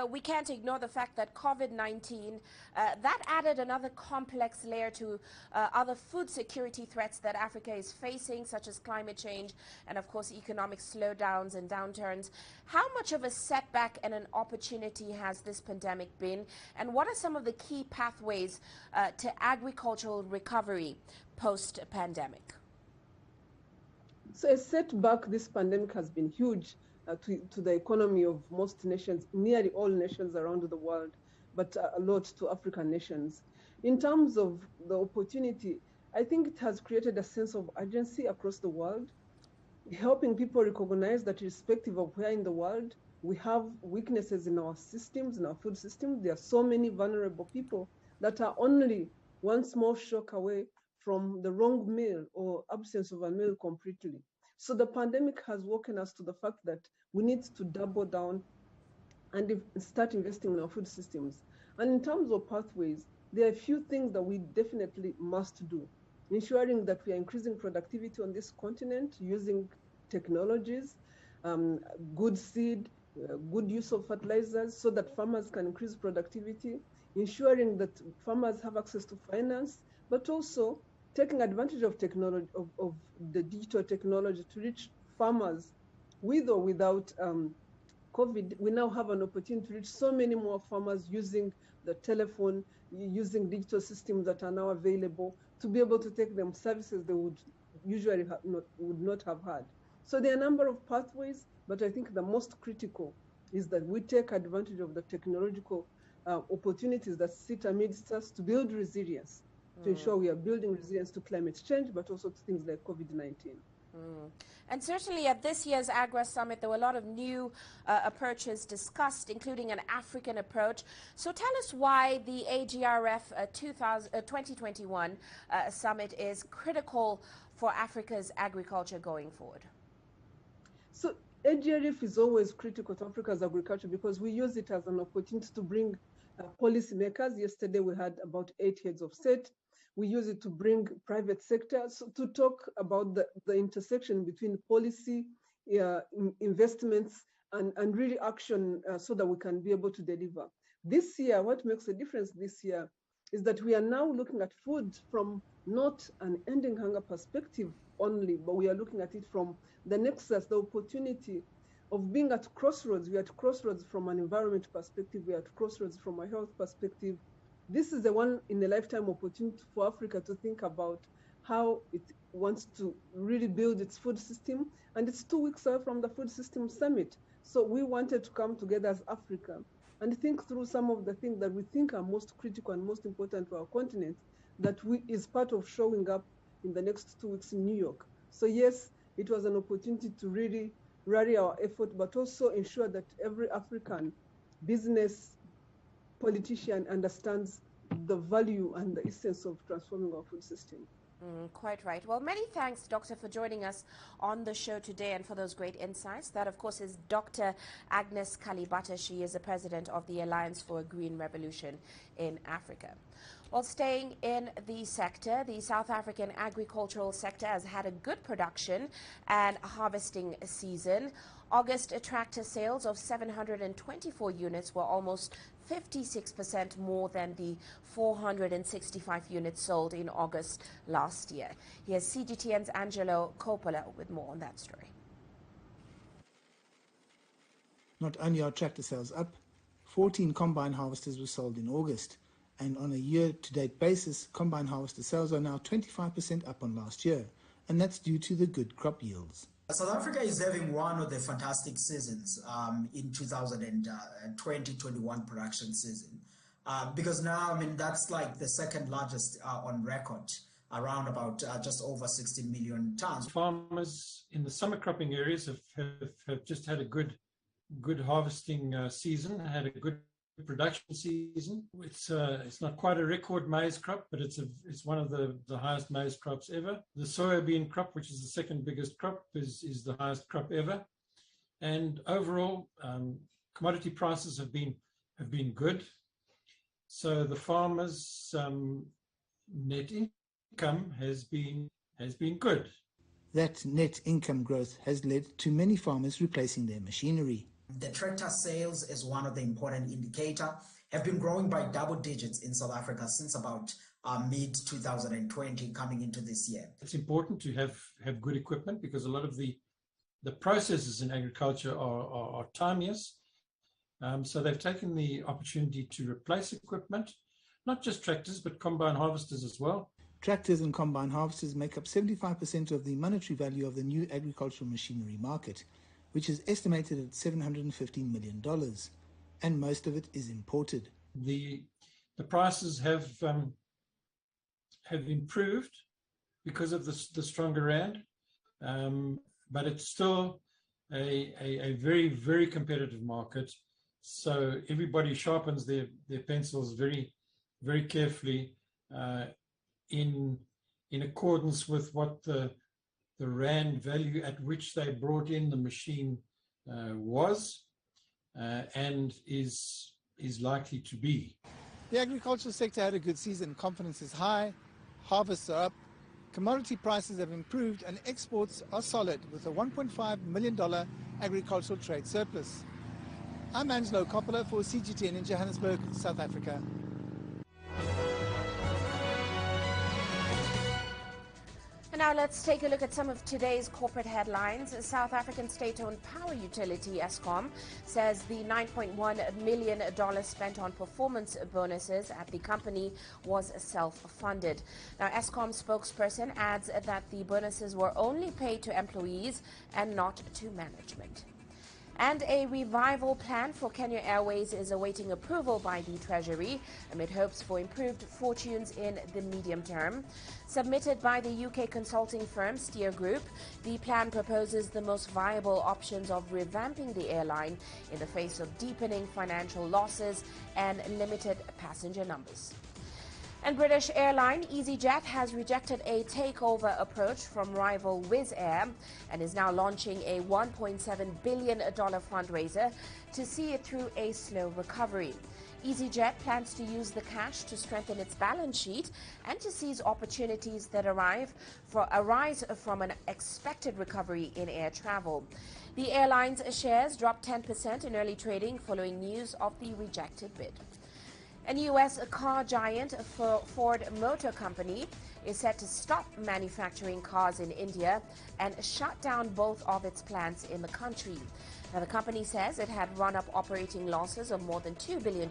we can't ignore the fact that COVID-19, that added another complex layer to other food security threats that Africa is facing, such as climate change and, of course, economic slowdowns and downturns. How much of a setback and an opportunity has this pandemic been? And what are some of the key pathways to agricultural recovery post-pandemic? So a setback, this pandemic has been huge. To the economy of most nations, nearly all nations around the world, but a lot to African nations. In terms of the opportunity, I think it has created a sense of urgency across the world, helping people recognize that irrespective of where in the world, we have weaknesses in our systems, in our food system. There are so many vulnerable people that are only one small shock away from the wrong meal or absence of a meal completely. So the pandemic has woken us to the fact that we need to double down and start investing in our food systems. And in terms of pathways, there are a few things that we definitely must do. Ensuring that we are increasing productivity on this continent using technologies, good seed, good use of fertilizers so that farmers can increase productivity, ensuring that farmers have access to finance, but also taking advantage of technology, of the digital technology to reach farmers with or without COVID. We now have an opportunity to reach so many more farmers using the telephone, using digital systems that are now available to be able to take them services they would usually would not have had. So there are a number of pathways, but I think the most critical is that we take advantage of the technological opportunities that sit amidst us to build resilience. To ensure we are building resilience to climate change, but also to things like COVID-19. And certainly at this year's AGRA Summit, there were a lot of new approaches discussed, including an African approach. So tell us why the AGRF 2021 Summit is critical for Africa's agriculture going forward. So AGRF is always critical to Africa's agriculture because we use it as an opportunity to bring policymakers. Yesterday we had about 8 heads of state. We use it to bring private sector to talk about the intersection between policy, investments, and really action so that we can be able to deliver. This year, what makes a difference this year is that we are now looking at food from not an ending hunger perspective only, but we are looking at it from the nexus, the opportunity of being at crossroads. We are at crossroads from an environment perspective, we are at crossroads from a health perspective. This is a one in a lifetime opportunity for Africa to think about how it wants to really build its food system. And it's 2 weeks away from the Food System Summit. So we wanted to come together as Africa and think through some of the things that we think are most critical and most important to our continent that is part of showing up in the next 2 weeks in New York. So yes, it was an opportunity to really rally our effort, but also ensure that every African business politician understands the value and the essence of transforming our food system. Quite right. Well, many thanks, Doctor, for joining us on the show today and for those great insights. That, of course, is Dr. Agnes Kalibata. She is the president of the Alliance for a Green Revolution in Africa. Well, staying in the sector, the South African agricultural sector has had a good production and harvesting season. August tractor sales of 724 units were almost 56% more than the 465 units sold in August last year. Here's CGTN's Angelo Coppola with more on that story. Not only are tractor sales up, 14 combine harvesters were sold in August. And on a year-to-date basis, combine harvester sales are now 25% up on last year. And that's due to the good crop yields. South Africa is having one of the fantastic seasons in 2020-21 production season. Because now, I mean, that's like the second largest on record, around about just over 16 million tons. Farmers in the summer cropping areas have just had a good harvesting season, had a good production season. It's not quite a record maize crop, but it's one of the highest maize crops ever. The soybean crop, which is the second biggest crop, is the highest crop ever. And overall, commodity prices have been good. So the farmers' net income has been good. That net income growth has led to many farmers replacing their machinery. The tractor sales, is one of the important indicators, have been growing by double digits in South Africa since about mid-2020 coming into this year. It's important to have good equipment because a lot of the processes in agriculture are timeless. So they've taken the opportunity to replace equipment, not just tractors, but combine harvesters as well. Tractors and combine harvesters make up 75% of the monetary value of the new agricultural machinery market, which is estimated at $715 million, and most of it is imported. The prices have improved because of the stronger rand, but it's still a very, very competitive market. So everybody sharpens their pencils very, very carefully in accordance with what the rand value at which they brought in the machine was and is likely to be. The agricultural sector had a good season. Confidence is high, harvests are up, commodity prices have improved, and exports are solid with a $1.5 million agricultural trade surplus. I'm Angelo Coppola for CGTN in Johannesburg, South Africa. And now let's take a look at some of today's corporate headlines. South African state-owned power utility Eskom says the $9.1 million spent on performance bonuses at the company was self-funded. Now, Eskom spokesperson adds that the bonuses were only paid to employees and not to management. And a revival plan for Kenya Airways is awaiting approval by the Treasury amid hopes for improved fortunes in the medium term. Submitted by the UK consulting firm Steer Group, the plan proposes the most viable options of revamping the airline in the face of deepening financial losses and limited passenger numbers. And British airline EasyJet has rejected a takeover approach from rival Wizz Air and is now launching a $1.7 billion fundraiser to see it through a slow recovery. EasyJet plans to use the cash to strengthen its balance sheet and to seize opportunities that arise from an expected recovery in air travel. The airline's shares dropped 10% in early trading following news of the rejected bid. And U.S. car giant Ford Motor Company is set to stop manufacturing cars in India and shut down both of its plants in the country. Now, the company says it had run up operating losses of more than $2 billion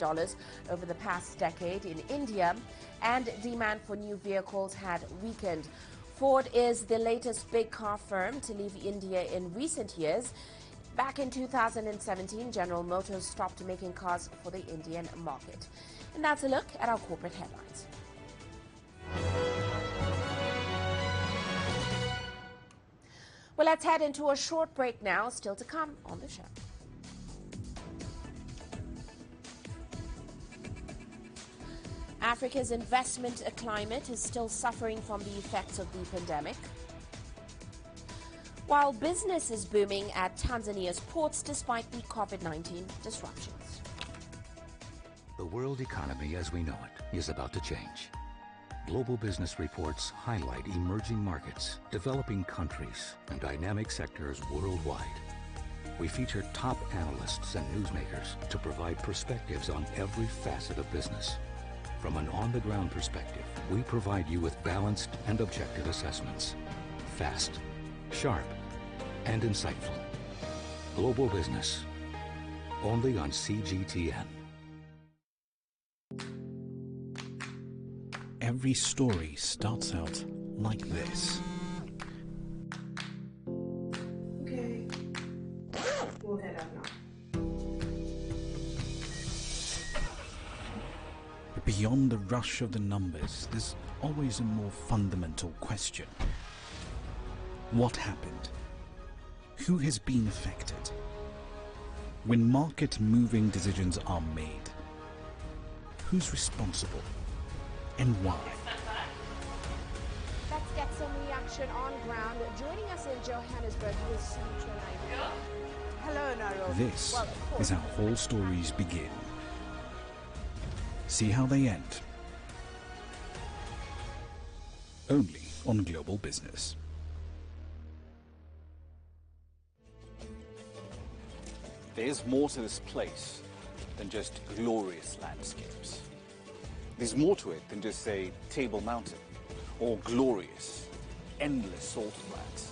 over the past decade in India, and demand for new vehicles had weakened. Ford is the latest big car firm to leave India in recent years. Back in 2017, General Motors stopped making cars for the Indian market. And that's a look at our corporate headlines. Well, let's head into a short break now, still to come on the show. Africa's investment climate is still suffering from the effects of the pandemic, while business is booming at Tanzania's ports despite the COVID-19 disruptions. The world economy as we know it is about to change. Global business reports highlight emerging markets, developing countries, and dynamic sectors worldwide. We feature top analysts and newsmakers to provide perspectives on every facet of business. From an on-the-ground perspective, we provide you with balanced and objective assessments. Fast, sharp, and insightful. Global business, only on CGTN. Every story starts out like this. beyond the rush of the numbers, there's always a more fundamental question. What happened? Who has been affected? When market-moving decisions are made, who's responsible and why? Let's get some reaction on ground. Joining us in Johannesburg is Sutra Nairo. Hello, Nairo. This is how whole stories begin. See how they end. Only on Global Business. There's more to this place than just glorious landscapes. There's more to it than just, say, Table Mountain or glorious, endless salt flats.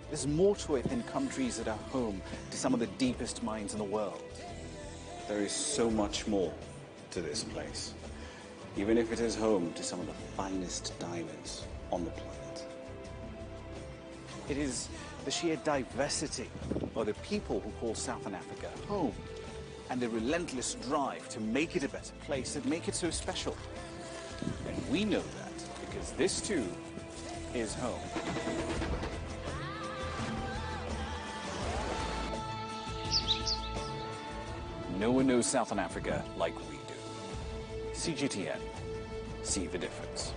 There's more to it than countries that are home to some of the deepest mines in the world. There is so much more to this place, even if it is home to some of the finest diamonds on the planet. It is the sheer diversity of the people who call Southern Africa home and the relentless drive to make it a better place that make it so special. And we know that because this too is home. No one knows Southern Africa like we do. CGTN. See the difference.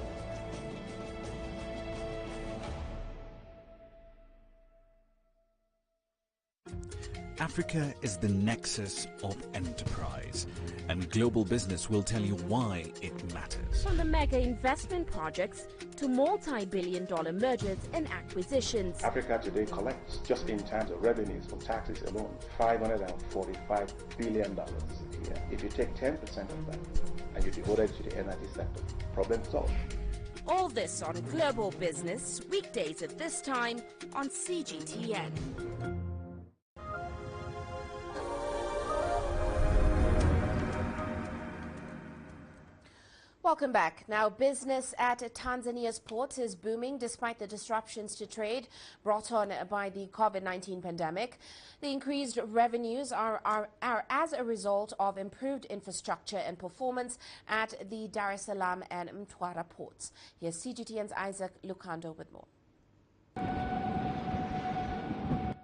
Africa is the nexus of enterprise, and Global Business will tell you why it matters. From the mega investment projects to multi-billion-dollar mergers and acquisitions. Africa today collects, just in terms of revenues from taxes alone, $545 billion a year. If you take 10% of that and you devote it to the energy sector, problem solved. All this on Global Business, weekdays at this time on CGTN. Welcome back. Now, business at Tanzania's ports is booming despite the disruptions to trade brought on by the COVID-19 pandemic. The increased revenues are as a result of improved infrastructure and performance at the Dar es Salaam and Mtwara ports. Here's CGTN's Isaac Lukando with more.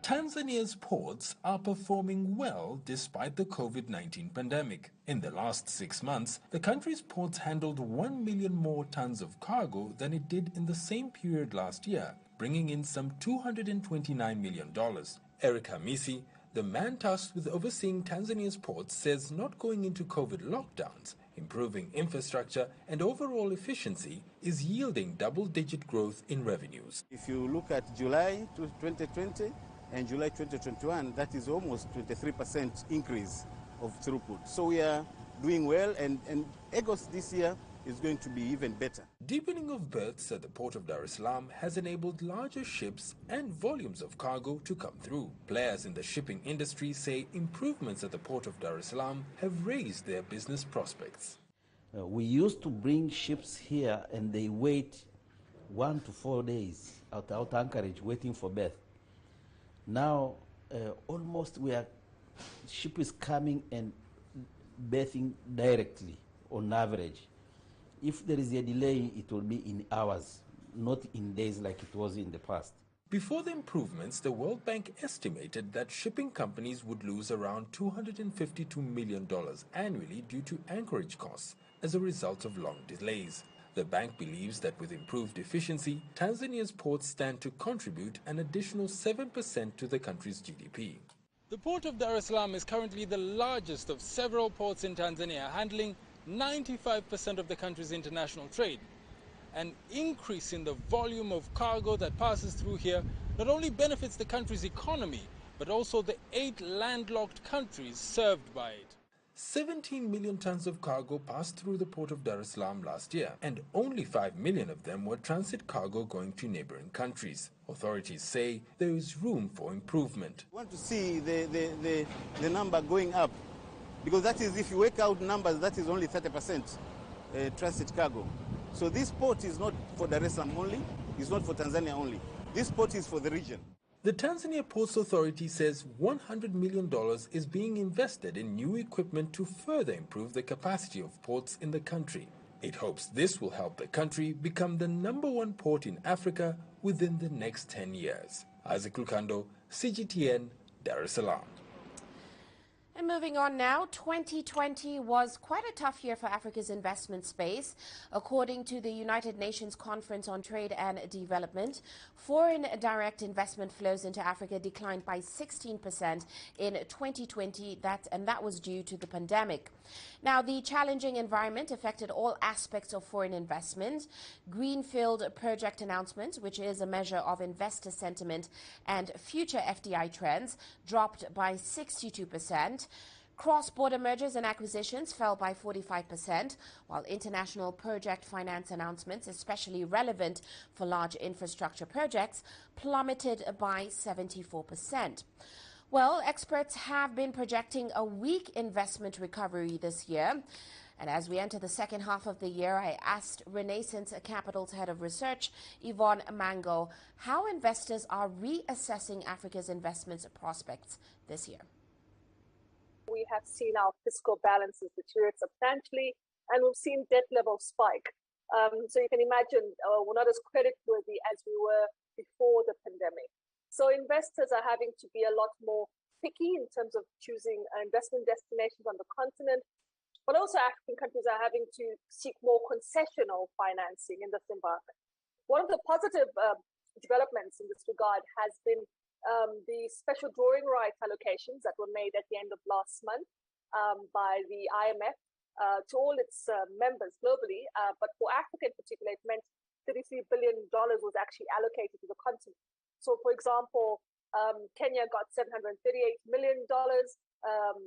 Tanzania's ports are performing well despite the COVID-19 pandemic. In the last 6 months, the country's ports handled 1 million more tons of cargo than it did in the same period last year, bringing in some $229 million. Eric Hamisi, the man tasked with overseeing Tanzania's ports, says not going into COVID lockdowns, improving infrastructure and overall efficiency is yielding double-digit growth in revenues. If you look at July 2020, and July 2021, that is almost 23% increase of throughput. So we are doing well, and August this year is going to be even better. Deepening of berths at the port of Dar es Salaam has enabled larger ships and volumes of cargo to come through. Players in the shipping industry say improvements at the port of Dar es Salaam have raised their business prospects. We used to bring ships here and they wait 1 to 4 days out anchorage waiting for berth. Now, almost ship is coming and berthing directly on average. If there is a delay, it will be in hours, not in days like it was in the past. Before the improvements, the World Bank estimated that shipping companies would lose around $252 million annually due to anchorage costs as a result of long delays. The bank believes that with improved efficiency, Tanzania's ports stand to contribute an additional 7% to the country's GDP. The port of Dar es Salaam is currently the largest of several ports in Tanzania, handling 95% of the country's international trade. An increase in the volume of cargo that passes through here not only benefits the country's economy, but also the 8 landlocked countries served by it. 17 million tons of cargo passed through the port of Dar es Salaam last year, and only 5 million of them were transit cargo going to neighboring countries. Authorities say there is room for improvement. We want to see the number going up, because that is, if you work out numbers, that is only 30% transit cargo. So this port is not for Dar es Salaam only, it's not for Tanzania only. This port is for the region. The Tanzania Ports Authority says $100 million is being invested in new equipment to further improve the capacity of ports in the country. It hopes this will help the country become the #1 port in Africa within the next 10 years. Isaac Lukando, CGTN, Dar es Salaam. And moving on now, 2020 was quite a tough year for Africa's investment space. According to the United Nations Conference on Trade and Development, foreign direct investment flows into Africa declined by 16% in 2020, and that was due to the pandemic. Now, the challenging environment affected all aspects of foreign investment. Greenfield project announcements, which is a measure of investor sentiment and future FDI trends, dropped by 62%. Cross-border mergers and acquisitions fell by 45%, while international project finance announcements, especially relevant for large infrastructure projects, plummeted by 74%. Well, experts have been projecting a weak investment recovery this year. And as we enter the second half of the year, I asked Renaissance Capital's head of research, Yvonne Mango, how investors are reassessing Africa's investment prospects this year. We have seen our fiscal balances deteriorate substantially, and we've seen debt levels spike. So you can imagine we're not as creditworthy as we were before the pandemic. So investors are having to be a lot more picky in terms of choosing investment destinations on the continent, but also African countries are having to seek more concessional financing in this environment. One of the positive developments in this regard has been the special drawing right allocations that were made at the end of last month by the IMF to all its members globally, but for Africa in particular, it meant $33 billion was actually allocated to the continent. So, for example, Kenya got $738 million,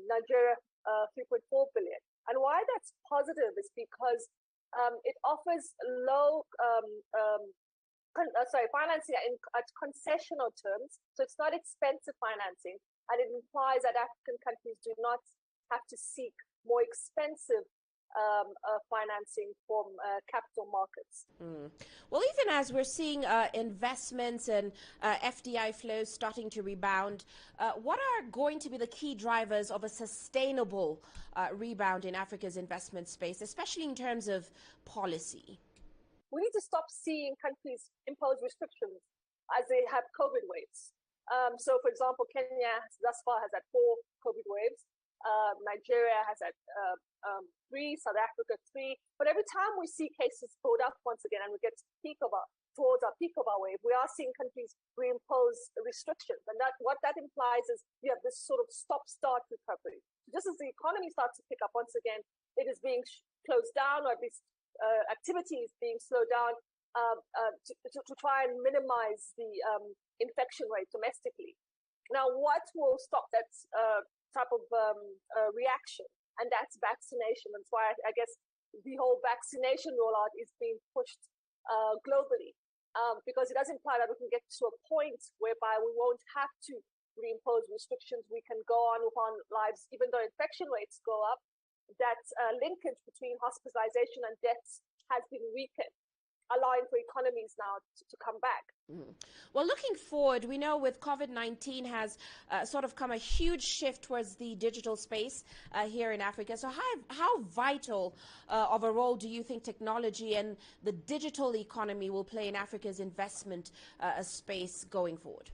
Nigeria $3.4 billion. And why that's positive is because it offers financing at concessional terms. So it's not expensive financing, and it implies that African countries do not have to seek more expensive financing from capital markets. Well, even as we're seeing investments and FDI flows starting to rebound, what are going to be the key drivers of a sustainable rebound in Africa's investment space, especially in terms of policy? We need to stop seeing countries impose restrictions as they have COVID waves. So, for example, Kenya thus far has had 4 COVID waves. Nigeria has had 3, South Africa 3. But every time we see cases pulled up once again and we get towards our peak of our wave, we are seeing countries reimpose restrictions. And what that implies is you have this sort of stop-start recovery. Just as the economy starts to pick up once again, it is being closed down, or at least activity is being slowed down to try and minimize the infection rate domestically. Now, what will stop that type of reaction? And that's vaccination. That's why I guess the whole vaccination rollout is being pushed globally, because it does imply that we can get to a point whereby we won't have to reimpose restrictions. We can go on with our lives, even though infection rates go up. That linkage between hospitalization and deaths has been weakened, allowing for economies now to come back. Well, looking forward, we know with COVID-19 has sort of come a huge shift towards the digital space here in Africa. So how vital of a role do you think technology and the digital economy will play in Africa's investment space going forward?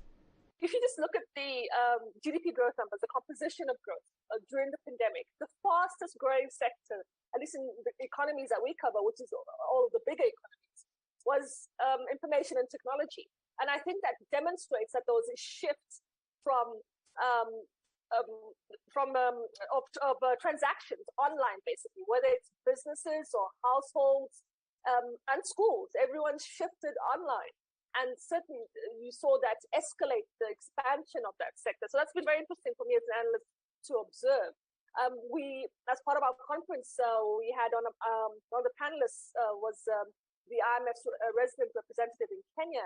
If you just look at the GDP growth numbers, the composition of growth during the pandemic, the fastest growing sector, at least in the economies that we cover, which is all of the bigger economies, was information and technology. And I think that demonstrates that there was a shift from transactions online, basically, whether it's businesses or households and schools. Everyone's shifted online. And certainly you saw that escalate the expansion of that sector. So that's been very interesting for me as an analyst to observe. We, as part of our conference, we had one of the panelists was the IMF's resident representative in Kenya,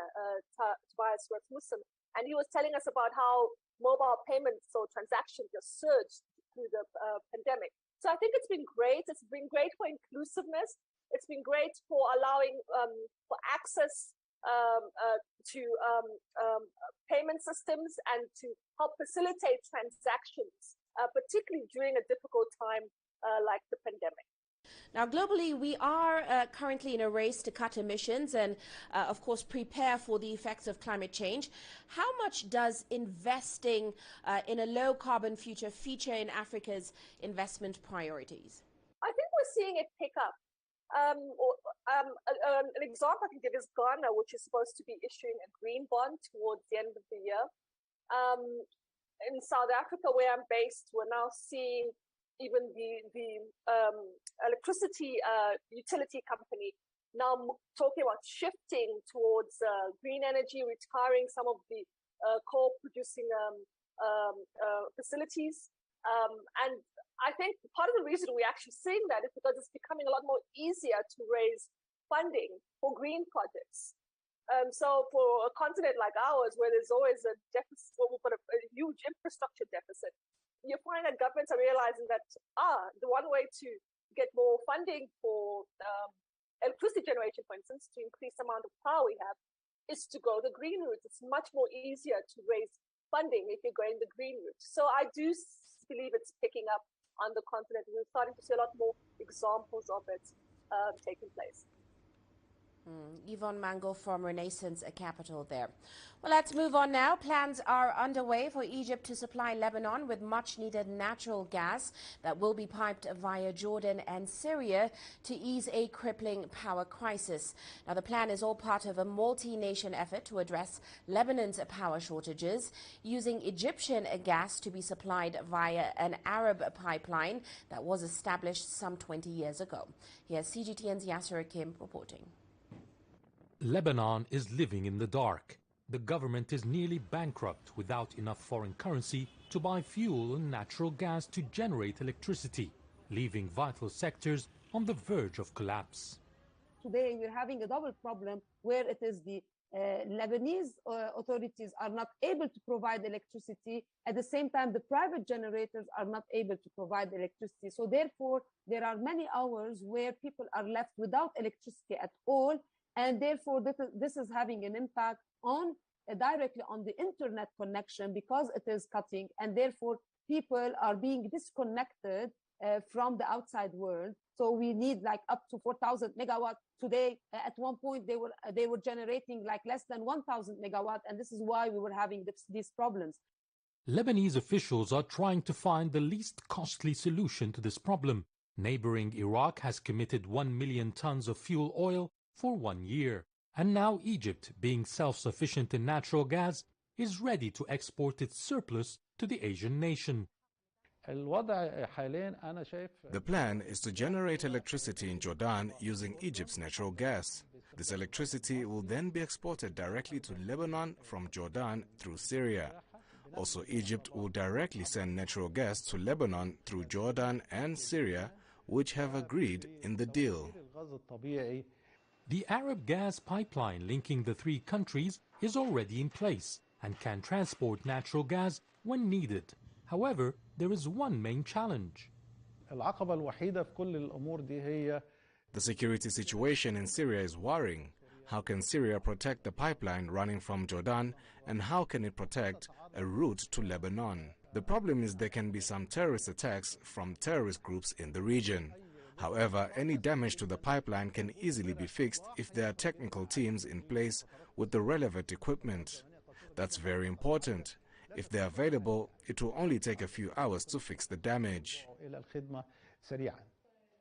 Tobias Muslim, and he was telling us about how mobile payments or transactions just surged through the pandemic. So I think it's been great. It's been great for inclusiveness. It's been great for allowing for access payment systems and to help facilitate transactions, particularly during a difficult time like the pandemic. Now, globally, we are currently in a race to cut emissions and, of course, prepare for the effects of climate change. How much does investing in a low-carbon future feature in Africa's investment priorities? I think we're seeing it pick up. An example I can give is Ghana, which is supposed to be issuing a green bond towards the end of the year. In South Africa, where I'm based, we're now seeing even the electricity utility company now talking about shifting towards green energy, retiring some of the coal-producing facilities. And I think part of the reason we're actually seeing that is because it's becoming a lot more easier to raise funding for green projects. So for a continent like ours, where there's always a deficit, well, we've got a huge infrastructure deficit, you find that governments are realizing that the one way to get more funding for electricity generation, for instance, to increase the amount of power we have, is to go the green route. It's much more easier to raise funding if you're going the green route. So I do believe it's picking up on the continent. We're starting to see a lot more examples of it taking place. Yvonne Mango from Renaissance Capital there. Well, let's move on now. Plans are underway for Egypt to supply Lebanon with much-needed natural gas that will be piped via Jordan and Syria to ease a crippling power crisis. Now, the plan is all part of a multi-nation effort to address Lebanon's power shortages, using Egyptian gas to be supplied via an Arab pipeline that was established some 20 years ago. Here's CGTN's Yasser Akim reporting. Lebanon is living in the dark. The government is nearly bankrupt without enough foreign currency to buy fuel and natural gas to generate electricity, leaving vital sectors on the verge of collapse. Today we're having a double problem where it is the Lebanese authorities are not able to provide electricity. At the same time, the private generators are not able to provide electricity. So therefore, there are many hours where people are left without electricity at all. And therefore, this is having an impact on directly on the internet connection because it is cutting, and therefore people are being disconnected from the outside world. So we need like up to 4,000 megawatts today. At one point, they were generating like less than 1,000 megawatts, and this is why we were having these problems. Lebanese officials are trying to find the least costly solution to this problem. Neighboring Iraq has committed 1 million tons of fuel oil for 1 year. And now Egypt, being self-sufficient in natural gas, is ready to export its surplus to the Asian nation. The plan is to generate electricity in Jordan using Egypt's natural gas. This electricity will then be exported directly to Lebanon from Jordan through Syria. Also, Egypt will directly send natural gas to Lebanon through Jordan and Syria, which have agreed in the deal. The Arab gas pipeline linking the three countries is already in place and can transport natural gas when needed. However, there is one main challenge. The security situation in Syria is worrying. How can Syria protect the pipeline running from Jordan, and how can it protect a route to Lebanon? The problem is there can be some terrorist attacks from terrorist groups in the region. However, any damage to the pipeline can easily be fixed if there are technical teams in place with the relevant equipment. That's very important. If they're available, it will only take a few hours to fix the damage.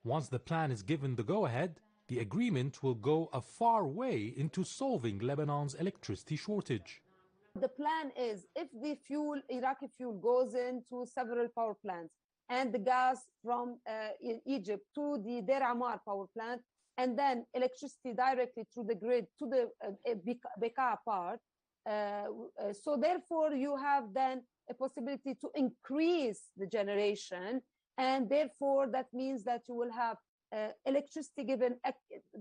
Once the plan is given the go-ahead, the agreement will go a far way into solving Lebanon's electricity shortage. The plan is if the Iraqi fuel goes into several power plants, and the gas from Egypt to the Deir Ammar power plant, and then electricity directly through the grid to the Bekaa part. So therefore, you have then a possibility to increase the generation, and therefore that means that you will have electricity given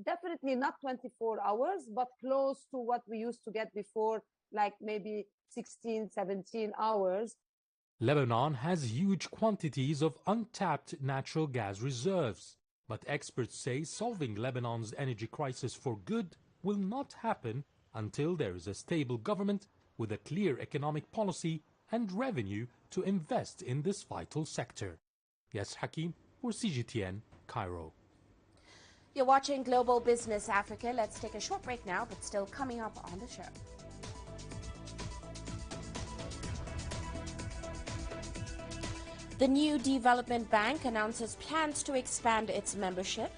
definitely not 24 hours, but close to what we used to get before, like maybe 16, 17 hours. Lebanon has huge quantities of untapped natural gas reserves, but experts say solving Lebanon's energy crisis for good will not happen until there is a stable government with a clear economic policy and revenue to invest in this vital sector. Yes, Hakim for CGTN, Cairo. You're watching Global Business Africa. Let's take a short break now, but still coming up on the show. The new development bank announces plans to expand its membership.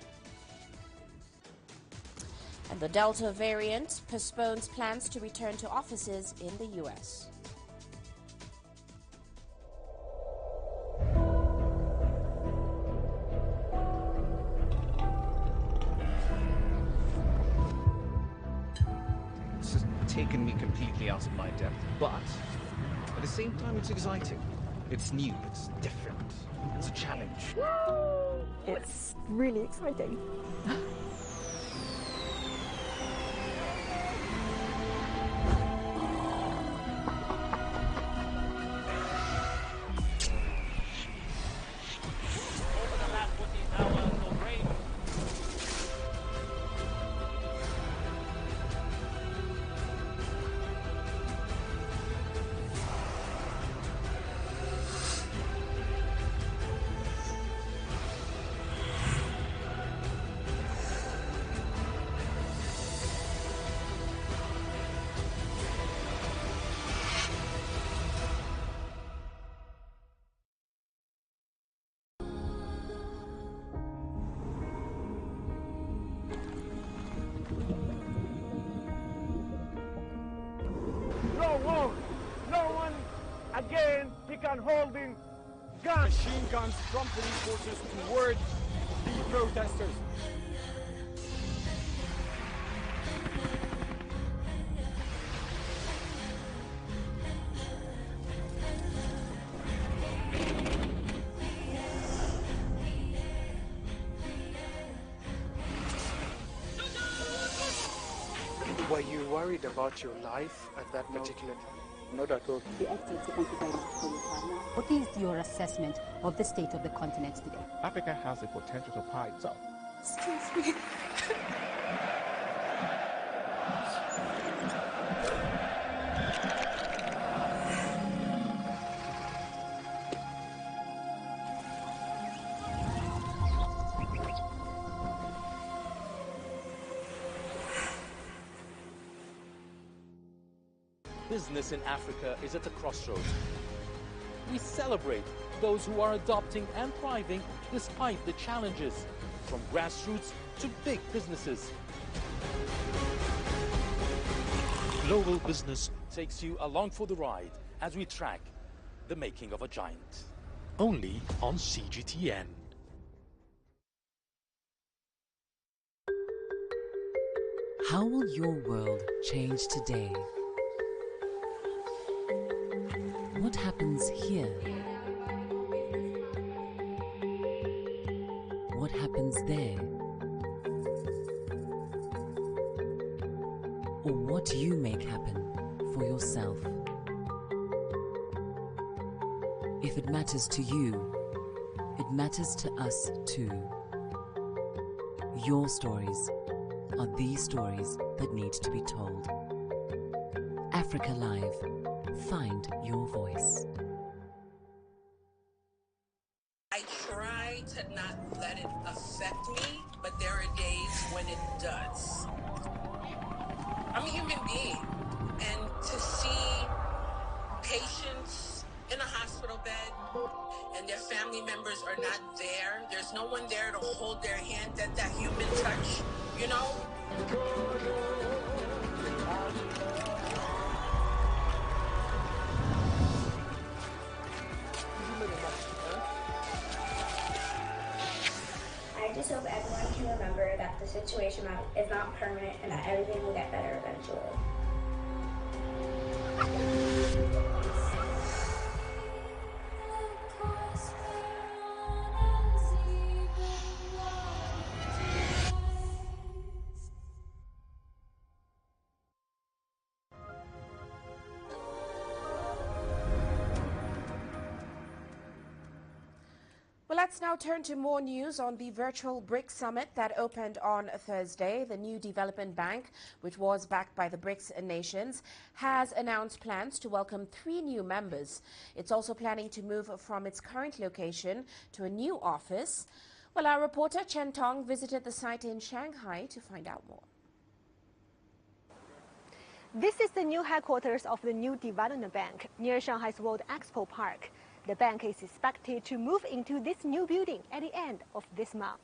And the Delta variant postpones plans to return to offices in the U.S. It's just taken me completely out of my depth, but at the same time it's exciting. It's new, it's different, it's a challenge. It's really exciting. No one again began holding guns. Machine guns from police forces toward the protesters. Were you worried about your life at that particular time? Not at all. Excellency, thank you very much for your time. What is your assessment of the state of the continent today? Africa has the potential to power itself. Excuse me. Business in Africa is at a crossroads. We celebrate those who are adopting and thriving despite the challenges, from grassroots to big businesses. Global Business takes you along for the ride as we track the making of a giant. Only on CGTN. How will your world change today? What happens here? What happens there? Or what do you make happen for yourself? If it matters to you, it matters to us too. Your stories are these stories that need to be told. Africa Live. Find your voice. I try to not let it affect me, but there are days when it does. I'm a human being, and to see patients in a hospital bed and their family members are not there, there's no one there to hold their hand, that human touch, you know? I just hope everyone can remember that the situation is not permanent and that everything will get better eventually. Well, Let's now turn to more news on the virtual BRICS summit that opened on Thursday. The new development bank, which was backed by the BRICS nations, has announced plans to welcome 3 new members. It's also planning to move from its current location to a new office. Well, our reporter Chen Tong visited the site in Shanghai to find out more. This is the new headquarters of the new development bank near Shanghai's World Expo Park. The bank is expected to move into this new building at the end of this month.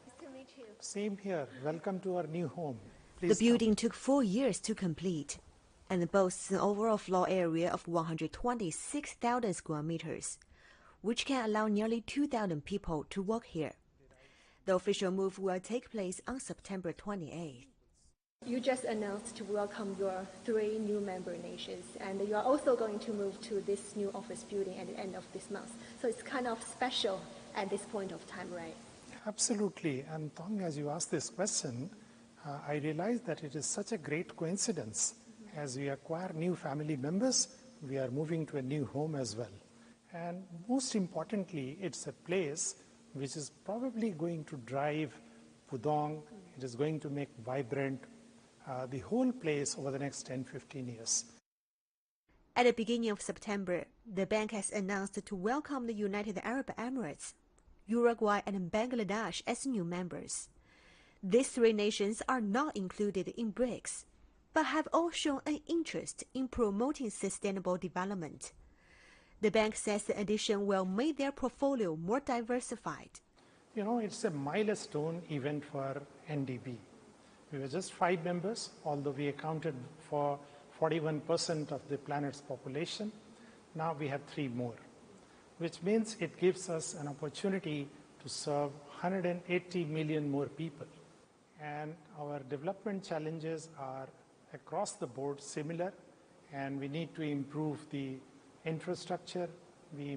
Nice to meet you. Same here. Welcome to our new home. Please the building took 4 years to complete and boasts an overall floor area of 126,000 square meters, which can allow nearly 2,000 people to work here. The official move will take place on September 28th. You just announced to welcome your 3 new member nations, and you are also going to move to this new office building at the end of this month. So it's kind of special at this point of time, right? Absolutely. And Tong, as you asked this question, I realized that it is such a great coincidence. As we acquire new family members, we are moving to a new home as well. And most importantly, it's a place which is probably going to drive Pudong. It is going to make vibrant the whole place over the next 10-15 years. At the beginning of September, the bank has announced to welcome the United Arab Emirates, Uruguay and Bangladesh as new members. These 3 nations are not included in BRICS, but have all shown an interest in promoting sustainable development. The bank says the addition will make their portfolio more diversified. You know, it's a milestone event for NDB. We were just 5 members, although we accounted for 41% of the planet's population. Now we have 3 more, which means it gives us an opportunity to serve 180 million more people. And our development challenges are across the board similar, and we need to improve the infrastructure, we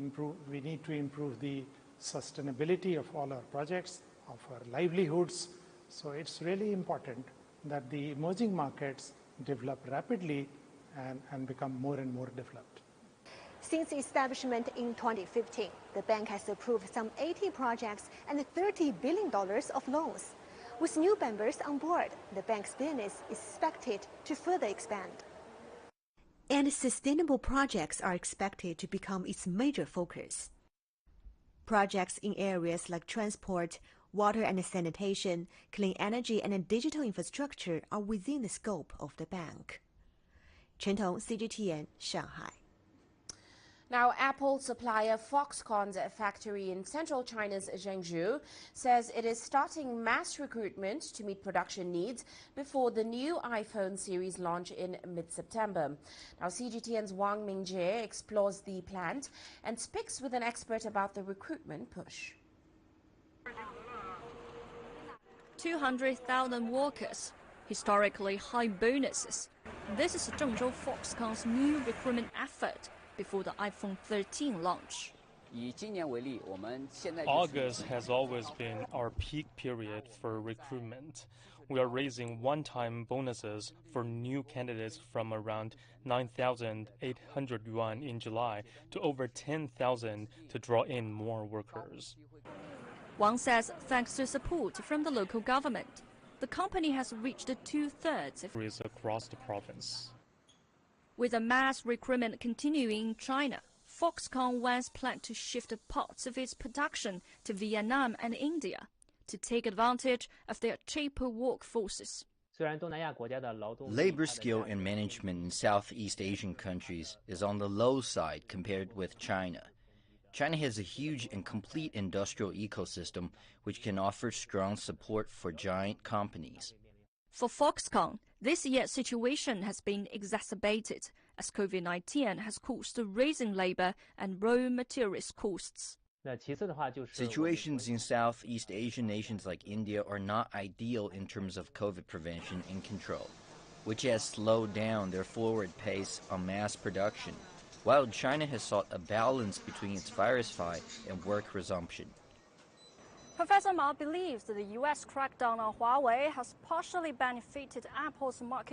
need to improve the sustainability of all our projects, of our livelihoods. So it's really important that the emerging markets develop rapidly and become more and more developed. Since establishment in 2015, the bank has approved some 80 projects and $30 billion of loans. With new members on board, the bank's business is expected to further expand. And sustainable projects are expected to become its major focus. Projects in areas like transport, water and sanitation, clean energy and digital infrastructure are within the scope of the bank. Chen Tong, CGTN, Shanghai. Now, Apple supplier Foxconn's factory in central China's Zhengzhou says it is starting mass recruitment to meet production needs before the new iPhone series launch in mid-September. Now, CGTN's Wang Mingjie explores the plant and speaks with an expert about the recruitment push. 200,000 workers, historically high bonuses. This is Zhengzhou Foxconn's new recruitment effort before the iPhone 13 launch. August has always been our peak period for recruitment. We are raising one-time bonuses for new candidates from around 9,800 yuan in July to over 10,000 to draw in more workers. Wang says thanks to support from the local government, the company has reached 2/3 across the province. With a mass recruitment continuing in China, Foxconn once planned to shift parts of its production to Vietnam and India to take advantage of their cheaper workforces. Labor skill and management in Southeast Asian countries is on the low side compared with China. China has a huge and complete industrial ecosystem which can offer strong support for giant companies. For Foxconn, this year's situation has been exacerbated as COVID-19 has caused raising labor and raw materials costs. Situations in Southeast Asian nations like India are not ideal in terms of COVID prevention and control, which has slowed down their forward pace on mass production, while China has sought a balance between its virus fight and work resumption. Professor Ma believes that the U.S. crackdown on Huawei has partially benefited Apple's market